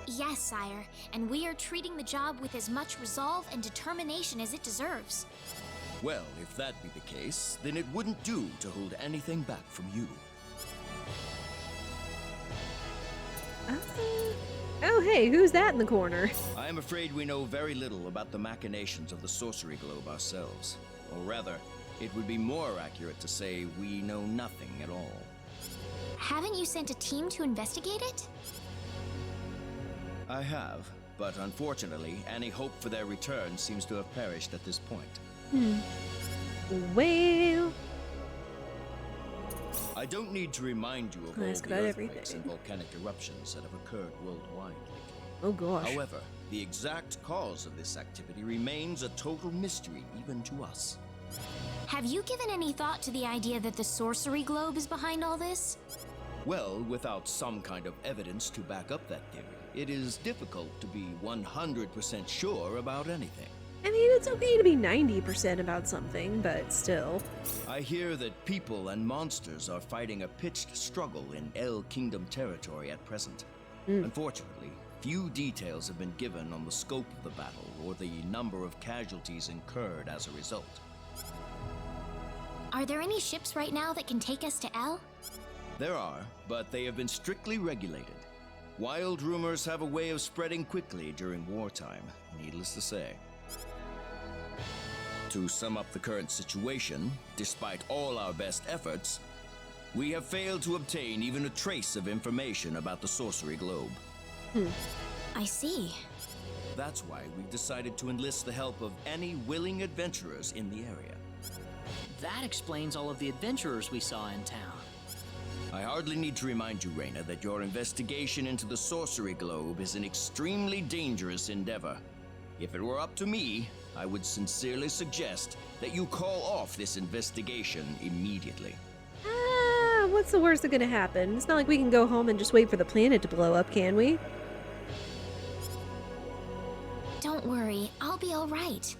Yes, sire, and we are treating the job with as much resolve and determination as it deserves. Well, if that be the case, then it wouldn't do to hold anything back from you. Oh, hey, who's that in the corner? I am afraid we know very little about the machinations of the sorcery globe ourselves. Or rather, it would be more accurate to say we know nothing at all. Haven't you sent a team to investigate it? I have, but unfortunately, any hope for their return seems to have perished at this point. Well... I don't need to remind you of all Ask the about earthquakes everything. and volcanic eruptions that have occurred worldwide lately. Oh gosh. However, the exact cause of this activity remains a total mystery even to us. Have you given any thought to the idea that the sorcery globe is behind all this? Well, without some kind of evidence to back up that theory, it is difficult to be 100% sure about anything. I mean, it's okay to be 90% about something, but still. I hear that people and monsters are fighting a pitched struggle in El Kingdom territory at present. Unfortunately, few details have been given on the scope of the battle or the number of casualties incurred as a result. Are there any ships right now that can take us to El? There are, but they have been strictly regulated. Wild rumors have a way of spreading quickly during wartime, needless to say. To sum up the current situation, despite all our best efforts, we have failed to obtain even a trace of information about the sorcery globe. I see. That's why we've decided to enlist the help of any willing adventurers in the area. That explains all of the adventurers we saw in town. I hardly need to remind you, Rena, that your investigation into the sorcery globe is an extremely dangerous endeavor. If it were up to me, I would sincerely suggest that you call off this investigation immediately. What's the worst that's gonna happen? It's not like we can go home and just wait for the planet to blow up, can we? Don't worry, I'll be all right.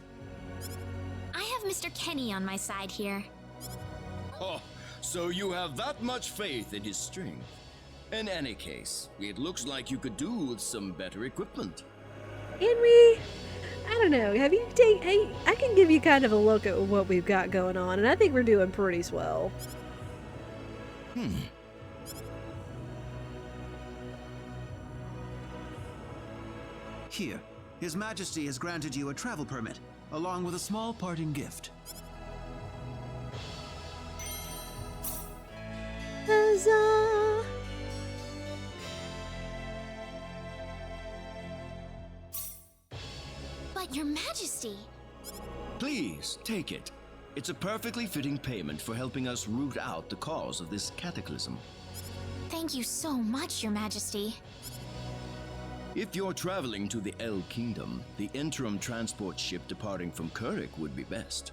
I have Mr. Kenny on my side here. Oh, so you have that much faith in his strength. In any case, it looks like you could do with some better equipment. Can we? I don't know. Have you hey, I can give you kind of a look at what we've got going on, and I think we're doing pretty swell. Here, His Majesty has granted you a travel permit, along with a small parting gift. Huzzah! But Your Majesty! Please, take it. It's a perfectly fitting payment for helping us root out the cause of this cataclysm. Thank you so much, Your Majesty. If you're traveling to the El Kingdom, the interim transport ship departing from Kurik would be best.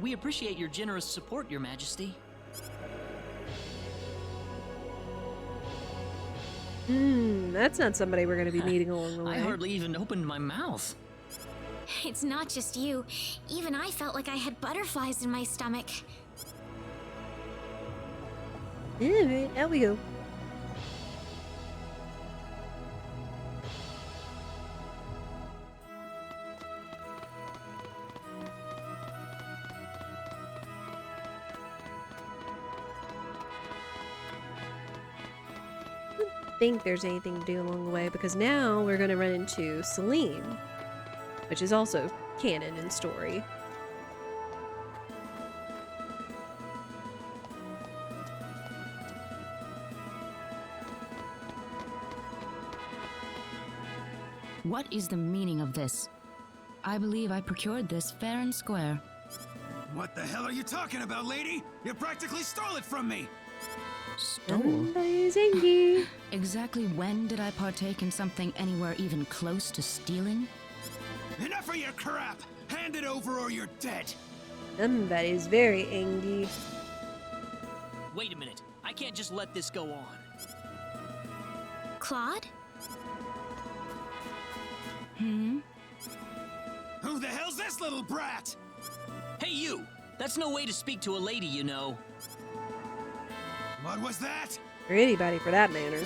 We appreciate your generous support, Your Majesty. That's not somebody we're going to be meeting along the way. I hardly even opened my mouth. It's not just you. Even I felt like I had butterflies in my stomach. Alright, out we go. Think there's anything to do along the way, because now we're going to run into Celine, which is also canon in story. What is the meaning of this? I believe I procured this fair and square. What the hell are you talking about, lady? You practically stole it from me! Stole? Amazing. Exactly when did I partake in something anywhere even close to stealing? Enough of your crap! Hand it over or you're dead! Somebody's very angry. Wait a minute. I can't just let this go on. Claude? Who the hell's this little brat? Hey, you! That's no way to speak to a lady, you know. What was that? Or anybody for that matter.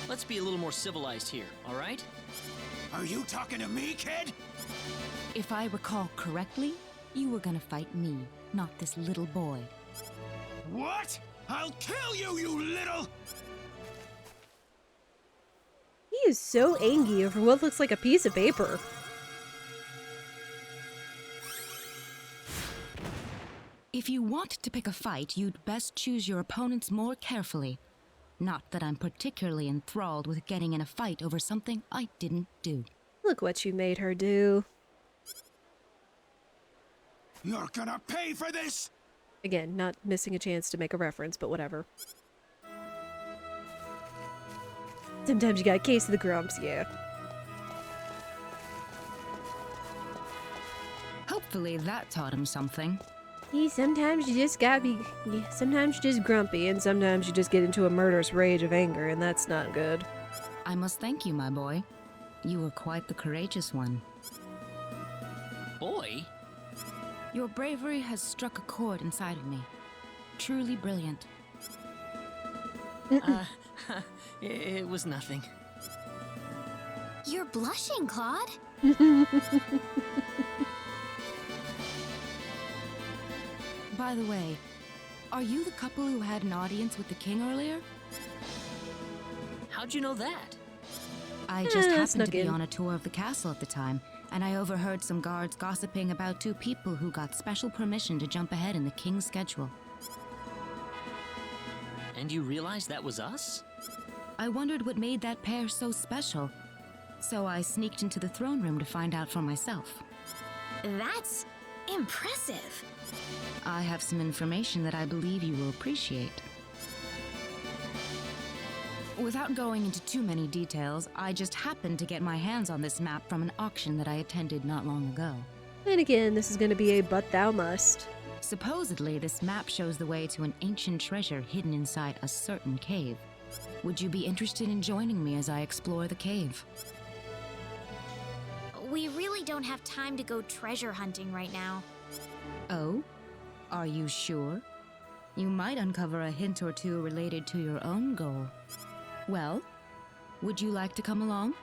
Let's be a little more civilized here, all right? Are you talking to me, kid? If I recall correctly, you were gonna fight me, not this little boy. What? I'll kill you, you little... He is so angry over what looks like a piece of paper. If you want to pick a fight, you'd best choose your opponents more carefully. Not that I'm particularly enthralled with getting in a fight over something I didn't do. Look what you made her do. You're gonna pay for this! Again, not missing a chance to make a reference, but whatever. Sometimes you got a case of the grumps, yeah. Hopefully that taught him something. Sometimes you just gotta be... sometimes you're just grumpy, and sometimes you just get into a murderous rage of anger, and that's not good. I must thank you, my boy. You were quite the courageous one. Boy? Your bravery has struck a chord inside of me. Truly brilliant. It was nothing. You're blushing, Claude. By the way, are you the couple who had an audience with the king earlier? How'd you know that? I just happened to be on a tour of the castle at the time, and I overheard some guards gossiping about two people who got special permission to jump ahead in the king's schedule. And you realized that was us? I wondered what made that pair so special, so I sneaked into the throne room to find out for myself. That's impressive. I have some information that I believe you will appreciate. Without going into too many details, I just happened to get my hands on this map from an auction that I attended not long ago. And again, this is going to be a but thou must. Supposedly, this map shows the way to an ancient treasure hidden inside a certain cave. Would you be interested in joining me as I explore the cave? We really don't have time to go treasure hunting right now. Oh? Are you sure? You might uncover a hint or two related to your own goal. Well, would you like to come along?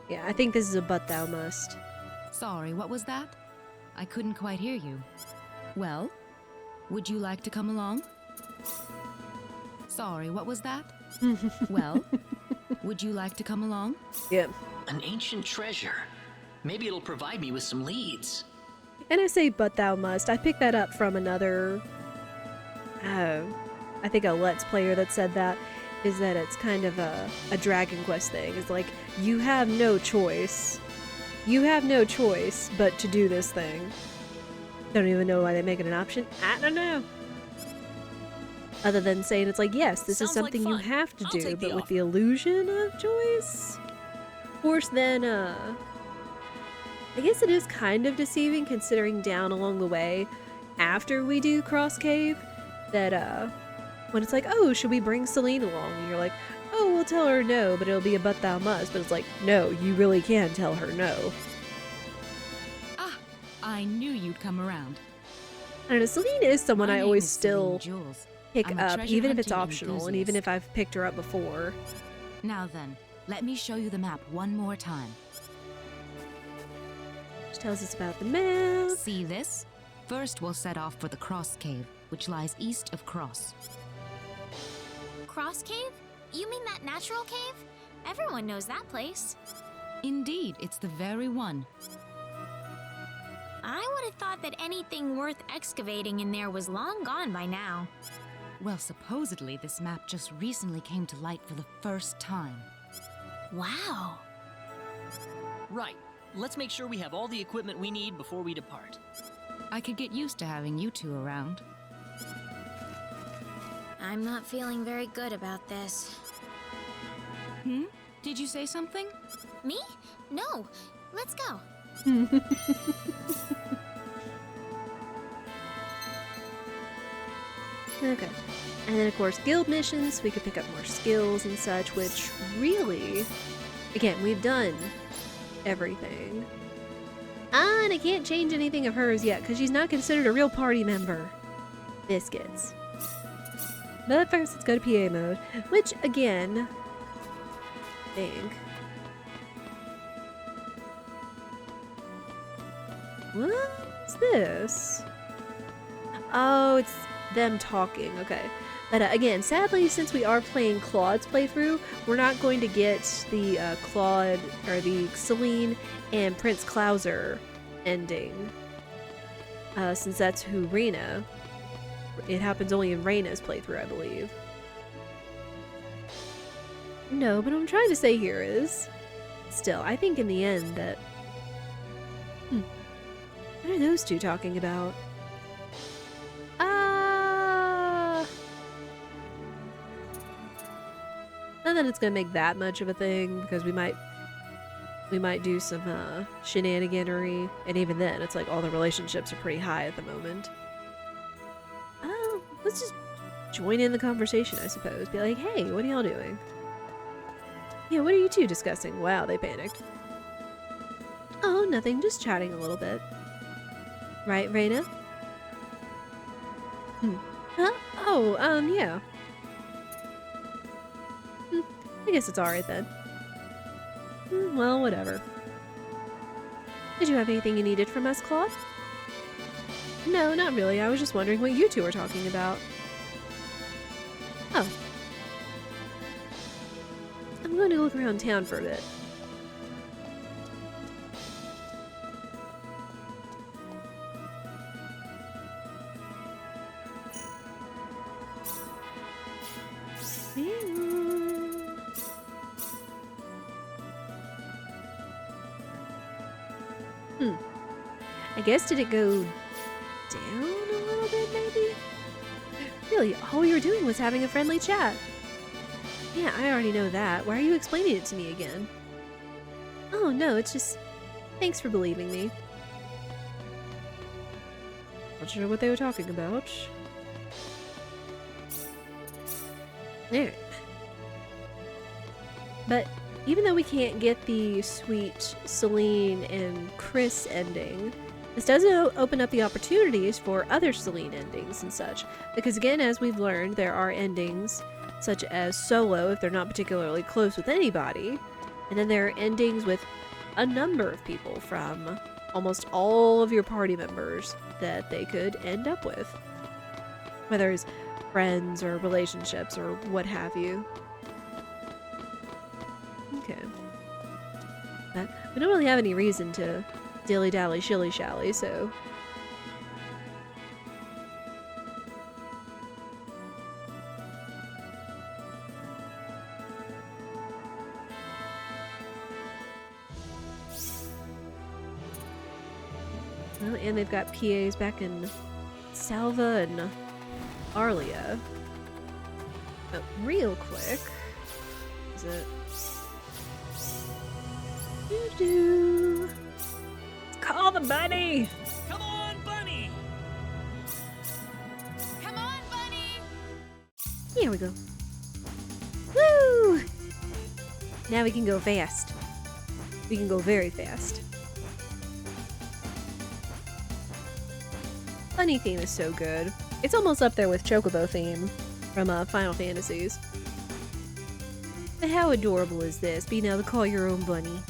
Yeah, I think this is a but thou must. Sorry, what was that? I couldn't quite hear you. Well, would you like to come along? Sorry, what was that? Well, would you like to come along? Yep. An ancient treasure. Maybe it'll provide me with some leads. And I say but thou must. I picked that up from another... I think a Let's Player that said that, is that it's kind of a Dragon Quest thing. It's like, you have no choice. You have no choice but to do this thing. Don't even know why they make it an option. I don't know. Other than saying it's like, yes, this is something you have to do, but with the illusion of choice. Of course, then, I guess it is kind of deceiving considering down along the way, after we do Cross Cave, that, when it's like, oh, should we bring Celine along? And you're like, oh, we'll tell her no, but it'll be a but thou must. But it's like, no, you really can tell her no. Ah, I knew you'd come around. I don't know, Celine is someone I always still pick I'm a up, treasure even if it's hunting optional, and even if I've picked her up before. Now then, let me show you the map one more time. Which tells us about the map. See this? First, we'll set off for the Cross Cave, which lies east of Cross. Cross Cave? You mean that natural cave? Everyone knows that place. Indeed, it's the very one. I would have thought that anything worth excavating in there was long gone by now. Well, supposedly this map just recently came to light for the first time. Wow. Right. Let's make sure we have all the equipment we need before we depart. I could get used to having you two around. I'm not feeling very good about this. Hmm? Did you say something? Me? No. Let's go. Okay. And then, of course, guild missions. We could pick up more skills and such, which really... Again, we've done everything. And I can't change anything of hers yet, because she's not considered a real party member. biscuits. But first, let's go to PA mode, which again, I think. What's this? Oh, it's them talking. Okay. But again, sadly, since we are playing Claude's playthrough, we're not going to get the Claude or the Celine and Prince Clauser ending, since that's who Rena. It happens only in Rena's playthrough, I believe. No, but what I'm trying to say here is, still, I think in the end that. What are those two talking about? Not that it's gonna make that much of a thing, because we might do some shenaniganery, and even then, it's like all the relationships are pretty high at the moment. Let's just join in the conversation, I suppose. Be like, hey, what are y'all doing? Yeah, what are you two discussing? Wow, they panicked. Oh, nothing, just chatting a little bit. Right, Rena? Huh? Oh, yeah. I guess it's alright then. Well, whatever. Did you have anything you needed from us, Claude? No, not really. I was just wondering what you two were talking about. Oh. I'm going to look around town for a bit. I guess, did it go down a little bit, maybe? Really, all you were doing was having a friendly chat. Yeah, I already know that. Why are you explaining it to me again? Oh, no, it's just... Thanks for believing me. Not sure what they were talking about. Alright. But even though we can't get the sweet Celine and Chris ending, this does open up the opportunities for other Celine endings and such. Because again, as we've learned, there are endings such as solo if they're not particularly close with anybody. And then there are endings with a number of people from almost all of your party members that they could end up with. Whether it's friends or relationships or what have you. Okay. But we don't really have any reason to dilly-dally, shilly-shally, so... Well, and they've got PAs back in Salva and Arlia. But real quick... Is it... Doo-doo. Call the bunny! Come on, bunny! Come on, bunny! Here we go. Woo! Now we can go fast. We can go very fast. Bunny theme is so good. It's almost up there with Chocobo theme from Final Fantasies. But how adorable is this, being able to call your own bunny?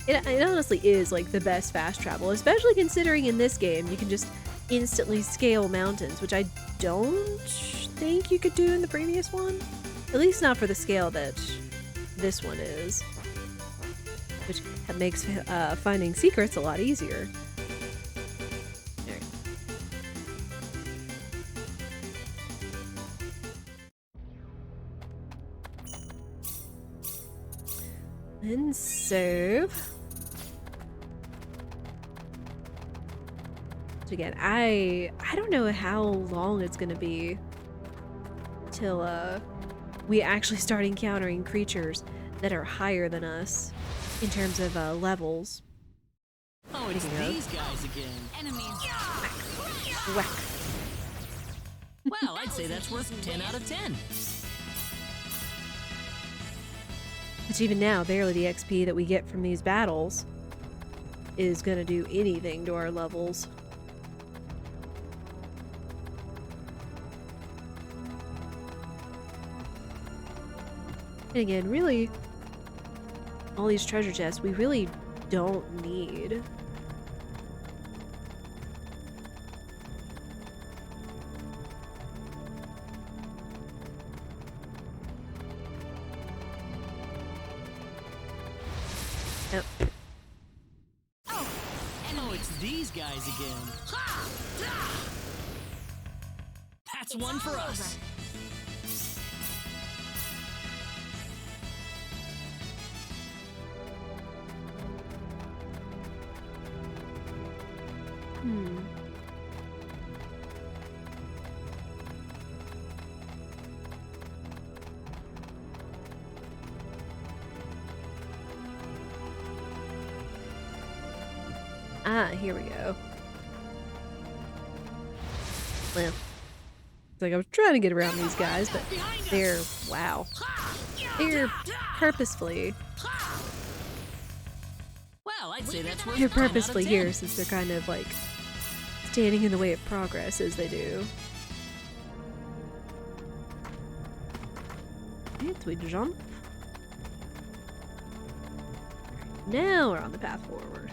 It honestly is like the best fast travel, especially considering in this game you can just instantly scale mountains, which I don't think you could do in the previous one. At least not for the scale that this one is. Which makes finding secrets a lot easier. There. And save. So again, I don't know how long it's gonna be till we actually start encountering creatures that are higher than us in terms of levels. Oh, it's these guys again. Enemies. Whack. Well, I'd say that's worth 10 out of 10. Which even now, barely the XP that we get from these battles is gonna do anything to our levels. And again, really, all these treasure chests we really don't need. Yep. Oh, it's these guys again. That's one for us. Ah, here we go. Well, it's like I was trying to get around these guys, but they're, wow. They're purposefully. Well, I'd say that's worth They're 10 out of purposefully 10. here since they're kind of like standing in the way of progress as they do. Right, we jump. Now we're on the path forward.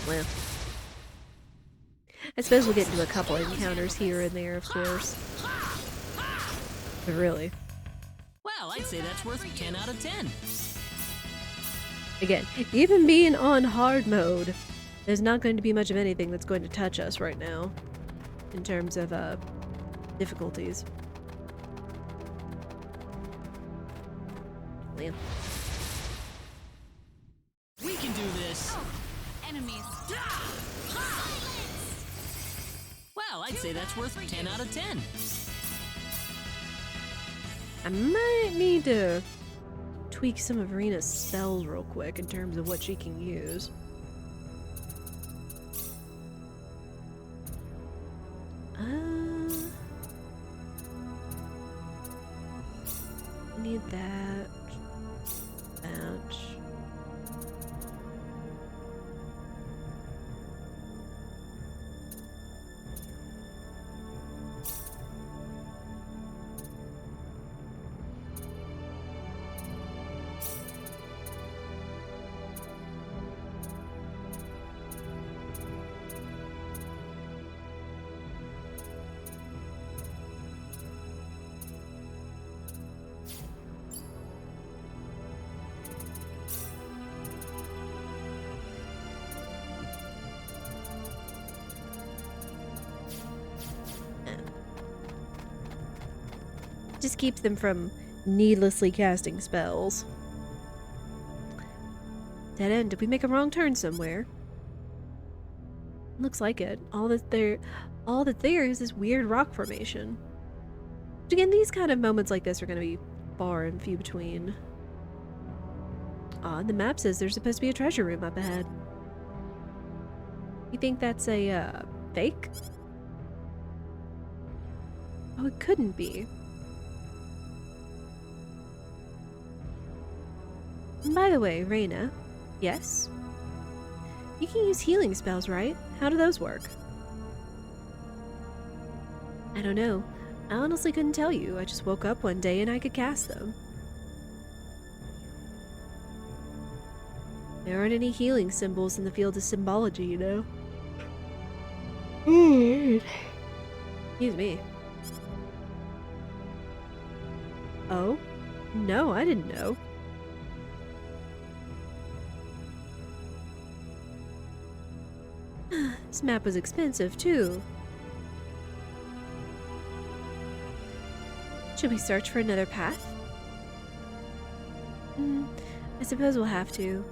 Well, I suppose we'll get into a couple encounters here and there, of course. But really. Well, I'd say that's worth 10 out of 10. Again, even being on hard mode, there's not going to be much of anything that's going to touch us right now. In terms of, difficulties. Well. We can do this. Enemies. Well, I'd say that's worth 10 out of 10. I might need to tweak some of Rena's spells real quick in terms of what she can use. Need that. That. Just keeps them from needlessly casting spells. Dead end. Did we make a wrong turn somewhere? Looks like it. All that there is this weird rock formation. But again, these kind of moments like this are going to be far and few between. The map says there's supposed to be a treasure room up ahead. You think that's a fake? Oh, it couldn't be. And by the way, Rena, yes? You can use healing spells, right? How do those work? I don't know. I honestly couldn't tell you. I just woke up one day and I could cast them. There aren't any healing symbols in the field of symbology, you know? Excuse me. Oh? No, I didn't know. This map was expensive, too. Should we search for another path? I suppose we'll have to.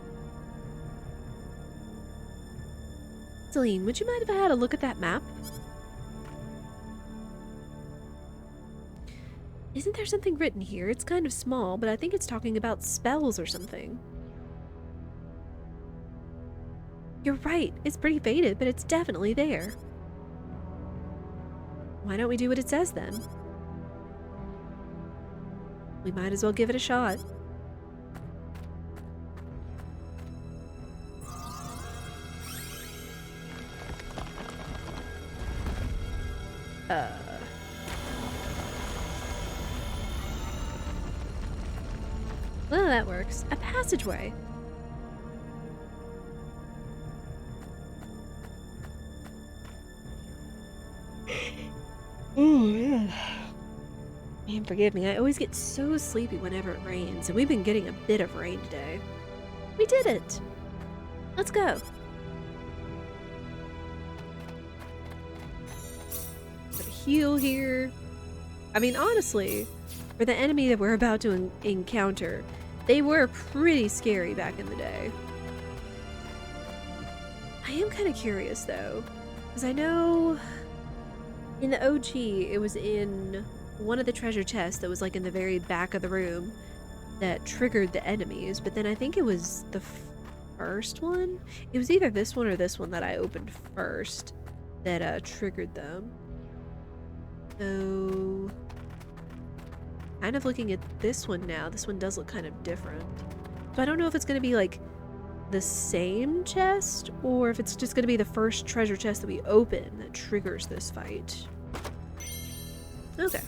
Celine, would you mind if I had a look at that map? Isn't there something written here? It's kind of small, but I think it's talking about spells or something. You're right. It's pretty faded, but it's definitely there. Why don't we do what it says then? We might as well give it a shot. Well, that works. A passageway. Oh, yeah. Man, forgive me. I always get so sleepy whenever it rains, and we've been getting a bit of rain today. We did it! Let's go. Put a heal here. I mean, honestly, for the enemy that we're about to encounter, they were pretty scary back in the day. I am kind of curious, though, because I know in the OG, it was in one of the treasure chests that was like in the very back of the room that triggered the enemies, but then I think it was the first one? It was either this one or this one that I opened first that triggered them. So, kind of looking at this one now, this one does look kind of different. So I don't know if it's going to be like the same chest or if it's just going to be the first treasure chest that we open that triggers this fight. Okay.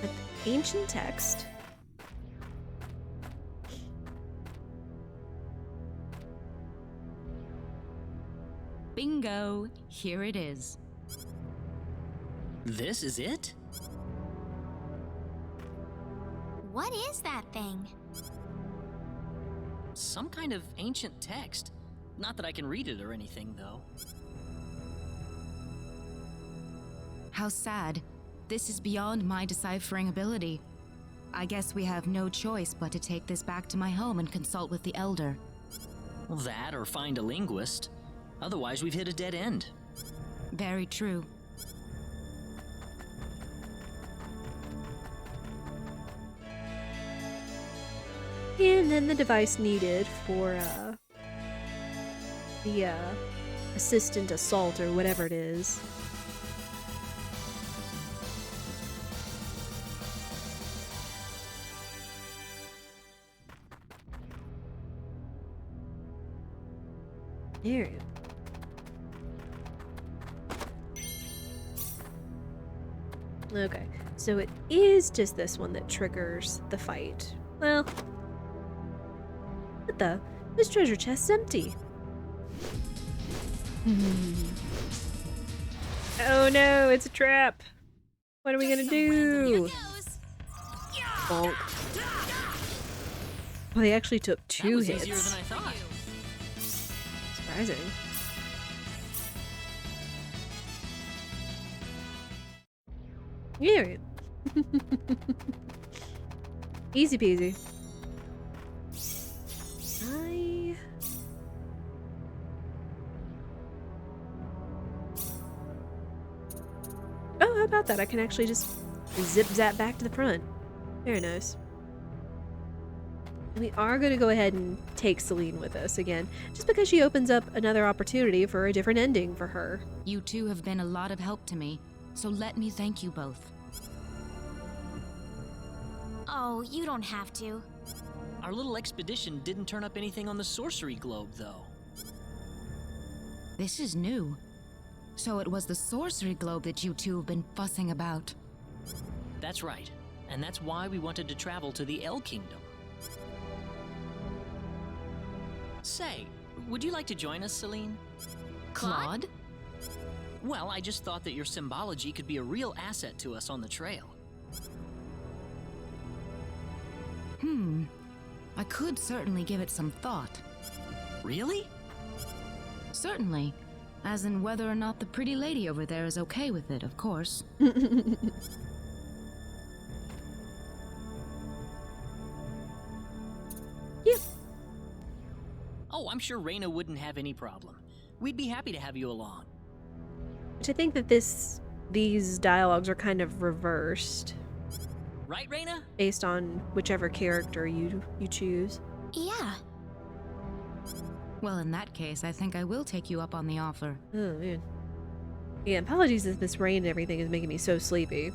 An ancient text. Bingo! Here it is. This is it? What is that thing? Some kind of ancient text. Not that I can read it or anything, though. How sad. This is beyond my deciphering ability. I guess we have no choice but to take this back to my home and consult with the Elder. Well, that or find a linguist. Otherwise, we've hit a dead end. Very true. And then the device needed for the assistant assault or whatever it is. There you go. Okay, so it is just this one that triggers the fight. Well, what the? This treasure chest's empty. Oh no, it's a trap. What are we gonna do? Bonk. Well, they actually took 2 hits. Easier than I thought. Surprising. Yeah. Easy peasy. Oh, how about that? I can actually just zip zap back to the front. Very nice. We are going to go ahead and take Celine with us again, just because she opens up another opportunity for a different ending for her. You two have been a lot of help to me, so let me thank you both. Oh, you don't have to. Our little expedition didn't turn up anything on the sorcery globe, though. This is new. So it was the sorcery globe that you two have been fussing about. That's right. And that's why we wanted to travel to the El Kingdom. Say, would you like to join us, Celine? Claude? Well, I just thought that your symbology could be a real asset to us on the trail. I could certainly give it some thought. Really? Certainly. As in whether or not the pretty lady over there is okay with it, of course. Yeah. Oh, I'm sure Rena wouldn't have any problem. We'd be happy to have you along. Which I think that these dialogues are kind of reversed. Right, Rena? Based on whichever character you choose. Yeah. Well, in that case, I think I will take you up on the offer. Oh, man. Yeah, apologies if this rain and everything is making me so sleepy.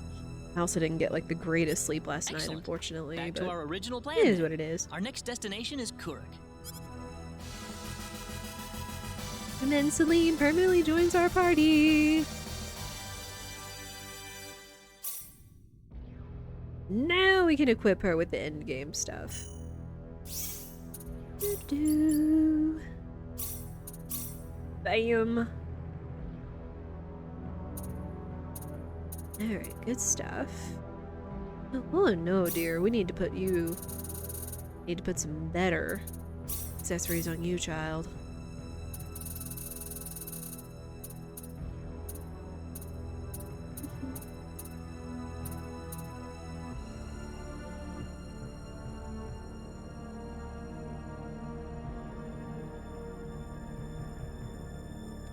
I also didn't get like the greatest sleep last night, Excellent. unfortunately. Back but to our original plan. it is then. what it is. Our next destination is Kurik. And then Celine permanently joins our party. Now we can equip her with the endgame stuff. Doo-doo. Bam. Alright, good stuff. Oh no, dear. We need to put you... Need to put some better accessories on you, child.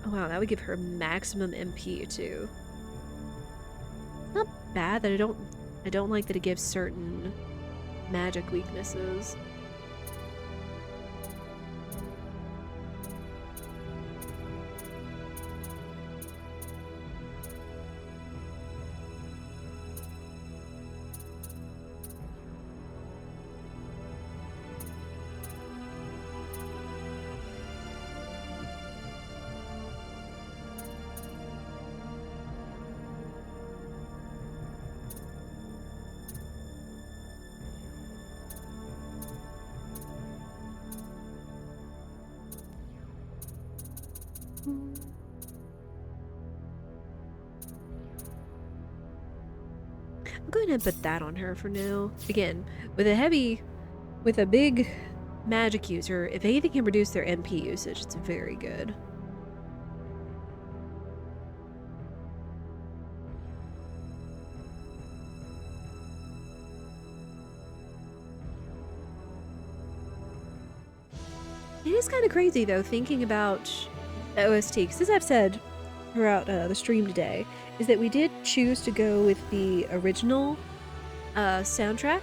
Oh wow, that would give her maximum MP too. Not bad that I don't like that it gives certain magic weaknesses. I'm going to put that on her for now. Again, with a big magic user, if anything can reduce their MP usage, it's very good. It is kind of crazy though, thinking about the OST, because as I've said throughout the stream today, is that we did choose to go with the original soundtrack,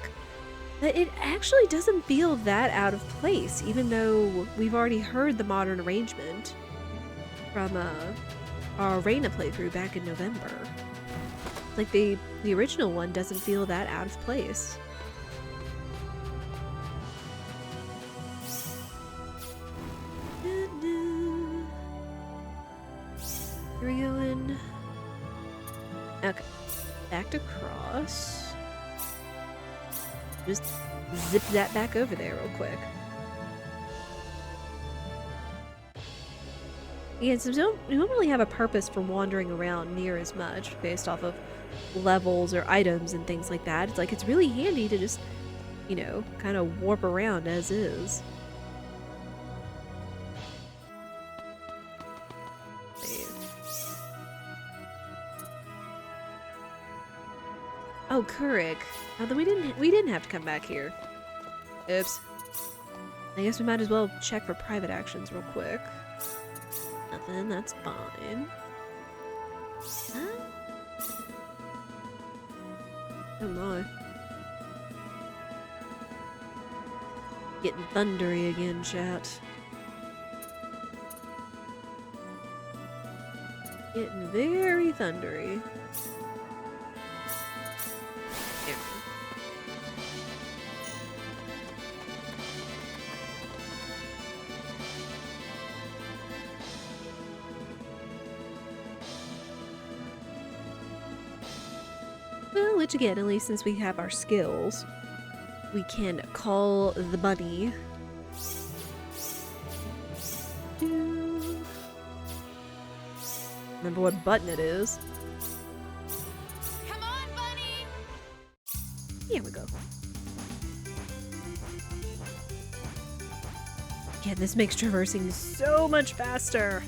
but it actually doesn't feel that out of place, even though we've already heard the modern arrangement from our Rena playthrough back in November. Like, the original one doesn't feel that out of place. Here we go in. Okay, back to cross. Just zip that back over there real quick. Yeah, so we don't really have a purpose for wandering around near as much based off of levels or items and things like that. It's like, it's really handy to just, you know, kind of warp around as is. Oh, Kurik. Now then we didn't have to come back here. Oops. I guess we might as well check for private actions real quick. Nothing, that's fine. Huh? Oh my. Getting thundery again, chat. Getting very thundery. Well, which again, at least since we have our skills, we can call the bunny. Remember what button it is. Come on, bunny! Here we go. Yeah, this makes traversing so much faster.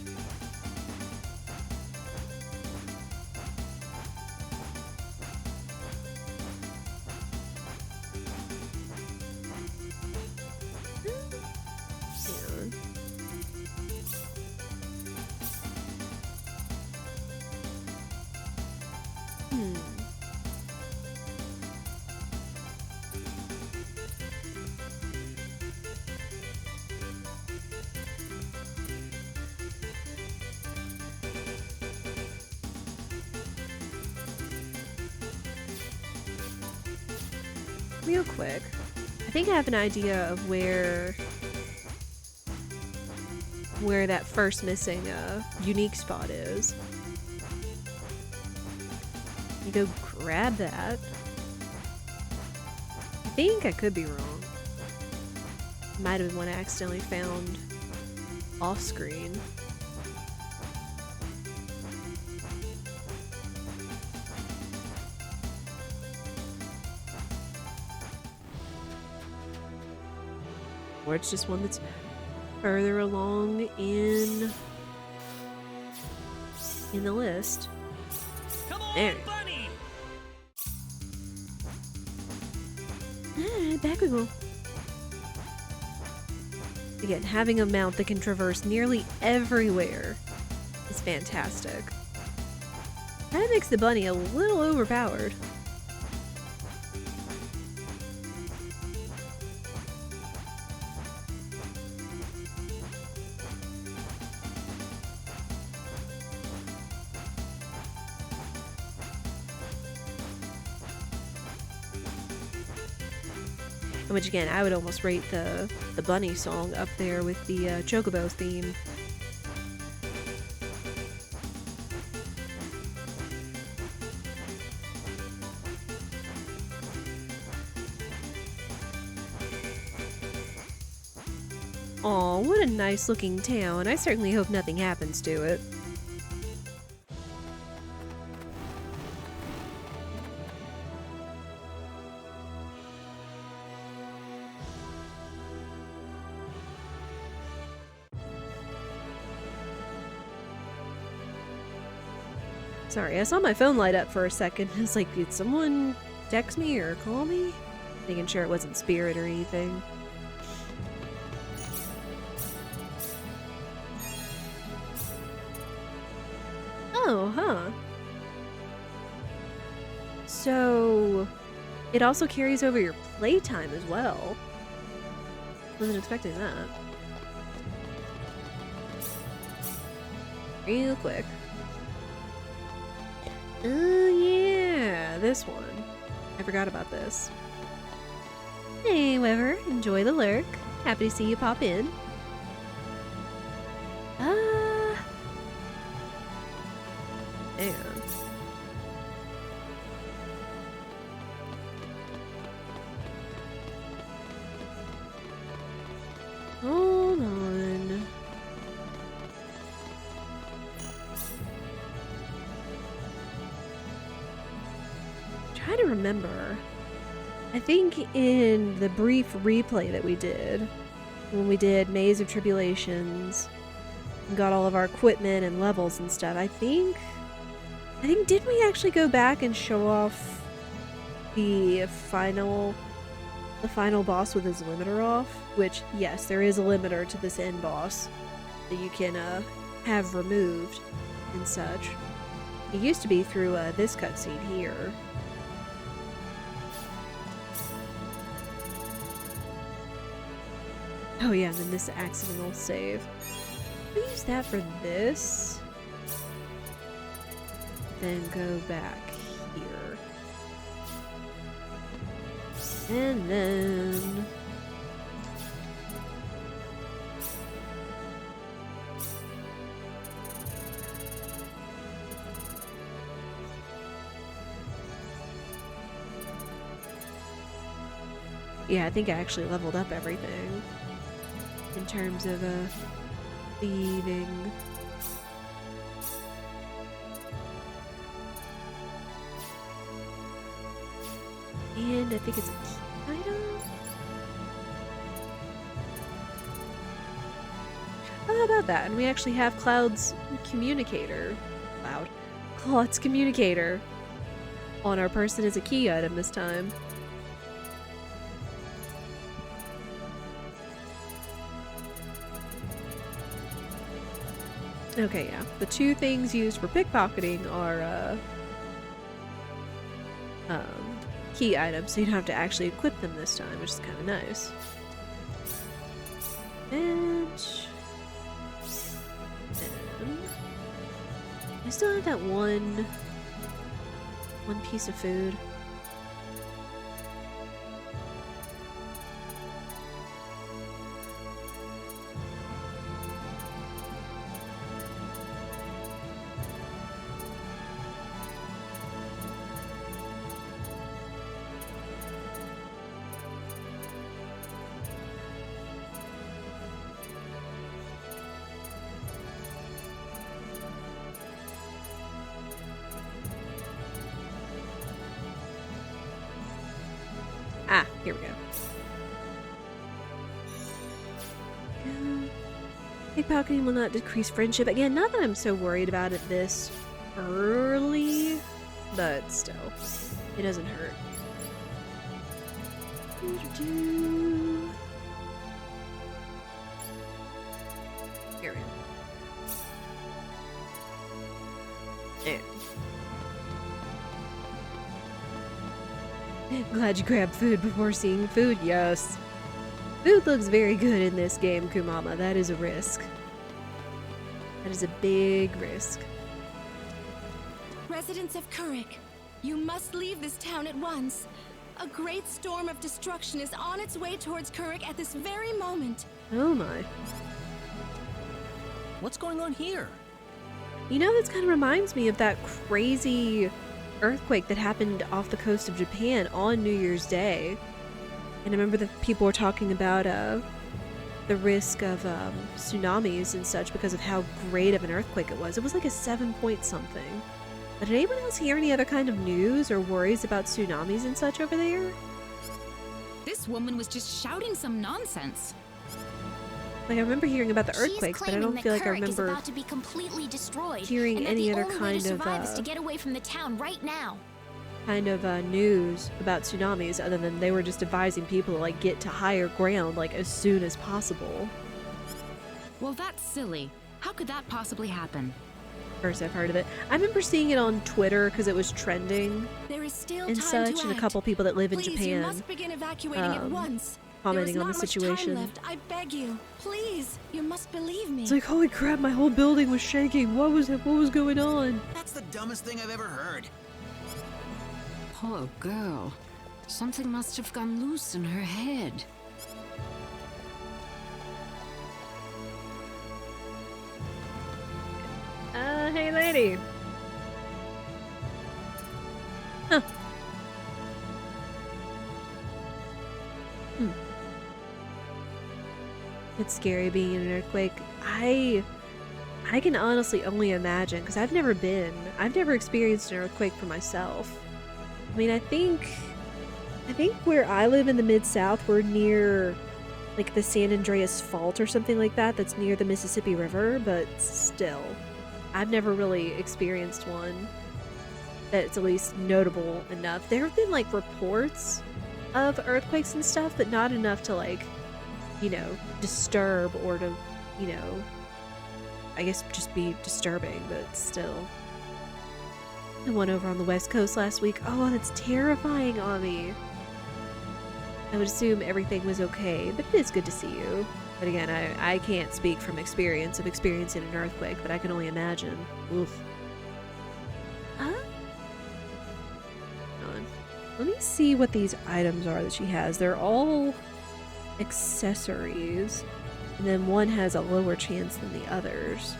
real quick. I think I have an idea of where that first missing unique spot is. You go grab that. I think I could be wrong. Might have been one I accidentally found off screen. Or it's just one that's further along in the list. Come on, there. bunny! Alright, back we go. Again, having a mount that can traverse nearly everywhere is fantastic. That makes the bunny a little overpowered. Which again, I would almost rate the bunny song up there with the Chocobo theme. Aw, what a nice looking town. I certainly hope nothing happens to it. Sorry, I saw my phone light up for a second. I was like, did someone text me or call me? Making sure it wasn't Spirit or anything. Oh, huh. So, it also carries over your playtime as well. Wasn't expecting that. Real quick. Oh yeah, this one. I forgot about this. Hey, Weaver, enjoy the lurk. Happy to see you pop in. Hang on. Hold on. Trying to remember. I think in the brief replay that we did, when we did Maze of Tribulations, and got all of our equipment and levels and stuff, I think did we actually go back and show off the final boss with his limiter off? Which, yes, there is a limiter to this end boss that you can have removed and such. It used to be through this cutscene here. Oh yeah, and then this accidental save. We use that for this. Then go back here. And then... yeah, I think I actually leveled up everything. In terms of thieving. And I think it's a key item. How about that? And we actually have Claude's communicator. Claude's communicator on our person as a key item this time. Okay, yeah. The two things used for pickpocketing are key items, so you don't have to actually equip them this time, which is kind of nice. And I still have that one piece of food. Here we go. Pickpocketing will not decrease friendship. Again, not that I'm so worried about it this early, but still, it doesn't hurt. Here we go. There. Glad you grabbed food before seeing food. Yes. Food looks very good in this game, Kumama. That is a risk. That is a big risk. Residents of Kurik, you must leave this town at once. A great storm of destruction is on its way towards Kurik at this very moment. Oh my. What's going on here? You know, this kind of reminds me of that crazy earthquake that happened off the coast of Japan on New Year's Day. And I remember that people were talking about the risk of tsunamis and such because of how great of an earthquake it was. It was like a 7-point something. But did anyone else hear any other kind of news or worries about tsunamis and such over there? This woman was just shouting some nonsense. Like, I remember hearing about the earthquakes, but I don't feel like I remember about to be completely destroyed, hearing and any the other only way kind to of survive is to get away from the town right now. News about tsunamis, other than they were just advising people to like get to higher ground like as soon as possible. Well, that's silly. How could that possibly happen? First I've heard of it. I remember seeing it on Twitter because it was trending There is still and time such, to and a act. couple people that live in Please, Japan you must begin evacuating at once. commenting there on is the not much situation. time left. I beg you, please, you must believe me. It's like, holy crap, my whole building was shaking. What was going on? That's the dumbest thing I've ever heard. Poor girl. Something must have gone loose in her head. Hey lady. Huh. It's scary being in an earthquake. I can honestly only imagine, because I've never experienced an earthquake for myself. I mean, I think where I live in the Mid-South, we're near like the San Andreas Fault or something like that, that's near the Mississippi River, but still, I've never really experienced one that's at least notable enough. There have been like reports of earthquakes and stuff, but not enough to like, you know, disturb or to, you know, I guess just be disturbing, but still. The one over on the West Coast last week, oh, that's terrifying, Ami. I would assume everything was okay, but it is good to see you. But again, I can't speak from experience of experiencing an earthquake, but I can only imagine. Oof. Let me see what these items are that she has. They're all accessories, and then one has a lower chance than the others.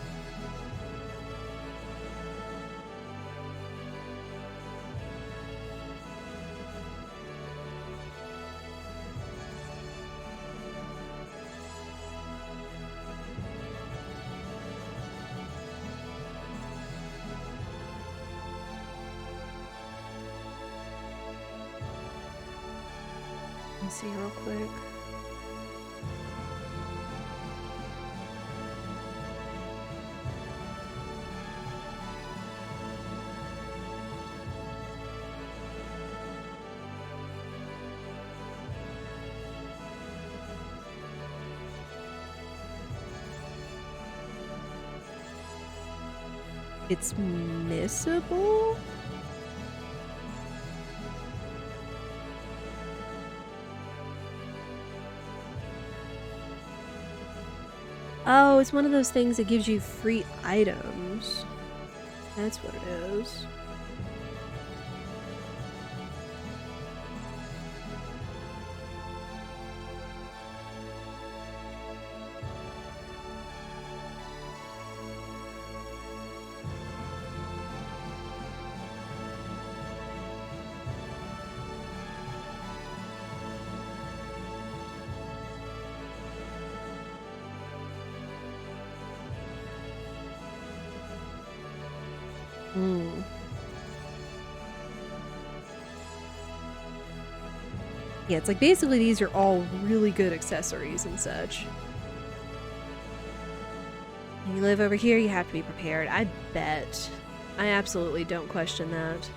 Let's see real quick. It's missable? Oh, it's one of those things that gives you free items. That's what it is. Yeah, it's like basically these are all really good accessories and such. When you live over here, you have to be prepared. I bet. I absolutely don't question that.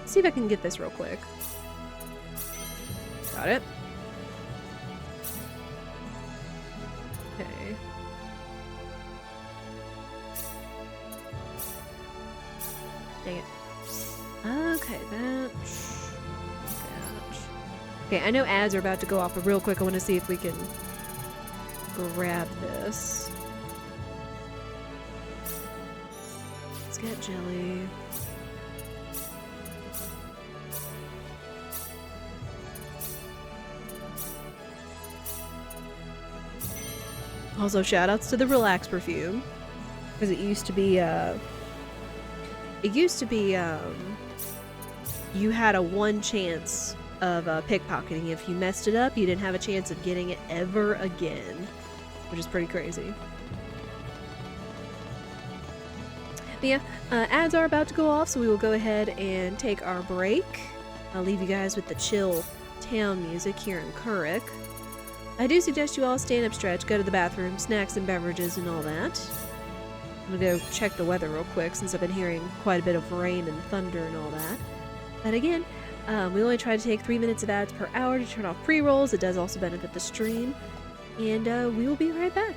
Let's see if I can get this real quick. Got it. Okay. Dang it. Okay, that. Okay, I know ads are about to go off, but real quick, I want to see if we can grab this. Let's get jelly. Also, shoutouts to the Relax perfume, because it used to be you had a 1 chance of pickpocketing. If you messed it up, you didn't have a chance of getting it ever again, which is pretty crazy. But yeah, ads are about to go off, so we will go ahead and take our break. I'll leave you guys with the chill town music here in Kuruk. I do suggest you all stand up, stretch, go to the bathroom, snacks and beverages and all that. I'm gonna go check the weather real quick since I've been hearing quite a bit of rain and thunder and all that. But again, we only try to take 3 minutes of ads per hour to turn off pre-rolls. It does also benefit the stream. And we will be right back.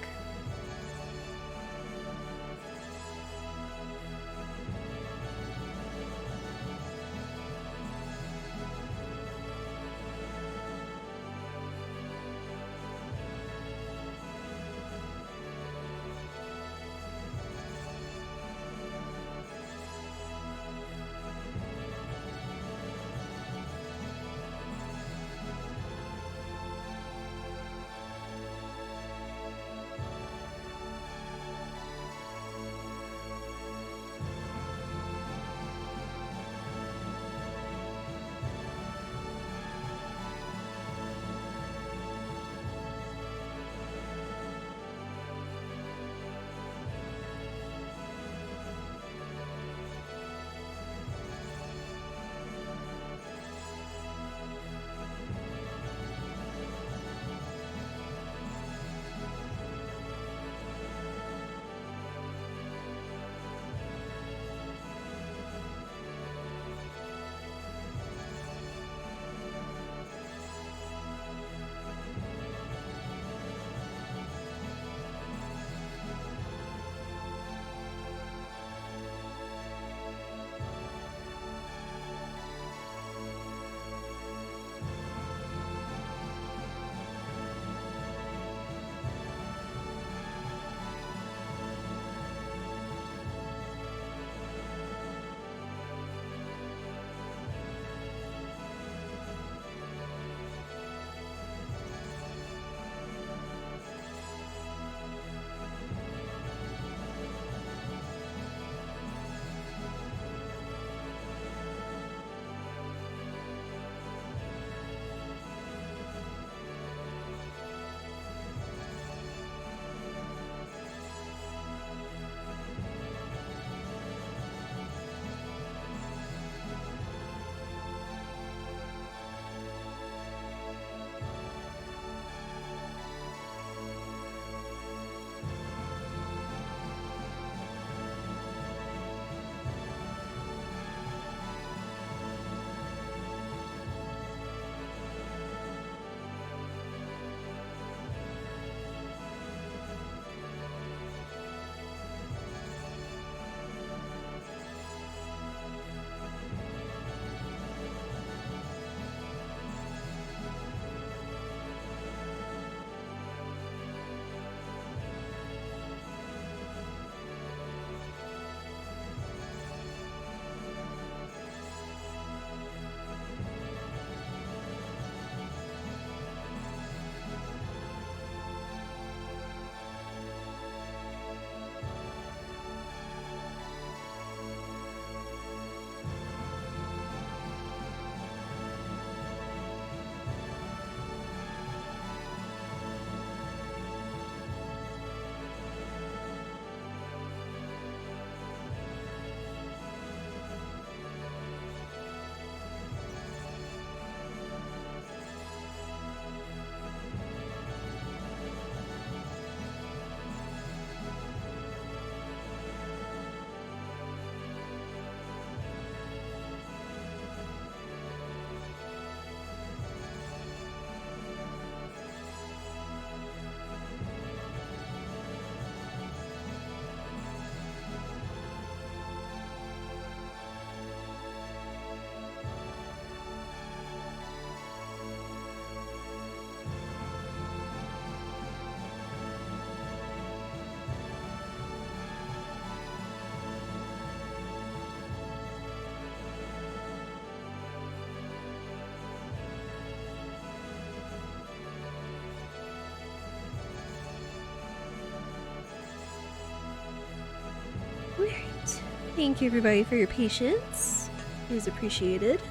Alright. Thank you everybody for your patience. It is appreciated.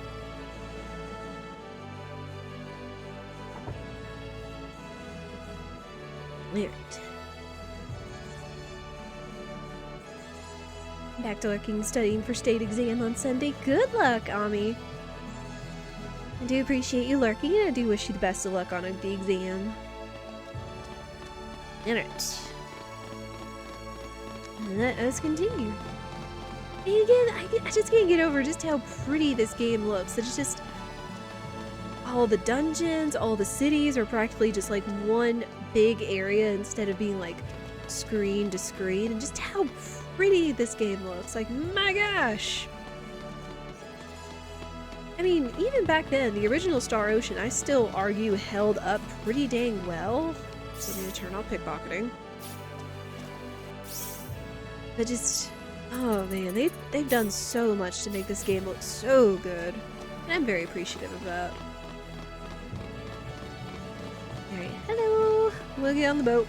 Alright. Back to lurking, studying for state exam on Sunday. Good luck, Ami. I do appreciate you lurking, and I do wish you the best of luck on the exam. Alright. Let us continue. And again, I just can't get over just how pretty this game looks. It's just... all the dungeons, all the cities are practically just like one big area instead of being like screen to screen. And just how pretty this game looks. Like, my gosh! I mean, even back then, the original Star Ocean, I still argue held up pretty dang well. So I'm gonna turn off pickpocketing. But just, oh man, they've done so much to make this game look so good. And I'm very appreciative of that. Alright, hello! We'll get on the boat.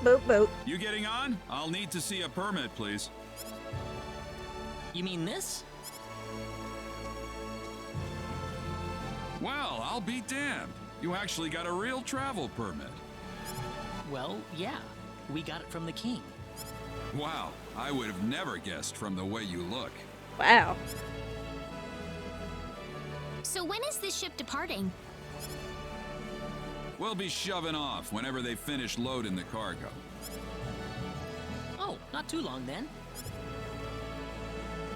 Boat. You getting on? I'll need to see a permit, please. You mean this? Well, I'll be damned. You actually got a real travel permit. Well, yeah. We got it from the king. Wow, I would have never guessed from the way you look. Wow. So when is this ship departing? We'll be shoving off whenever they finish loading the cargo. Oh, not too long then.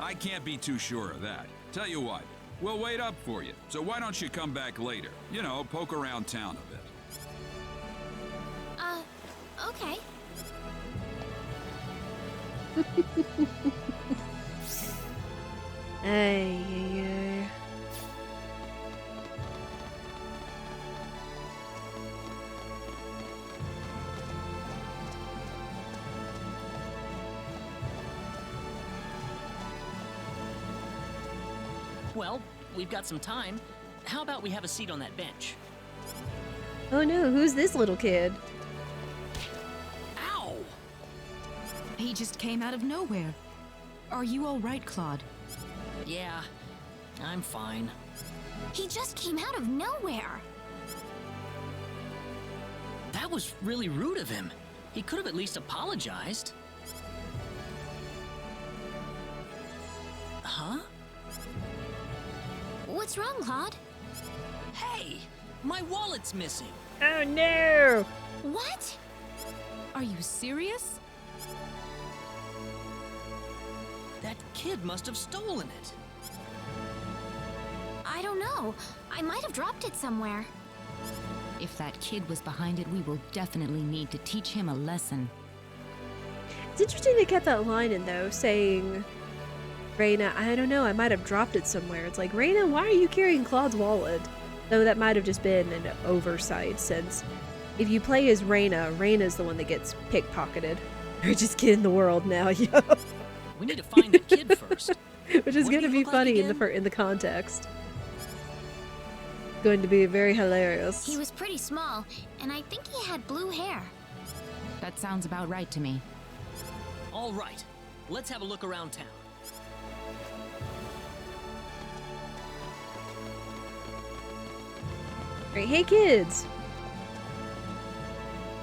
I can't be too sure of that. Tell you what, we'll wait up for you. So why don't you come back later? You know, poke around town a bit. Okay. Ay. Well, we've got some time. How about we have a seat on that bench? Oh no, who's this little kid? Ow! He just came out of nowhere. Are you all right, Claude? Yeah, I'm fine. He just came out of nowhere. That was really rude of him. He could have at least apologized. Huh? What's wrong, Claude? Hey! My wallet's missing! Oh no! What? Are you serious? That kid must have stolen it. I don't know. I might have dropped it somewhere. If that kid was behind it, we will definitely need to teach him a lesson. It's interesting they kept that line in though, saying, Rena, I don't know, I might have dropped it somewhere. It's like, Rena, why are you carrying Claude's wallet? Though that might have just been an oversight, since if you play as Rena, Rena's the one that gets pickpocketed. Richest kid in the world now, yo. We need to find the kid first. Which is going to be funny in the context. Going to be very hilarious. He was pretty small, and I think he had blue hair. That sounds about right to me. All right, let's have a look around town. Right, hey kids!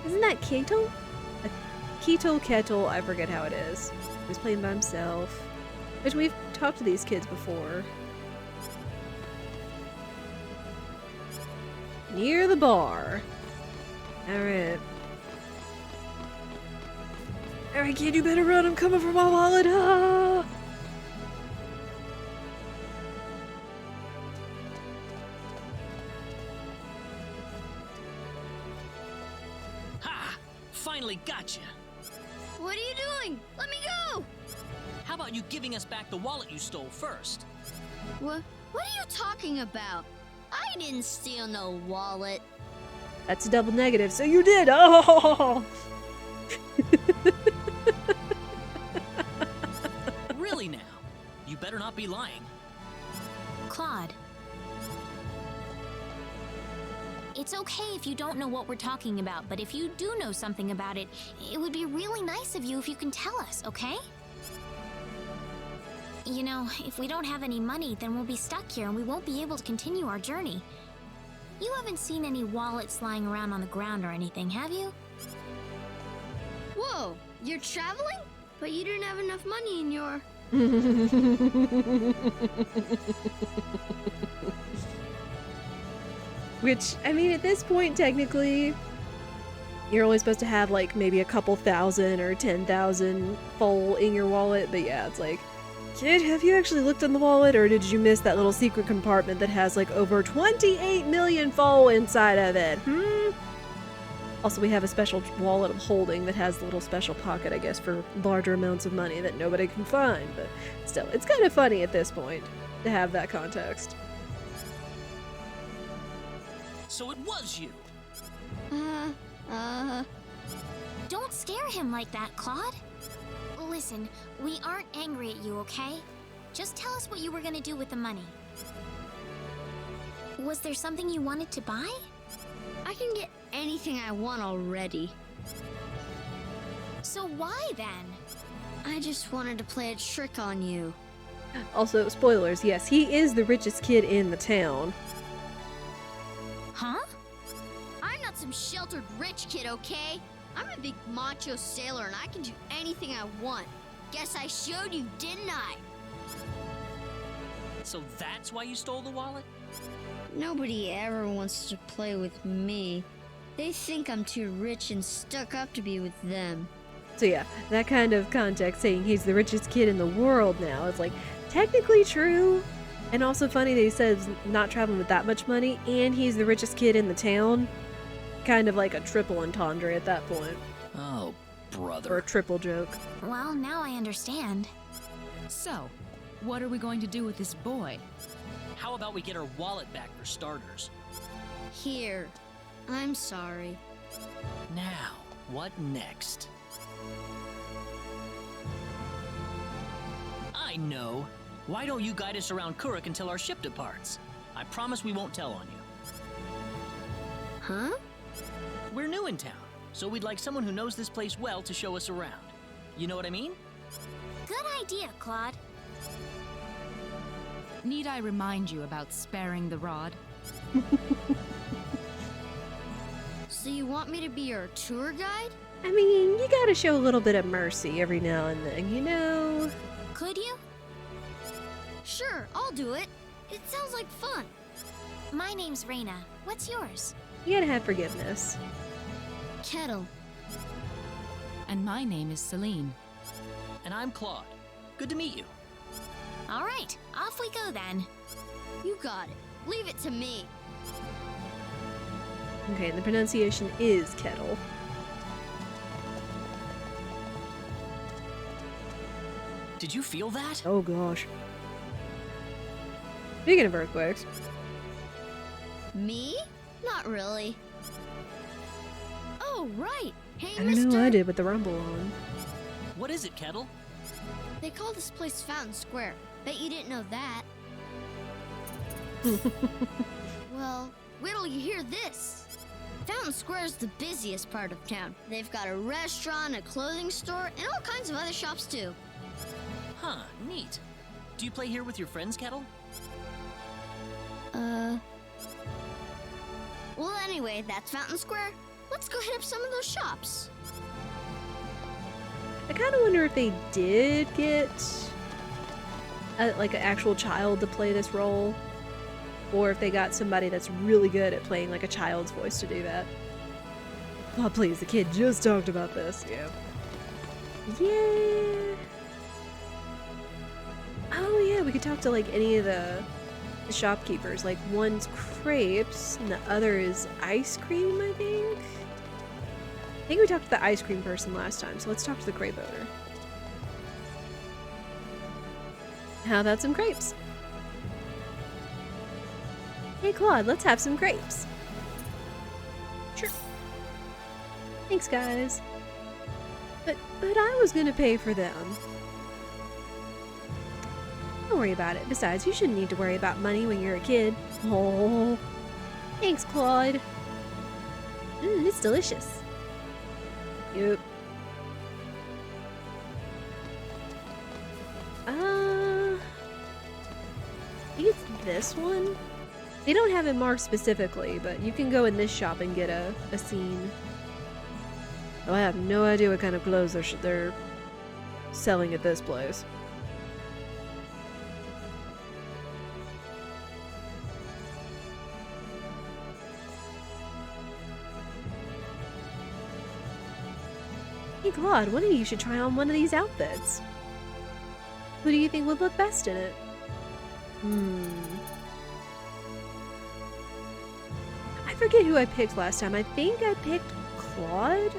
Isn't that Keto? Kettle, I forget how it is. He was playing by himself. Which we've talked to these kids before. Near the bar. Alright. Alright, kid, you better run. I'm coming for my wallet. Ah! Ha! Finally got you. What are you doing? Let me go! How about you giving us back the wallet you stole first? What are you talking about? I didn't steal no wallet. That's a double negative, so you did! Oh! Really now? You better not be lying. Claude. It's okay if you don't know what we're talking about, but if you do know something about it, it would be really nice of you if you can tell us, okay? You know, if we don't have any money, then we'll be stuck here and we won't be able to continue our journey. You haven't seen any wallets lying around on the ground or anything, have you? Whoa, you're traveling? But you didn't have enough money in your... Which, I mean, at this point, technically, you're only supposed to have, like, maybe a couple thousand or 10,000 full in your wallet. But yeah, it's like, kid, have you actually looked in the wallet, or did you miss that little secret compartment that has, like, over 28 million full inside of it? Also, we have a special wallet I'm holding that has the little special pocket, I guess, for larger amounts of money that nobody can find. But still, it's kind of funny at this point to have that context. So it was you. Don't scare him like that, Claude. Listen, we aren't angry at you, okay? Just tell us what you were gonna do with the money. Was there something you wanted to buy? I can get anything I want already. So why then? I just wanted to play a trick on you. Also, spoilers, yes, he is the richest kid in the town. Huh? I'm not some sheltered rich kid, okay? I'm a big macho sailor and I can do anything I want. Guess I showed you, didn't I? So that's why you stole the wallet? Nobody ever wants to play with me. They think I'm too rich and stuck up to be with them. So yeah, that kind of context saying he's the richest kid in the world now is like technically true. And also funny that he says not traveling with that much money and he's the richest kid in the town. Kind of like a triple entendre at that point. Oh, brother. Or a triple joke. Well, now I understand. So, what are we going to do with this boy? How about we get our wallet back for starters? Here. I'm sorry. Now, what next? I know. Why don't you guide us around Kuruk until our ship departs? I promise we won't tell on you. Huh? We're new in town, so we'd like someone who knows this place well to show us around. You know what I mean? Good idea, Claude. Need I remind you about sparing the rod? So you want me to be your tour guide? I mean, you gotta show a little bit of mercy every now and then, you know? Could you? Sure, I'll do it. It sounds like fun. My name's Rena. What's yours? You gotta have forgiveness. Kettle. And my name is Celine. And I'm Claude. Good to meet you. All right, off we go then. You got it. Leave it to me. Okay, the pronunciation is kettle. Did you feel that? Oh gosh. Speaking of earthquakes. Me? Not really. Oh, right. Hey, I don't know what I did with the rumble on. What is it, Kettle? They call this place Fountain Square. Bet you didn't know that. Well, wait till you hear this. Fountain Square is the busiest part of town. They've got a restaurant, a clothing store, and all kinds of other shops too. Huh, neat. Do you play here with your friends, Kettle? Well, anyway, that's Fountain Square. Let's go hit up some of those shops. I kind of wonder if they did get like an actual child to play this role, or if they got somebody that's really good at playing like a child's voice to do that. Oh, please, the kid just talked about this. Yeah. Yeah. Oh yeah, we could talk to like any of the shopkeepers. Like one's crepes and the other is ice cream, I think. I think we talked to the ice cream person last time, so let's talk to the crepe owner. How about some crepes? Hey Claude, let's have some crepes. Sure. Thanks, guys. But I was gonna pay for them. Don't worry about it. Besides, you shouldn't need to worry about money when you're a kid. Oh. Thanks, Claude. It's delicious. Yep. this one? They don't have it marked specifically, but you can go in this shop and get a scene. Oh, I have no idea what kind of clothes they're selling at this place. Hey Claude, one of you should try on one of these outfits. Who do you think would look best in it? I forget who I picked last time. I think I picked Claude?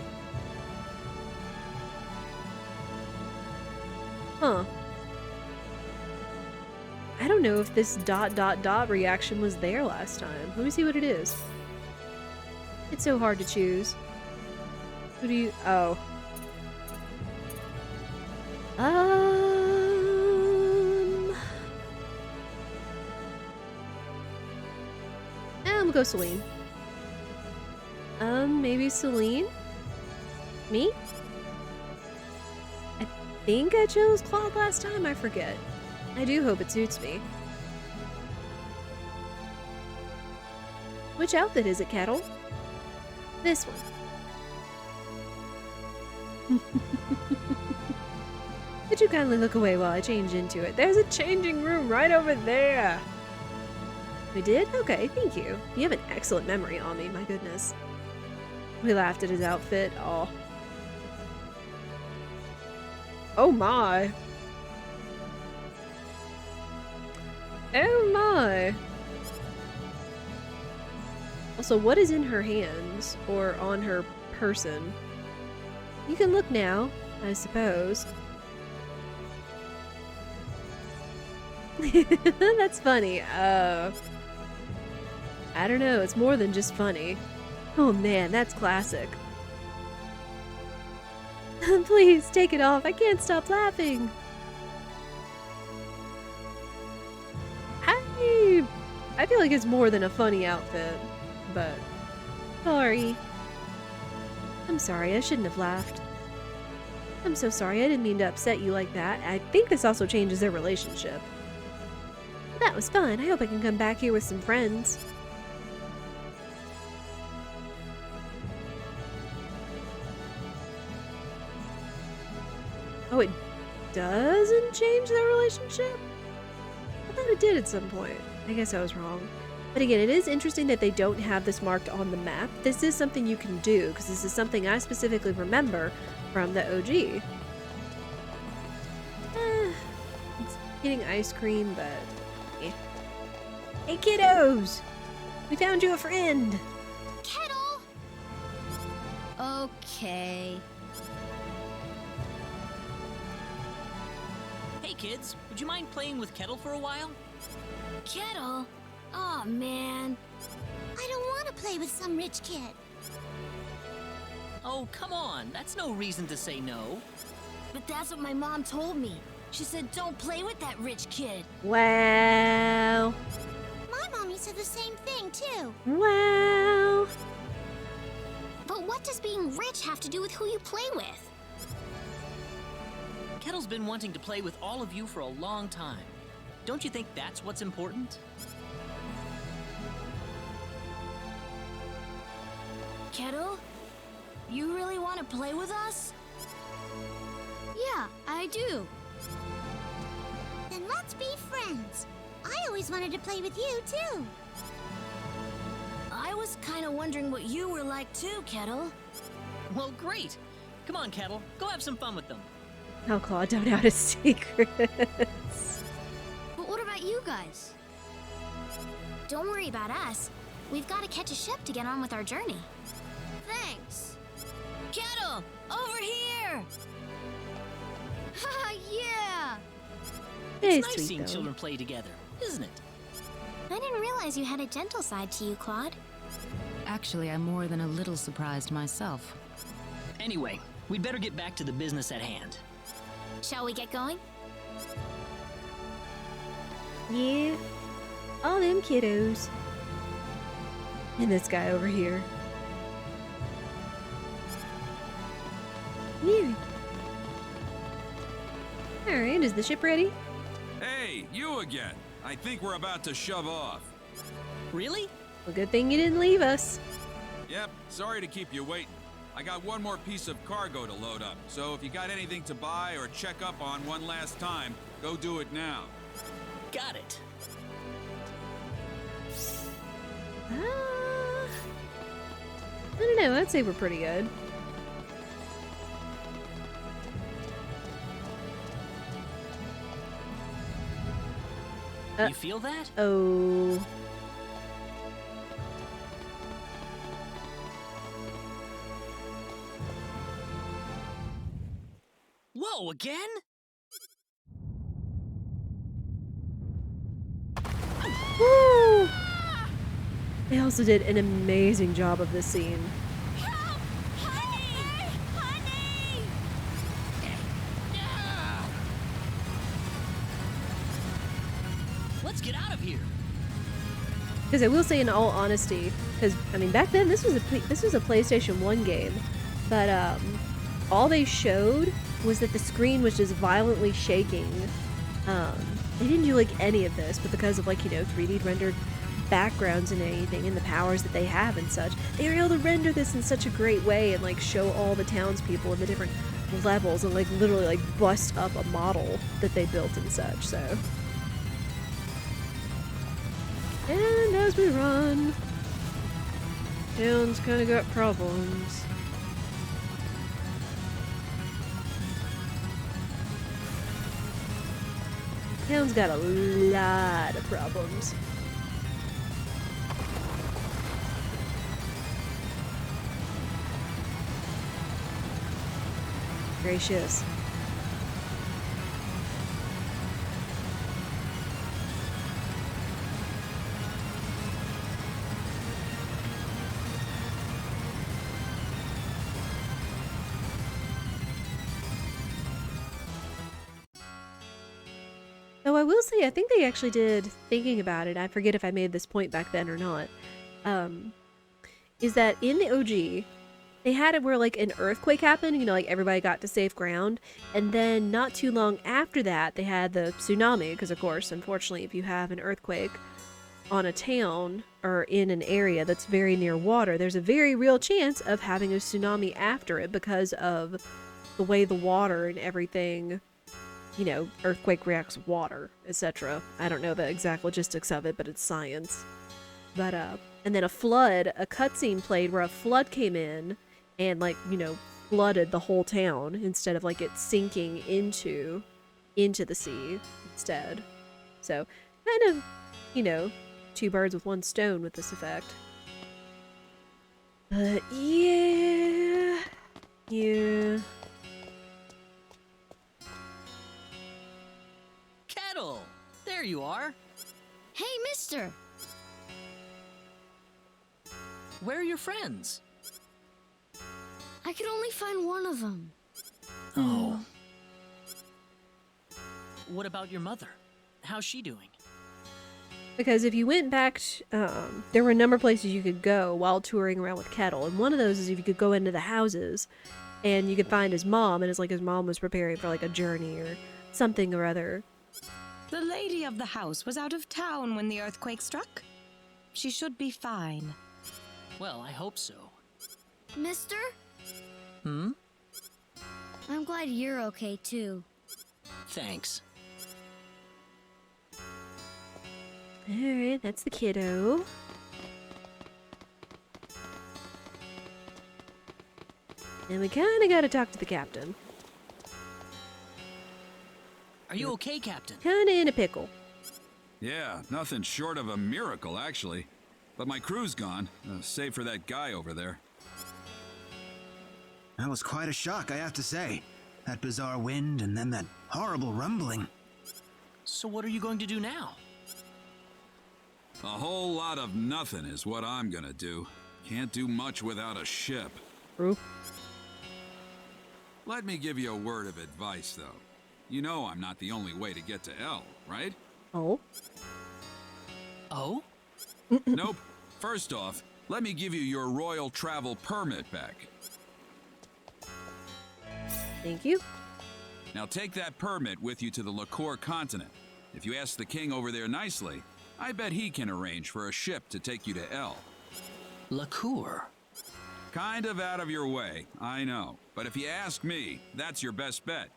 Huh. I don't know if this ... reaction was there last time. Let me see what it is. It's so hard to choose. Who do you... Oh. I'm gonna go Celine. Maybe Celine? Me? I think I chose Claude last time, I forget. I do hope it suits me. Which outfit is it, Kettle? This one. Could you kindly look away while I change into it? There's a changing room right over there! We did? Okay, thank you. You have an excellent memory on me, my goodness. We laughed at his outfit. Oh. Oh my. Oh my. Also, what is in her hands? Or on her person? You can look now, I suppose. That's funny. I don't know, it's more than just funny. Oh man, that's classic. Please, take it off. I can't stop laughing. I feel like it's more than a funny outfit, but... Sorry. I'm sorry, I shouldn't have laughed. I'm so sorry, I didn't mean to upset you like that. I think this also changes their relationship. That was fun. I hope I can come back here with some friends. Oh, it doesn't change their relationship? I thought it did at some point. I guess I was wrong. But again, it is interesting that they don't have this marked on the map. This is something you can do, because this is something I specifically remember from the OG. It's getting ice cream, but... eh. Hey kiddos! We found you a friend! Kettle! Okay. Hey kids, would you mind playing with Kettle for a while? Kettle? Aw, man. I don't want to play with some rich kid. Oh, come on. That's no reason to say no. But that's what my mom told me. She said don't play with that rich kid. Wow. My mommy said the same thing, too. Wow. But what does being rich have to do with who you play with? Kettle's been wanting to play with all of you for a long time. Don't you think that's what's important? Kettle? You really want to play with us? Yeah, I do. Then let's be friends. I always wanted to play with you, too. I was kind of wondering what you were like, too, Kettle. Well, great. Come on, Kettle. Go have some fun with them. Oh, Claude, don't out his secrets. But what about you guys? Don't worry about us. We've got to catch a ship to get on with our journey. Thanks. Kettle, over here! Haha, yeah! It's nice seeing children play together, isn't it? I didn't realize you had a gentle side to you, Claude. Actually, I'm more than a little surprised myself. Anyway, we'd better get back to the business at hand. Shall we get going? Yeah. All them kiddos. And this guy over here. Yeah. Alright, is the ship ready? Hey, you again. I think we're about to shove off. Really? Well, good thing you didn't leave us. Yep, sorry to keep you waiting. I got one more piece of cargo to load up, so if you got anything to buy or check up on one last time, go do it now. Got it. I don't know, I'd say we're pretty good. You feel that? Oh. Whoa, again? Woo! They also did an amazing job of this scene. Let's get out of here. Because I will say, in all honesty, because I mean, back then this was a PlayStation 1 game, but all they showed was that the screen was just violently shaking. They didn't do like any of this, but because of, like, you know, 3D rendered backgrounds and anything, and the powers that they have and such, they were able to render this in such a great way and like show all the townspeople in the different levels and like literally like bust up a model that they built and such. So. And as we run, town's kind of got problems. Town's got a lot of problems. Gracious. Though I will say, I think they actually did, thinking about it, I forget if I made this point back then or not, is that in the OG, they had it where like an earthquake happened, you know, like everybody got to safe ground, and then not too long after that, they had the tsunami, because of course, unfortunately, if you have an earthquake on a town or in an area that's very near water, there's a very real chance of having a tsunami after it because of the way the water and everything, you know, earthquake reacts with water, etc. I don't know the exact logistics of it, but it's science. But, and then a cutscene played where a flood came in and, like, you know, flooded the whole town instead of, like, it sinking into the sea instead. So, kind of, you know, two birds with one stone with this effect. But, yeah. Kettle! There you are. Hey, mister! Where are your friends? I could only find one of them. Oh. What about your mother? How's she doing? Because if you went back, there were a number of places you could go while touring around with Kettle, and one of those is if you could go into the houses, and you could find his mom, and it's like his mom was preparing for like a journey or something or other. The lady of the house was out of town when the earthquake struck. She should be fine. Well, I hope so. Mister? Hmm? I'm glad you're okay, too. Thanks. Alright, that's the kiddo. And we kind of got to talk to the captain. Are you okay, Captain? Kind of in a pickle. Yeah, nothing short of a miracle, actually. But my crew's gone, save for that guy over there. That was quite a shock, I have to say. That bizarre wind and then that horrible rumbling. So what are you going to do now? A whole lot of nothing is what I'm gonna do. Can't do much without a ship. True. Let me give you a word of advice, though. You know I'm not the only way to get to L, right? Oh? Oh? Nope. First off, let me give you your royal travel permit back. Thank you. Now take that permit with you to the Liqueur continent. If you ask the king over there nicely, I bet he can arrange for a ship to take you to El. Lacour? Kind of out of your way, I know. But if you ask me, that's your best bet.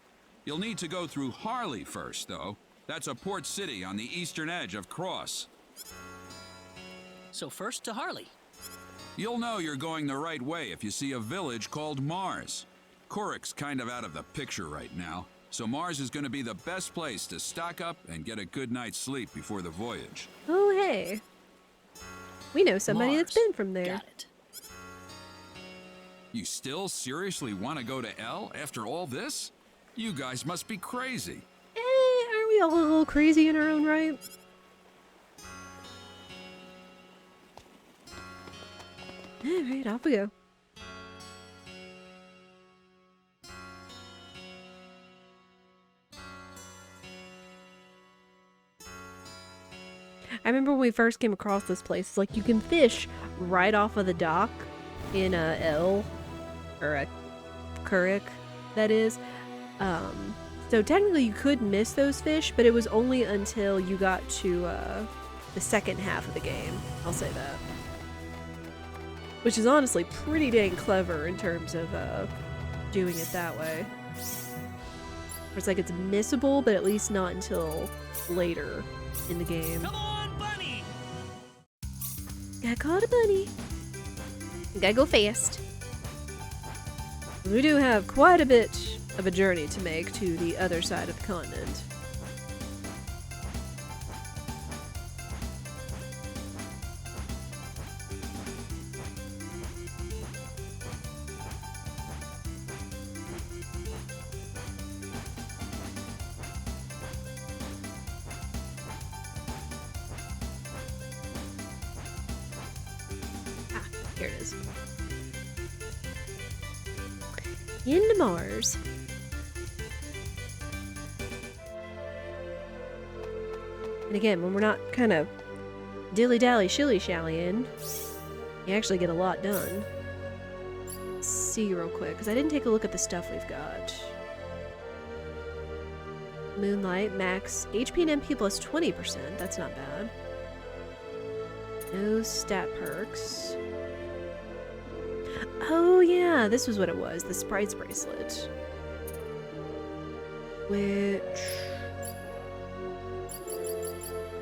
You'll need to go through Harley first, though. That's a port city on the eastern edge of Cross. So first to Harley. You'll know you're going the right way if you see a village called Mars. Kurik's kind of out of the picture right now, so Mars is going to be the best place to stock up and get a good night's sleep before the voyage. Oh, hey. We know somebody that's been from there. Got it. You still seriously want to go to El after all this? You guys must be crazy. Aren't we all a little crazy in our own right? Alright, off we go. I remember when we first came across this place, it's like you can fish right off of the dock in El, or a Kurik, that is. So technically you could miss those fish, but it was only until you got to the second half of the game. I'll say that. Which is honestly pretty dang clever in terms of doing it that way. Where it's like it's missable, but at least not until later in the game. Come on, bunny! Got caught a bunny. Gotta go fast. We do have quite a bit of a journey to make to the other side of the continent. Here it is. Into Mars. And again, when we're not kind of dilly-dally, shilly-shallying, you actually get a lot done. Let's see real quick, because I didn't take a look at the stuff we've got. Moonlight, max HP and MP plus 20%. That's not bad. No stat perks. Oh yeah, this was what it was, the Sprite's Bracelet. Which...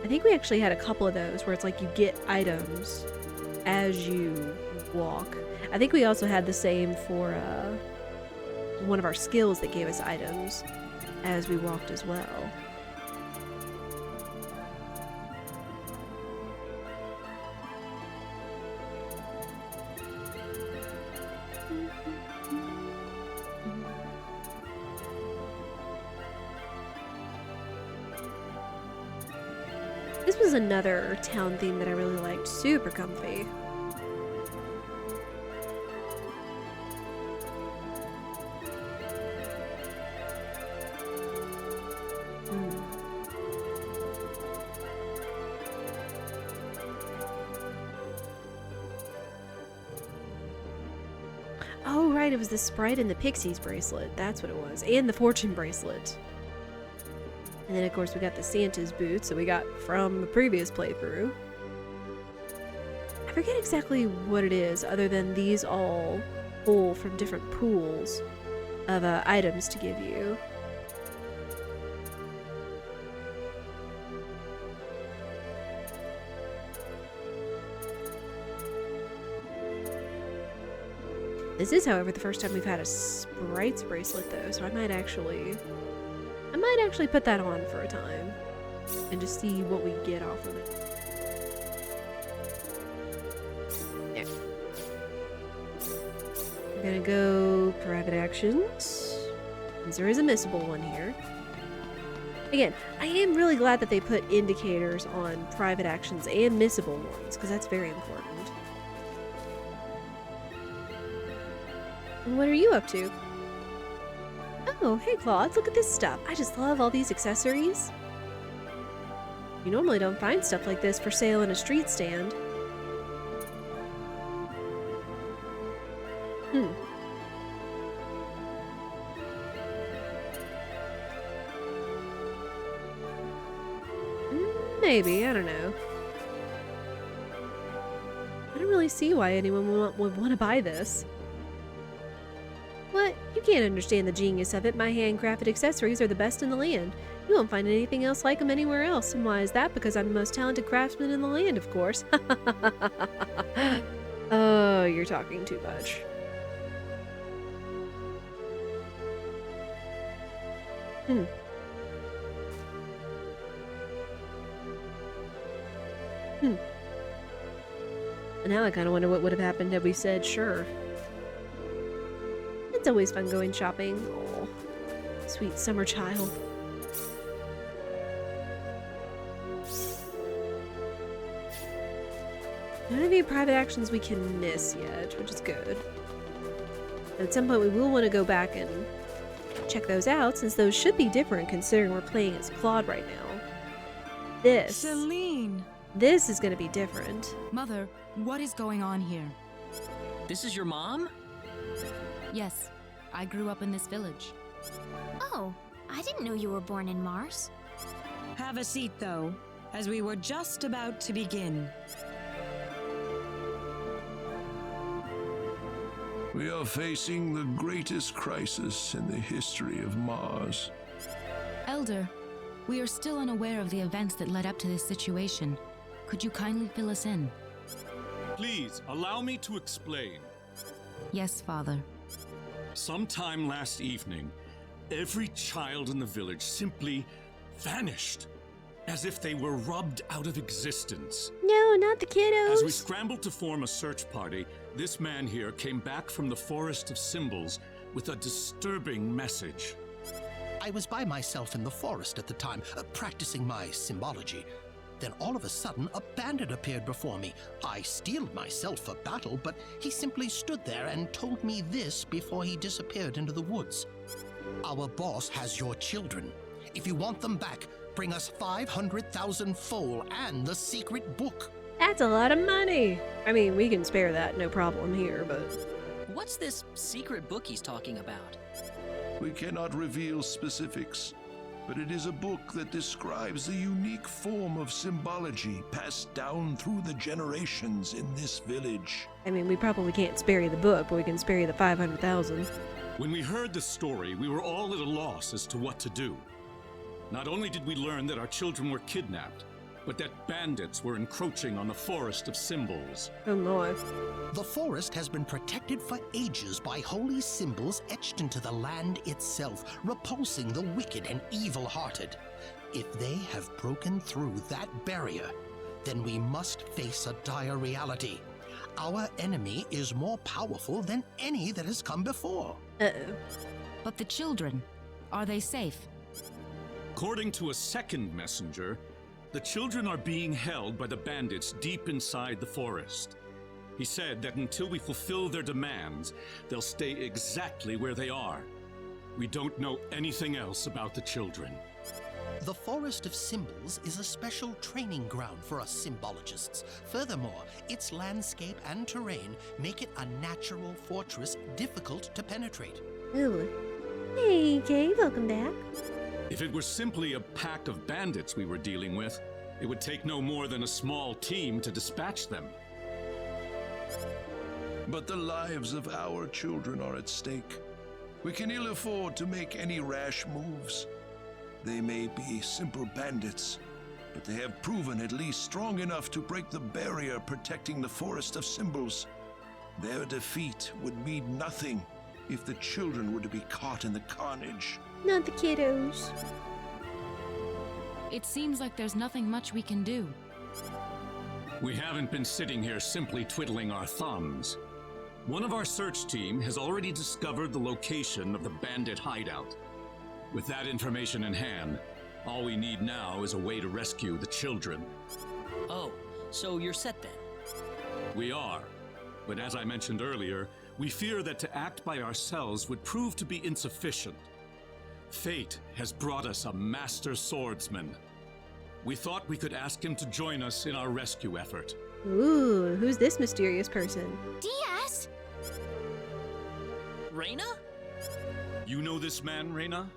I think we actually had a couple of those where it's like you get items as you walk. I think we also had the same for one of our skills that gave us items as we walked as well. This was another town theme that I really liked. Super comfy. Oh, right, it was the Sprite and the Pixie's bracelet. That's what it was. And the Fortune bracelet. And then, of course, we got the Santa's boots that we got from the previous playthrough. I forget exactly what it is, other than these all pull from different pools of items to give you. This is, however, the first time we've had a Sprite's bracelet, though, so I might actually put that on for a time and just see what we get off of it. There. We're gonna go private actions, because there is a missable one here. Again, I am really glad that they put indicators on private actions and missable ones, because that's very important. And what are you up to? Oh, hey Claude, look at this stuff. I just love all these accessories. You normally don't find stuff like this for sale in a street stand. maybe. I don't know. I don't really see why anyone would want to buy this. What? You can't understand the genius of it. My handcrafted accessories are the best in the land. You won't find anything else like them anywhere else. And why is that? Because I'm the most talented craftsman in the land, of course. Oh, you're talking too much. Hmm. And now I kind of wonder what would have happened had we said sure. It's always fun going shopping. Oh, sweet summer child. None of the private actions we can miss yet, which is good. At some point we will want to go back and check those out, since those should be different considering we're playing as Claude right now. Celine! This is going to be different. Mother, what is going on here? This is your mom? Yes, I grew up in this village. Oh, I didn't know you were born in Mars. Have a seat, though, as we were just about to begin. We are facing the greatest crisis in the history of Mars. Elder, we are still unaware of the events that led up to this situation. Could you kindly fill us in? Please, allow me to explain. Yes, Father. Sometime last evening, every child in the village simply vanished, as if they were rubbed out of existence. No, not the kiddos. As we scrambled to form a search party, this man here came back from the Forest of Symbols with a disturbing message. I was by myself in the forest at the time, practicing my symbology. Then all of a sudden, a bandit appeared before me. I steeled myself for battle, but he simply stood there and told me this before he disappeared into the woods. Our boss has your children. If you want them back, bring us 500,000 foal and the secret book. That's a lot of money. I mean, we can spare that, no problem here, but... What's this secret book he's talking about? We cannot reveal specifics, but it is a book that describes the unique form of symbology passed down through the generations in this village. I mean, we probably can't spare you the book, but we can spare you the 500,000. When we heard the story, we were all at a loss as to what to do. Not only did we learn that our children were kidnapped, but that bandits were encroaching on the Forest of Symbols. Oh my. The forest has been protected for ages by holy symbols etched into the land itself, repulsing the wicked and evil-hearted. If they have broken through that barrier, then we must face a dire reality. Our enemy is more powerful than any that has come before. Uh-oh. But the children, are they safe? According to a second messenger, the children are being held by the bandits deep inside the forest. He said that until we fulfill their demands, they'll stay exactly where they are. We don't know anything else about the children. The Forest of Symbols is a special training ground for us symbologists. Furthermore, its landscape and terrain make it a natural fortress difficult to penetrate. Ooh. Hey, Kay, welcome back. If it were simply a pack of bandits we were dealing with, it would take no more than a small team to dispatch them. But the lives of our children are at stake. We can ill afford to make any rash moves. They may be simple bandits, but they have proven at least strong enough to break the barrier protecting the Forest of Symbols. Their defeat would mean nothing if the children were to be caught in the carnage. Not the kiddos. It seems like there's nothing much we can do. We haven't been sitting here simply twiddling our thumbs. One of our search team has already discovered the location of the bandit hideout. With that information in hand, all we need now is a way to rescue the children. Oh, so you're set then? We are. But as I mentioned earlier, we fear that to act by ourselves would prove to be insufficient. Fate has brought us a master swordsman. We thought we could ask him to join us in our rescue effort. Ooh, who's this mysterious person? Diaz! Rena? You know this man, Rena?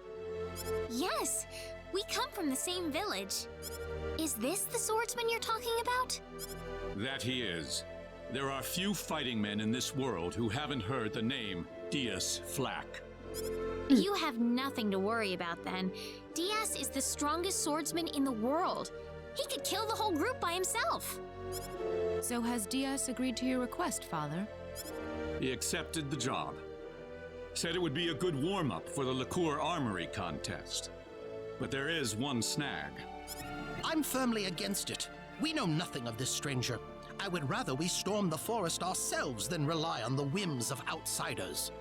Yes, we come from the same village. Is this the swordsman you're talking about? That he is. There are few fighting men in this world who haven't heard the name Dias Flack. You have nothing to worry about then. Diaz is the strongest swordsman in the world. He could kill the whole group by himself. So has Diaz agreed to your request, Father? He accepted the job. Said it would be a good warm-up for the Liqueur Armory contest. But there is one snag. I'm firmly against it. We know nothing of this stranger. I would rather we storm the forest ourselves than rely on the whims of outsiders.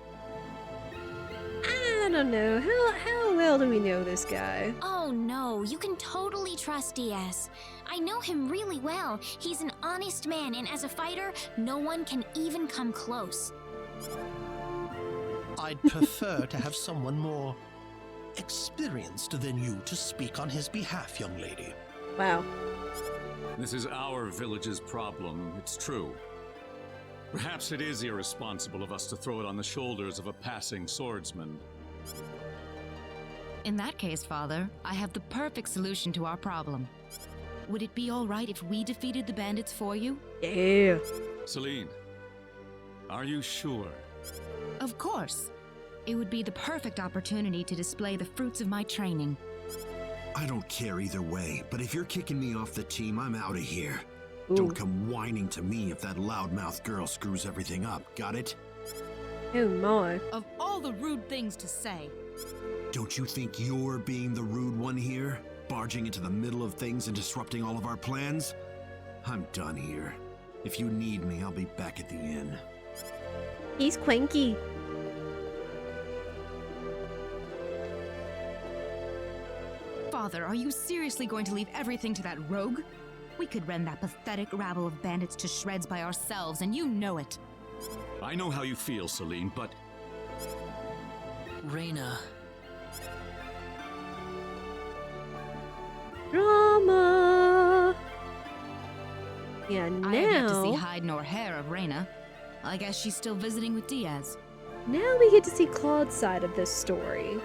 I don't know. How well do we know this guy? Oh no, you can totally trust Diaz. I know him really well. He's an honest man, and as a fighter, no one can even come close. I'd prefer to have someone more experienced than you to speak on his behalf, young lady. Wow. This is our village's problem, it's true. Perhaps it is irresponsible of us to throw it on the shoulders of a passing swordsman. In that case, Father, I have the perfect solution to our problem. Would it be all right if we defeated the bandits for you? Yeah. Celine, are you sure? Of course. It would be the perfect opportunity to display the fruits of my training. I don't care either way, but if you're kicking me off the team, I'm out of here. Ooh. Don't come whining to me if that loudmouth girl screws everything up, got it? Oh my. Of all the rude things to say. Don't you think you're being the rude one here? Barging into the middle of things and disrupting all of our plans? I'm done here. If you need me, I'll be back at the inn. He's cranky. Father, are you seriously going to leave everything to that rogue? We could rend that pathetic rabble of bandits to shreds by ourselves, and you know it. I know how you feel, Celine, but... Rena. Drama. Yeah, now... I have yet to see hide nor hair of Rena. I guess she's still visiting with Diaz. Now we get to see Claude's side of this story.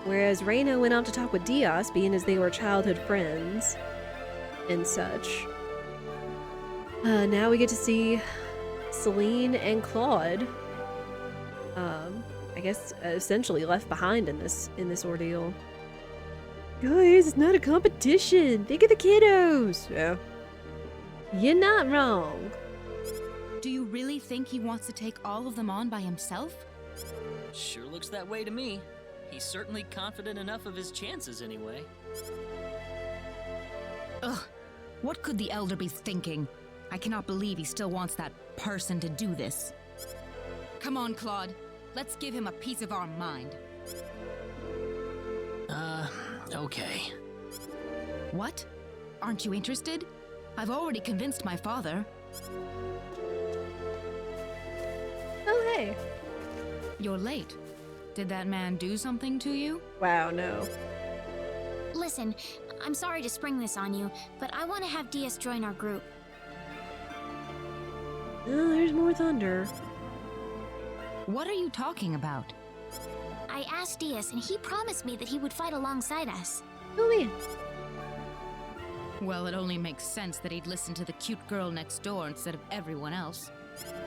Whereas Rena went out to talk with Diaz, being as they were childhood friends and such. Now we get to see Celine and Claude, I guess essentially left behind in this ordeal. Guys, it's not a competition. Think of the kiddos. Yeah. You're not wrong. Do you really think he wants to take all of them on by himself? Sure looks that way to me. He's certainly confident enough of his chances anyway. Ugh, what could the Elder be thinking? I cannot believe he still wants that person to do this. Come on, Claude. Let's give him a piece of our mind. Okay. What? Aren't you interested? I've already convinced my father. Oh, hey. You're late. Did that man do something to you? Wow, no. Listen, I'm sorry to spring this on you, but I want to have Diaz join our group. Oh, there's more thunder. What are you talking about? I asked Diaz, and he promised me that he would fight alongside us. Oh, man. Well, it only makes sense that he'd listen to the cute girl next door instead of everyone else.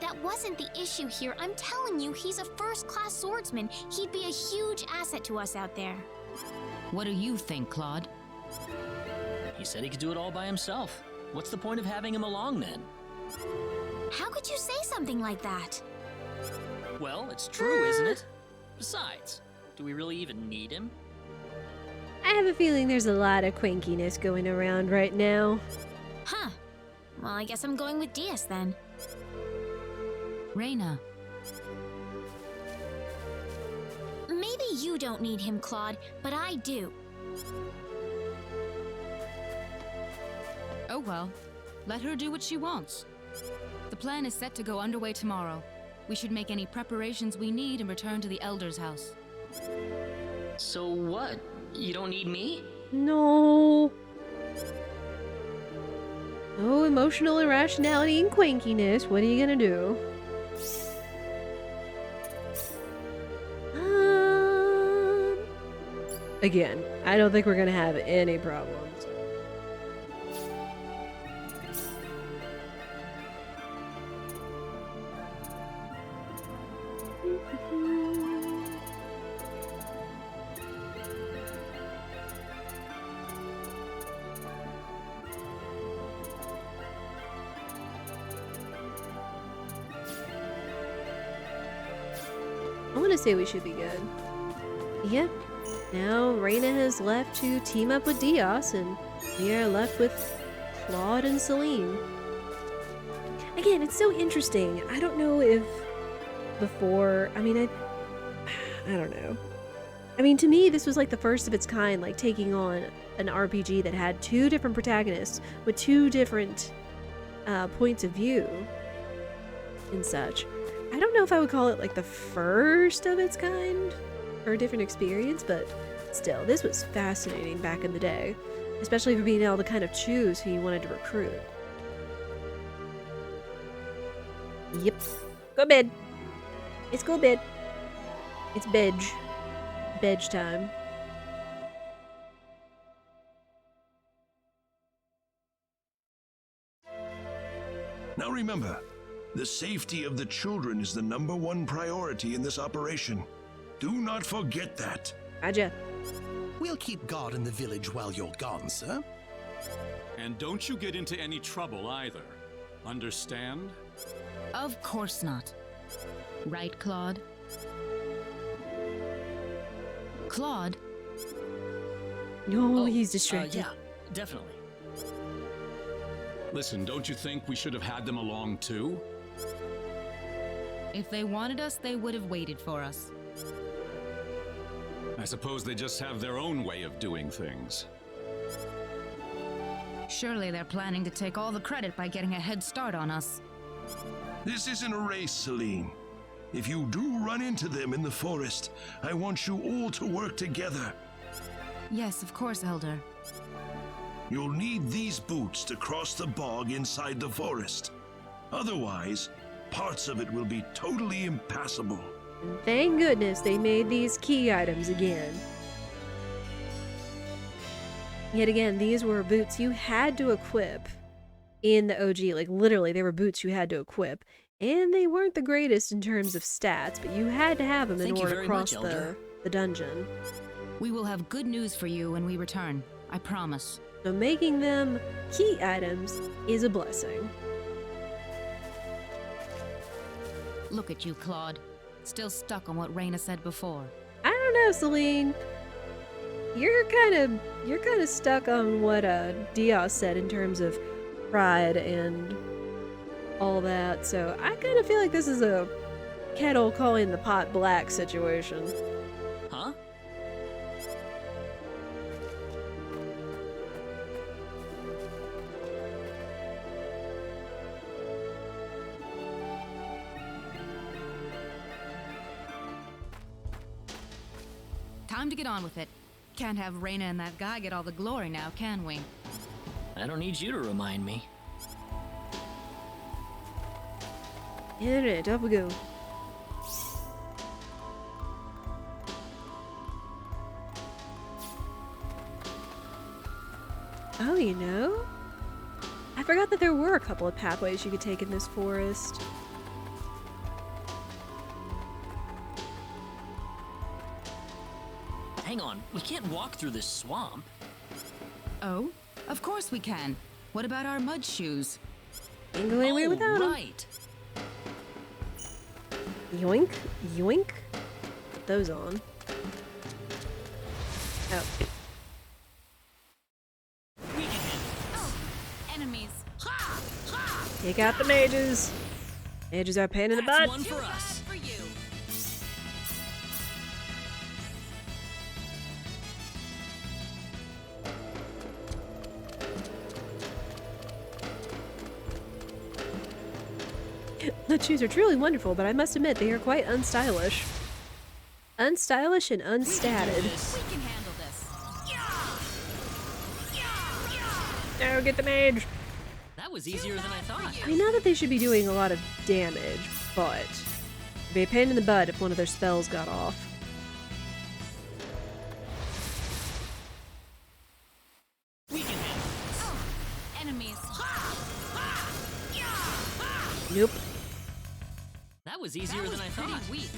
That wasn't the issue here. I'm telling you, he's a first-class swordsman. He'd be a huge asset to us out there. What do you think, Claude? He said he could do it all by himself. What's the point of having him along then? How could you say something like that? Well, it's true, isn't it? Besides, do we really even need him? I have a feeling there's a lot of quinkiness going around right now. Huh. Well, I guess I'm going with Diaz then. Rena. Maybe you don't need him, Claude, but I do. Oh well. Let her do what she wants. The plan is set to go underway tomorrow. We should make any preparations we need and return to the Elder's house. So what? You don't need me? No. No emotional irrationality and quinkiness. What are you gonna do? Again, I don't think we're gonna have any problems. want to say we should be good. Yep. Now Rena has left to team up with Dios, and we are left with Claude and Celine. Again, it's so interesting. I don't know if before, I mean, I don't know. I mean, to me, this was like the first of its kind, like taking on an RPG that had two different protagonists with two different points of view and such. I don't know if I would call it like the first of its kind or a different experience, but still, this was fascinating back in the day, especially for being able to kind of choose who you wanted to recruit. Yep. Go to bed. It's go to bed. It's bed. Bed time. Now remember, the safety of the children is the #1 priority in this operation. Do not forget that. Roger. We'll keep guard in the village while you're gone, sir. And don't you get into any trouble either. Understand? Of course not. Right, Claude? Claude? No, he's distracted. Yeah, definitely. Listen, don't you think we should have had them along too? If they wanted us, they would have waited for us. I suppose they just have their own way of doing things. Surely they're planning to take all the credit by getting a head start on us. This isn't a race, Celine. If you do run into them in the forest, I want you all to work together. Yes, of course, Elder. You'll need these boots to cross the bog inside the forest. Otherwise, parts of it will be totally impassable. And thank goodness they made these key items again. Yet again, these were boots you had to equip in the OG. Like, literally, they were boots you had to equip. And they weren't the greatest in terms of stats, but you had to have them in order to cross the dungeon. We will have good news for you when we return. I promise. So making them key items is a blessing. Look at you, Claude. Still stuck on what Rena said before. I don't know, Celine. You're kind of stuck on what Dios said in terms of pride and all that. So I kind of feel like this is a kettle calling the pot black situation. Huh? Time to get on with it. Can't have Rena and that guy get all the glory now, can we? I don't need you to remind me. Alright, up we go. Oh, you know? I forgot that there were a couple of pathways you could take in this forest. Hang on, we can't walk through this swamp. Oh? Of course we can. What about our mud shoes? Ain't going away without them. Right. Yoink, yoink. Put those on. Oh. Enemies. Take out the mages. Mages are a pain in the butt. One for us. The shoes are truly wonderful, but I must admit they are quite unstylish. Unstylish and unstatted. We can handle this. No, get the mage! That was easier than I thought. I know that they should be doing a lot of damage, but it'd be a pain in the butt if one of their spells got off. Enemies. Nope. That was easier than I thought. Weak.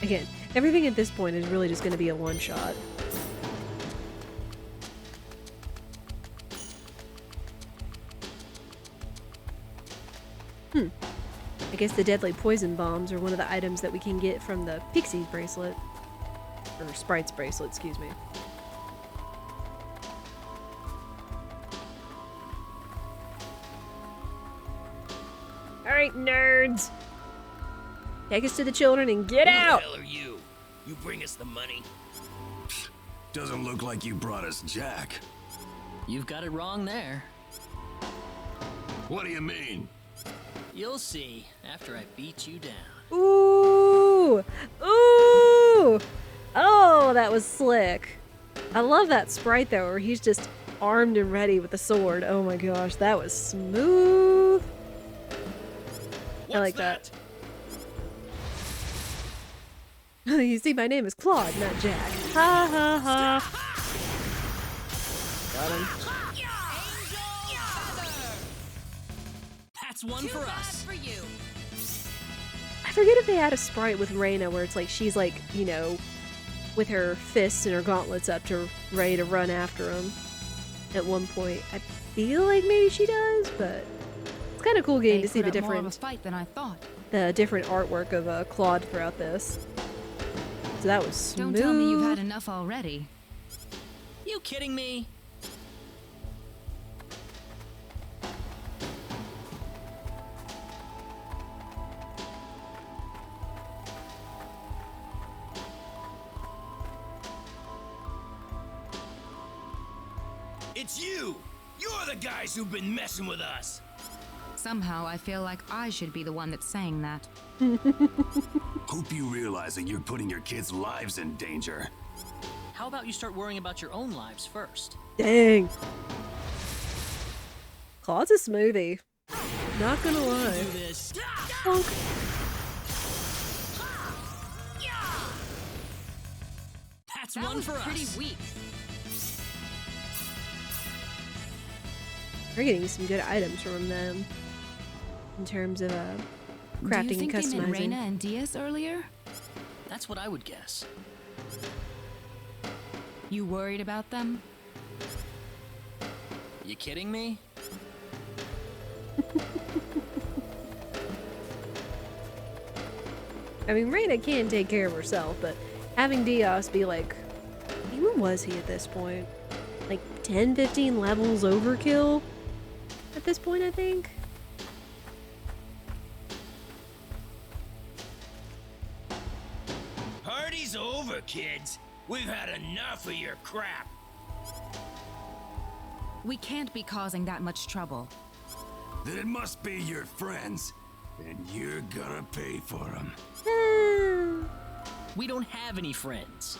Again, everything at this point is really just going to be a one-shot. I guess the deadly poison bombs are one of the items that we can get from the Pixie's bracelet. Or Sprite's bracelet, excuse me. Alright, nerds! Take us to the children and get out! Who the hell are you? You bring us the money? Doesn't look like you brought us Jack. You've got it wrong there. What do you mean? You'll see after I beat you down. Ooh! Ooh! Oh, that was slick. I love that sprite though, where he's just armed and ready with a sword. Oh my gosh, that was smooth. I like that. You see, my name is Claude, not Jack. Ha ha ha. Got him. That's one for us. For you. I forget if they had a sprite with Rena where it's like she's like, you know, with her fists and her gauntlets up to ready to run after him. At one point, I feel like maybe she does, but it's kind of cool getting to see the different more of a fight than I thought. the different artwork of Claude throughout this. So that was smooth. Don't tell me you've had enough already. You kidding me? It's you! You're the guys who've been messing with us! Somehow I feel like I should be the one that's saying that. Hope you realize that you're putting your kids' lives in danger. How about you start worrying about your own lives first? Dang. Claude's a smoothie. Not gonna lie. Do this. Bonk. That's one for Pretty us. weak. We're getting some good items from them in terms of crafting Do you think and they meant customizing. Rena and Diaz earlier? That's what I would guess. You worried about them? You kidding me? I mean, Rena can take care of herself, but having Diaz be like, who was he at this point? Like 10, 15 levels overkill at this point, I think. Party's over, kids. We've had enough of your crap. We can't be causing that much trouble. Then it must be your friends, and you're gonna pay for them. We don't have any friends.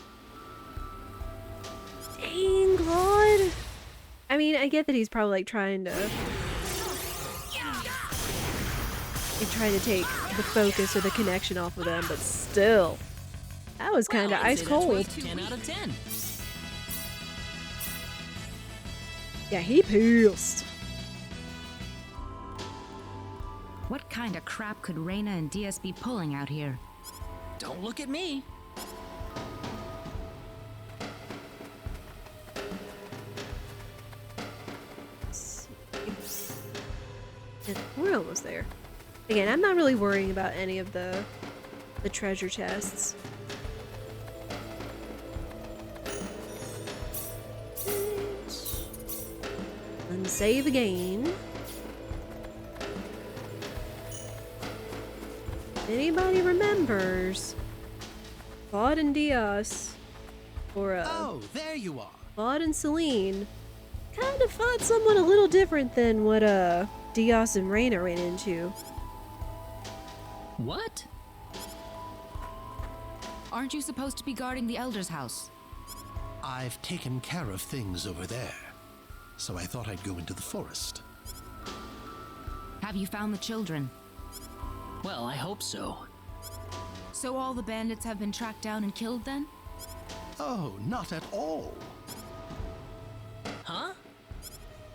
Dang, Claude. I mean, I get that he's probably like trying to take the focus or the connection off of them, but still, that was kind of ice cold. 10 out of 10. Yeah, he pissed. What kind of crap could Rena and Diaz be pulling out here? Don't look at me. We're almost there. Again, I'm not really worrying about any of the treasure chests. Unsave again. Anybody remembers Claude and Diaz, or Oh, there you are. Claude and Celine, kind of fought someone a little different than what Diaz and Rena ran into. What? Aren't you supposed to be guarding the Elder's house? I've taken care of things over there, so I thought I'd go into the forest. Have you found the children? Well, I hope so. So all the bandits have been tracked down and killed then? Oh, not at all. Huh?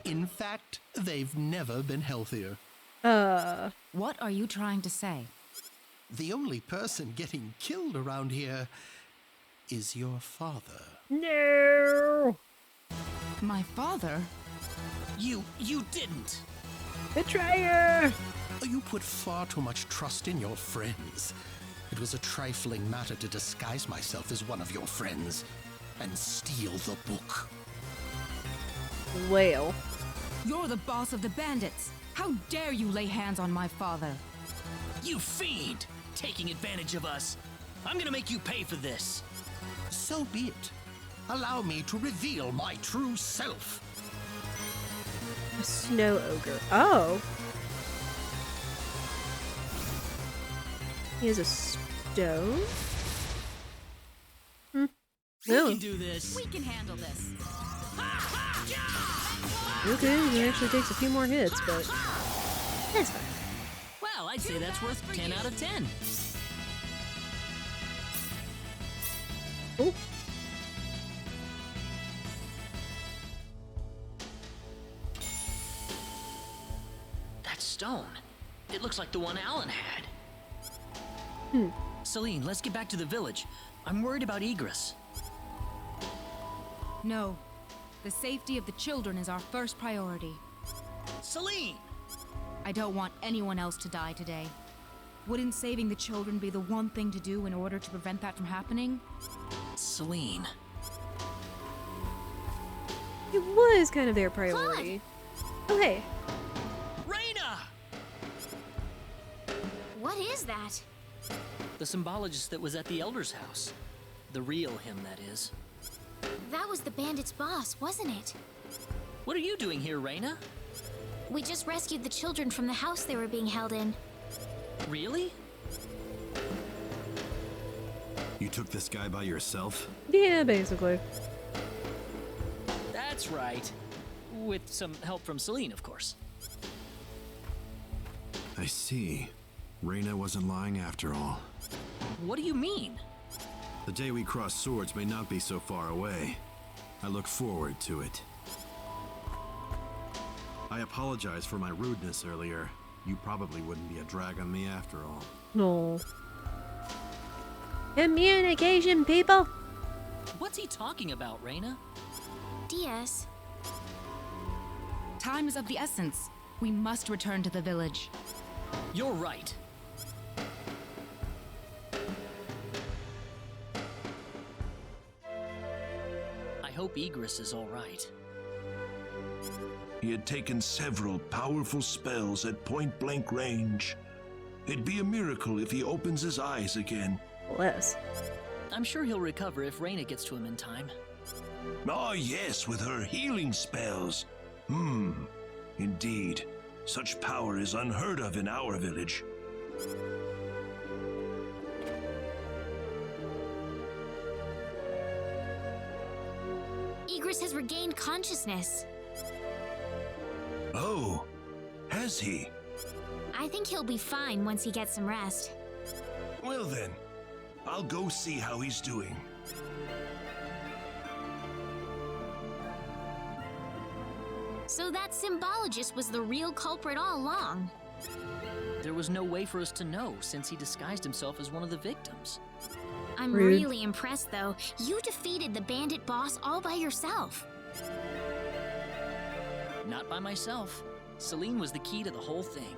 In fact, they've never been healthier. What are you trying to say? The only person getting killed around here is your father. No! My father? You didn't. Betrayer! You put far too much trust in your friends. It was a trifling matter to disguise myself as one of your friends and steal the book. Well. You're the boss of the bandits. How dare you lay hands on my father? You fiend! Taking advantage of us. I'm gonna make you pay for this. So be it. Allow me to reveal my true self. A snow ogre. Oh. He has a stone? Hmm. We No. can do this. We can handle this. Okay, it actually takes a few more hits, but that's fine. Well, I'd say that's worth 10 out of 10. Oh. That stone. It looks like the one Alan had. Hmm. Celine, let's get back to the village. I'm worried about Egress. No. The safety of the children is our first priority. Celine! I don't want anyone else to die today. Wouldn't saving the children be the one thing to do in order to prevent that from happening? Celine. It was kind of their priority. Oh, hey. Rena! What is that? The symbologist that was at the Elder's house. The real him, that is. That was the bandit's boss, wasn't it? What are you doing here, Rena? We just rescued the children from the house they were being held in. Really? You took this guy by yourself? Yeah, basically. That's right. With some help from Celine, of course. I see. Rena wasn't lying after all. What do you mean? The day we cross swords may not be so far away. I look forward to it. I apologize for my rudeness earlier. You probably wouldn't be a drag on me after all. No. Communication, people! What's he talking about, Rena? Diaz. Time is of the essence. We must return to the village. You're right. I hope Egress is all right. He had taken several powerful spells at point-blank range. It'd be a miracle if he opens his eyes again. Bless. I'm sure he'll recover if Rena gets to him in time. Ah, yes, with her healing spells. Indeed. Such power is unheard of in our village. Egress has regained consciousness. Oh, has he? I think he'll be fine once he gets some rest. Well then, I'll go see how he's doing. So that symbologist was the real culprit all along. There was no way for us to know since he disguised himself as one of the victims. I'm Rude. really impressed, though. You defeated the bandit boss all by yourself. Not by myself. Celine was the key to the whole thing.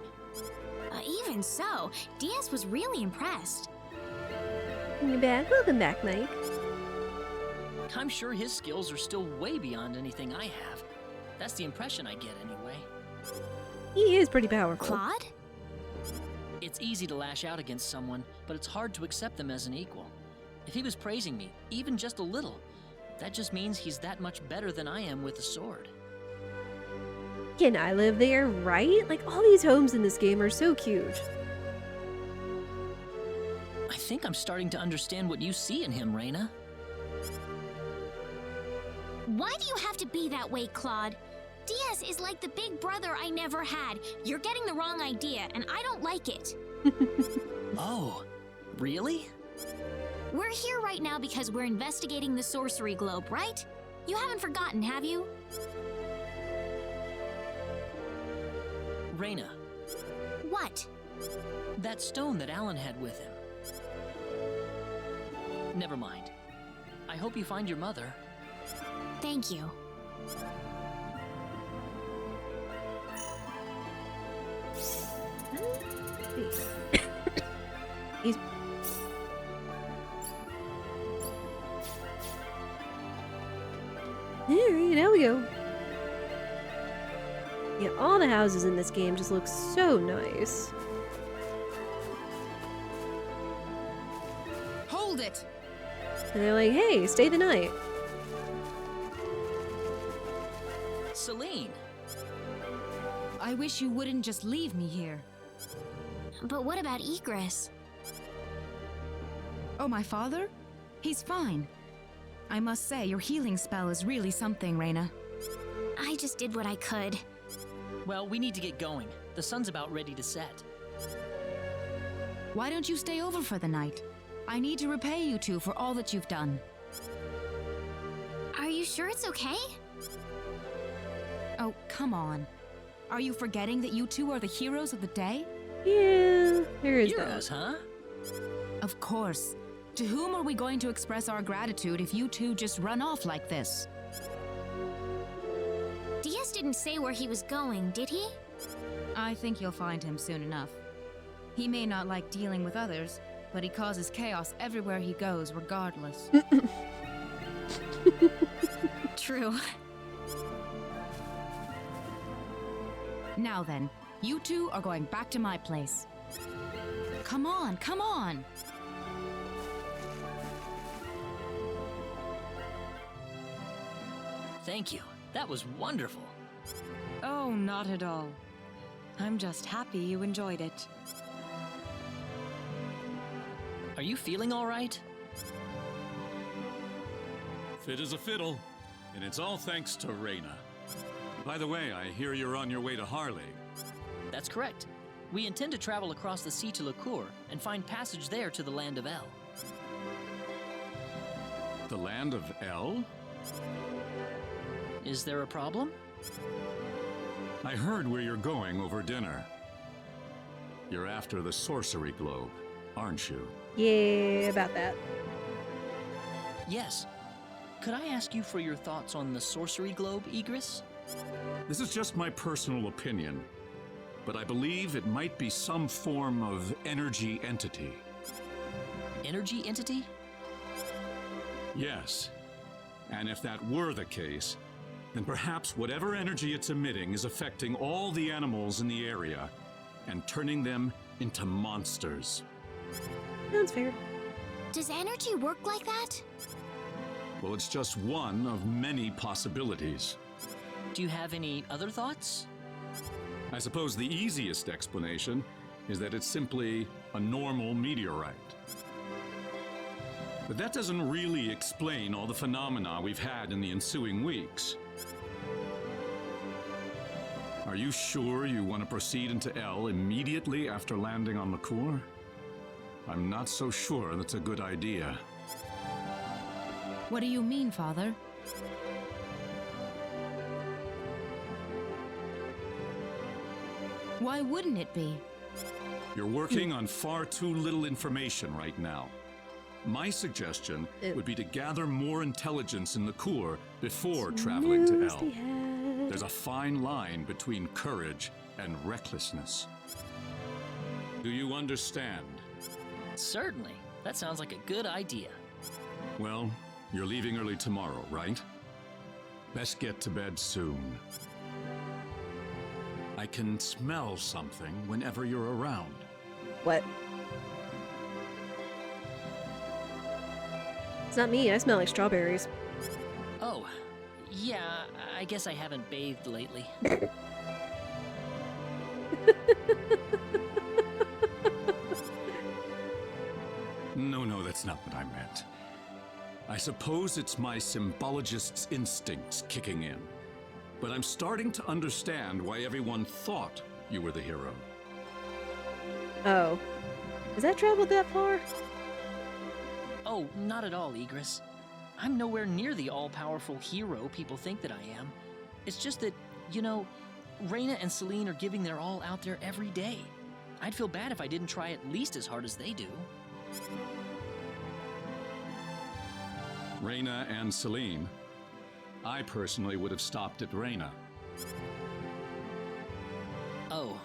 Even so, Diaz was really impressed. You're back. Welcome back, Mike. I'm sure his skills are still way beyond anything I have. That's the impression I get anyway. He is pretty powerful. Claude? It's easy to lash out against someone, but it's hard to accept them as an equal. If he was praising me, even just a little, that just means he's that much better than I am with a sword. Can I live there, right? Like, all these homes in this game are so cute. I think I'm starting to understand what you see in him, Rena. Why do you have to be that way, Claude? Diaz is like the big brother I never had. You're getting the wrong idea, and I don't like it. Oh, really? We're here right now because we're investigating the sorcery globe, right? You haven't forgotten, have you? Rena, What? that stone that Alan had with him. Never mind. I hope you find your mother. Thank you. He's... Alright, now we go. Yeah, all the houses in this game just look so nice. Hold it! And they're like, hey, stay the night. Celine! I wish you wouldn't just leave me here. But what about Egress? Oh, my father? He's fine. I must say, your healing spell is really something, Rena. I just did what I could. Well, we need to get going. The sun's about ready to set. Why don't you stay over for the night? I need to repay you two for all that you've done. Are you sure it's okay? Oh, come on. Are you forgetting that you two are the heroes of the day? Yeah, there is Heroes, that. huh? Of course. To whom are we going to express our gratitude if you two just run off like this? Diaz didn't say where he was going, did he? I think you'll find him soon enough. He may not like dealing with others, but he causes chaos everywhere he goes, regardless. True. Now then, you two are going back to my place. Come on, come on! Thank you. That was wonderful. Oh, not at all. I'm just happy you enjoyed it. Are you feeling all right? Fit as a fiddle, and it's all thanks to Rena. By the way, I hear you're on your way to Harley. That's correct. We intend to travel across the sea to Licour and find passage there to the land of El. The land of El? Is there a problem? I heard where you're going over dinner. You're after the sorcery globe, aren't you? Yeah, about that. Yes. Could I ask you for your thoughts on the sorcery globe, Egress? This is just my personal opinion, but I believe it might be some form of energy entity. Energy entity? Yes. And if that were the case, then perhaps whatever energy it's emitting is affecting all the animals in the area and turning them into monsters. Sounds fair. Does energy work like that? Well, it's just one of many possibilities. Do you have any other thoughts? I suppose the easiest explanation is that it's simply a normal meteorite. But that doesn't really explain all the phenomena we've had in the ensuing weeks. Are you sure you want to proceed into El immediately after landing on Licour? I'm not so sure that's a good idea. What do you mean, Father? Why wouldn't it be? You're working on far too little information right now. My suggestion would be to gather more intelligence in Licour before traveling to El. There's a fine line between courage and recklessness. Do you understand? Certainly. That sounds like a good idea. Well, you're leaving early tomorrow, right? Best get to bed soon. I can smell something whenever you're around. What? It's not me. I smell like strawberries. Oh, yeah, I guess I haven't bathed lately. No, that's not what I meant. I suppose it's my symbologist's instincts kicking in. But I'm starting to understand why everyone thought you were the hero. Oh. Has that traveled that far? Oh, not at all, Egress. I'm nowhere near the all-powerful hero people think that I am. It's just that, you know, Rena and Celine are giving their all out there every day. I'd feel bad if I didn't try at least as hard as they do. Rena and Celine. I personally would have stopped at Rena. Oh,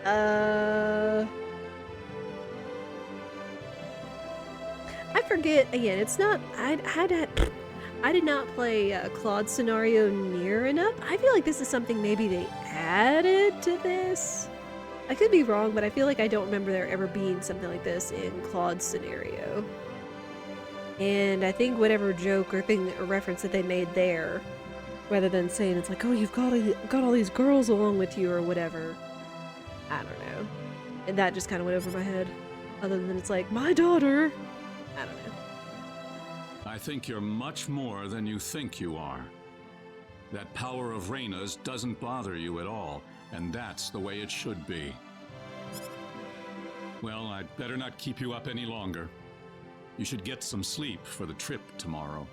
I forget again. It's not. I did not play Claude's scenario near enough. I feel like this is something maybe they added to this. I could be wrong, but I feel like I don't remember there ever being something like this in Claude's scenario. And I think whatever joke or thing or reference that they made there, rather than saying it's like, oh, you've got all these girls along with you or whatever. I don't know. And that just kind of went over my head. Other than it's like, my daughter. I don't know. I think you're much more than you think you are. That power of Rena's doesn't bother you at all, and that's the way it should be. Well, I'd better not keep you up any longer. You should get some sleep for the trip tomorrow.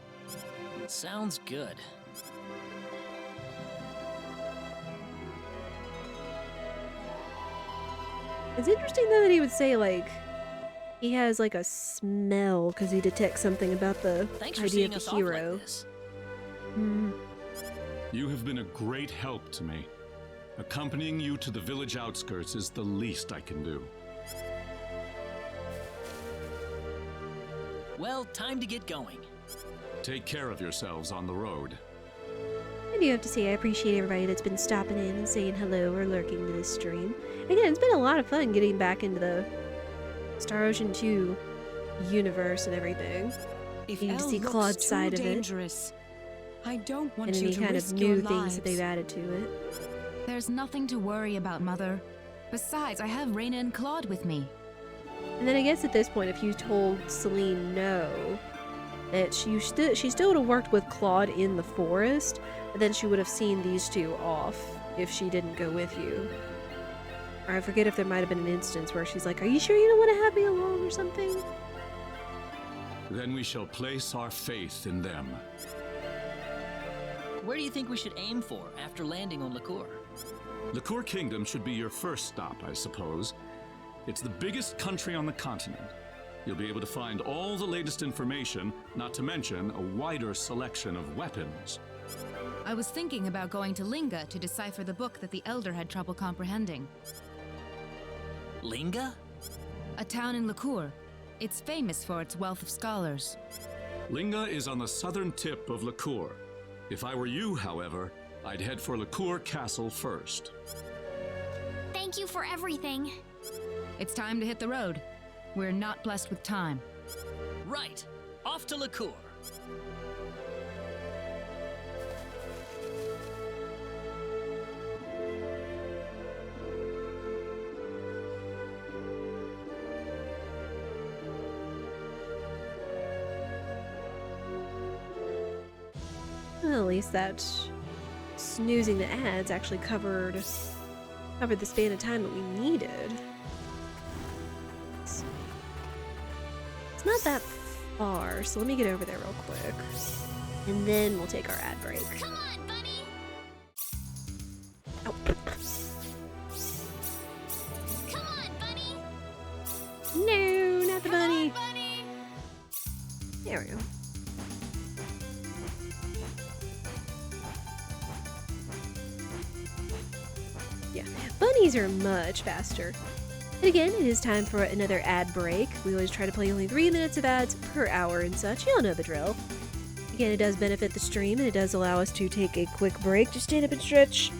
Sounds good. It's interesting though that he would say like he has like a smell because he detects something about the idea of the hero. You have been a great help to me. Accompanying you to the village outskirts is the least I can do. Well, time to get going. Take care of yourselves on the road. I do have to say I appreciate everybody that's been stopping in and saying hello or lurking to this stream. Again, it's been a lot of fun getting back into the Star Ocean 2 universe and everything. If you can see Claude's side of it. I don't want and you any to kind risk of your new things lives. that they've added to it. There's nothing to worry about, Mother. Besides, I have Rena and Claude with me. And then I guess at this point, if you told Celine no, that she still would have worked with Claude in the forest, but then she would have seen these two off if she didn't go with you. Or I forget if there might have been an instance where she's like, are you sure you don't want to have me along or something? Then we shall place our faith in them. Where do you think we should aim for after landing on Liqueur? Liqueur Kingdom should be your first stop, I suppose. It's the biggest country on the continent. You'll be able to find all the latest information, not to mention a wider selection of weapons. I was thinking about going to Linga to decipher the book that the Elder had trouble comprehending. Linga? A town in Liqueur. It's famous for its wealth of scholars. Linga is on the southern tip of Liqueur. If I were you, however, I'd head for Liqueur Castle first. Thank you for everything. It's time to hit the road. We're not blessed with time. Right. Off to Liqueur. Well, at least that snoozing the ads actually covered the span of time that we needed. It's not that far, so let me get over there real quick. And then we'll take our ad break. Come on, Bunny! Oh. Come on, Bunny! No, not the bunny! Come on, Bunny! There we go. Yeah, bunnies are much faster. And again, it is time for another ad break. We always try to play only 3 minutes of ads per hour and such. You all know the drill. Again, it does benefit the stream, and it does allow us to take a quick break to stand up and stretch,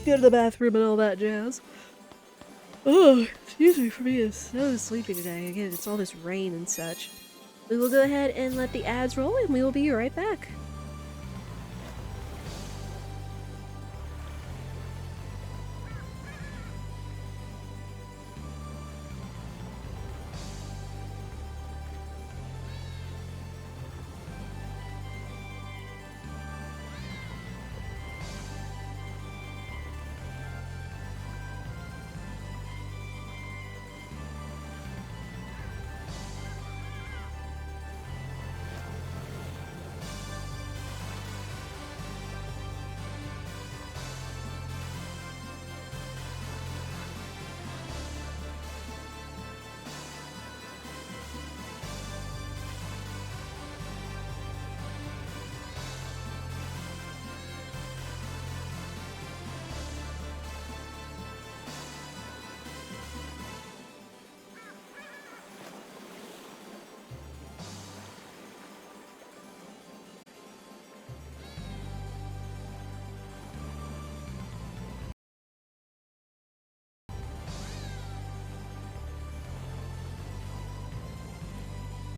go to the bathroom, and all that jazz. Oh, excuse me for being so sleepy today. Again, it's all this rain and such. We will go ahead and let the ads roll, and we will be right back.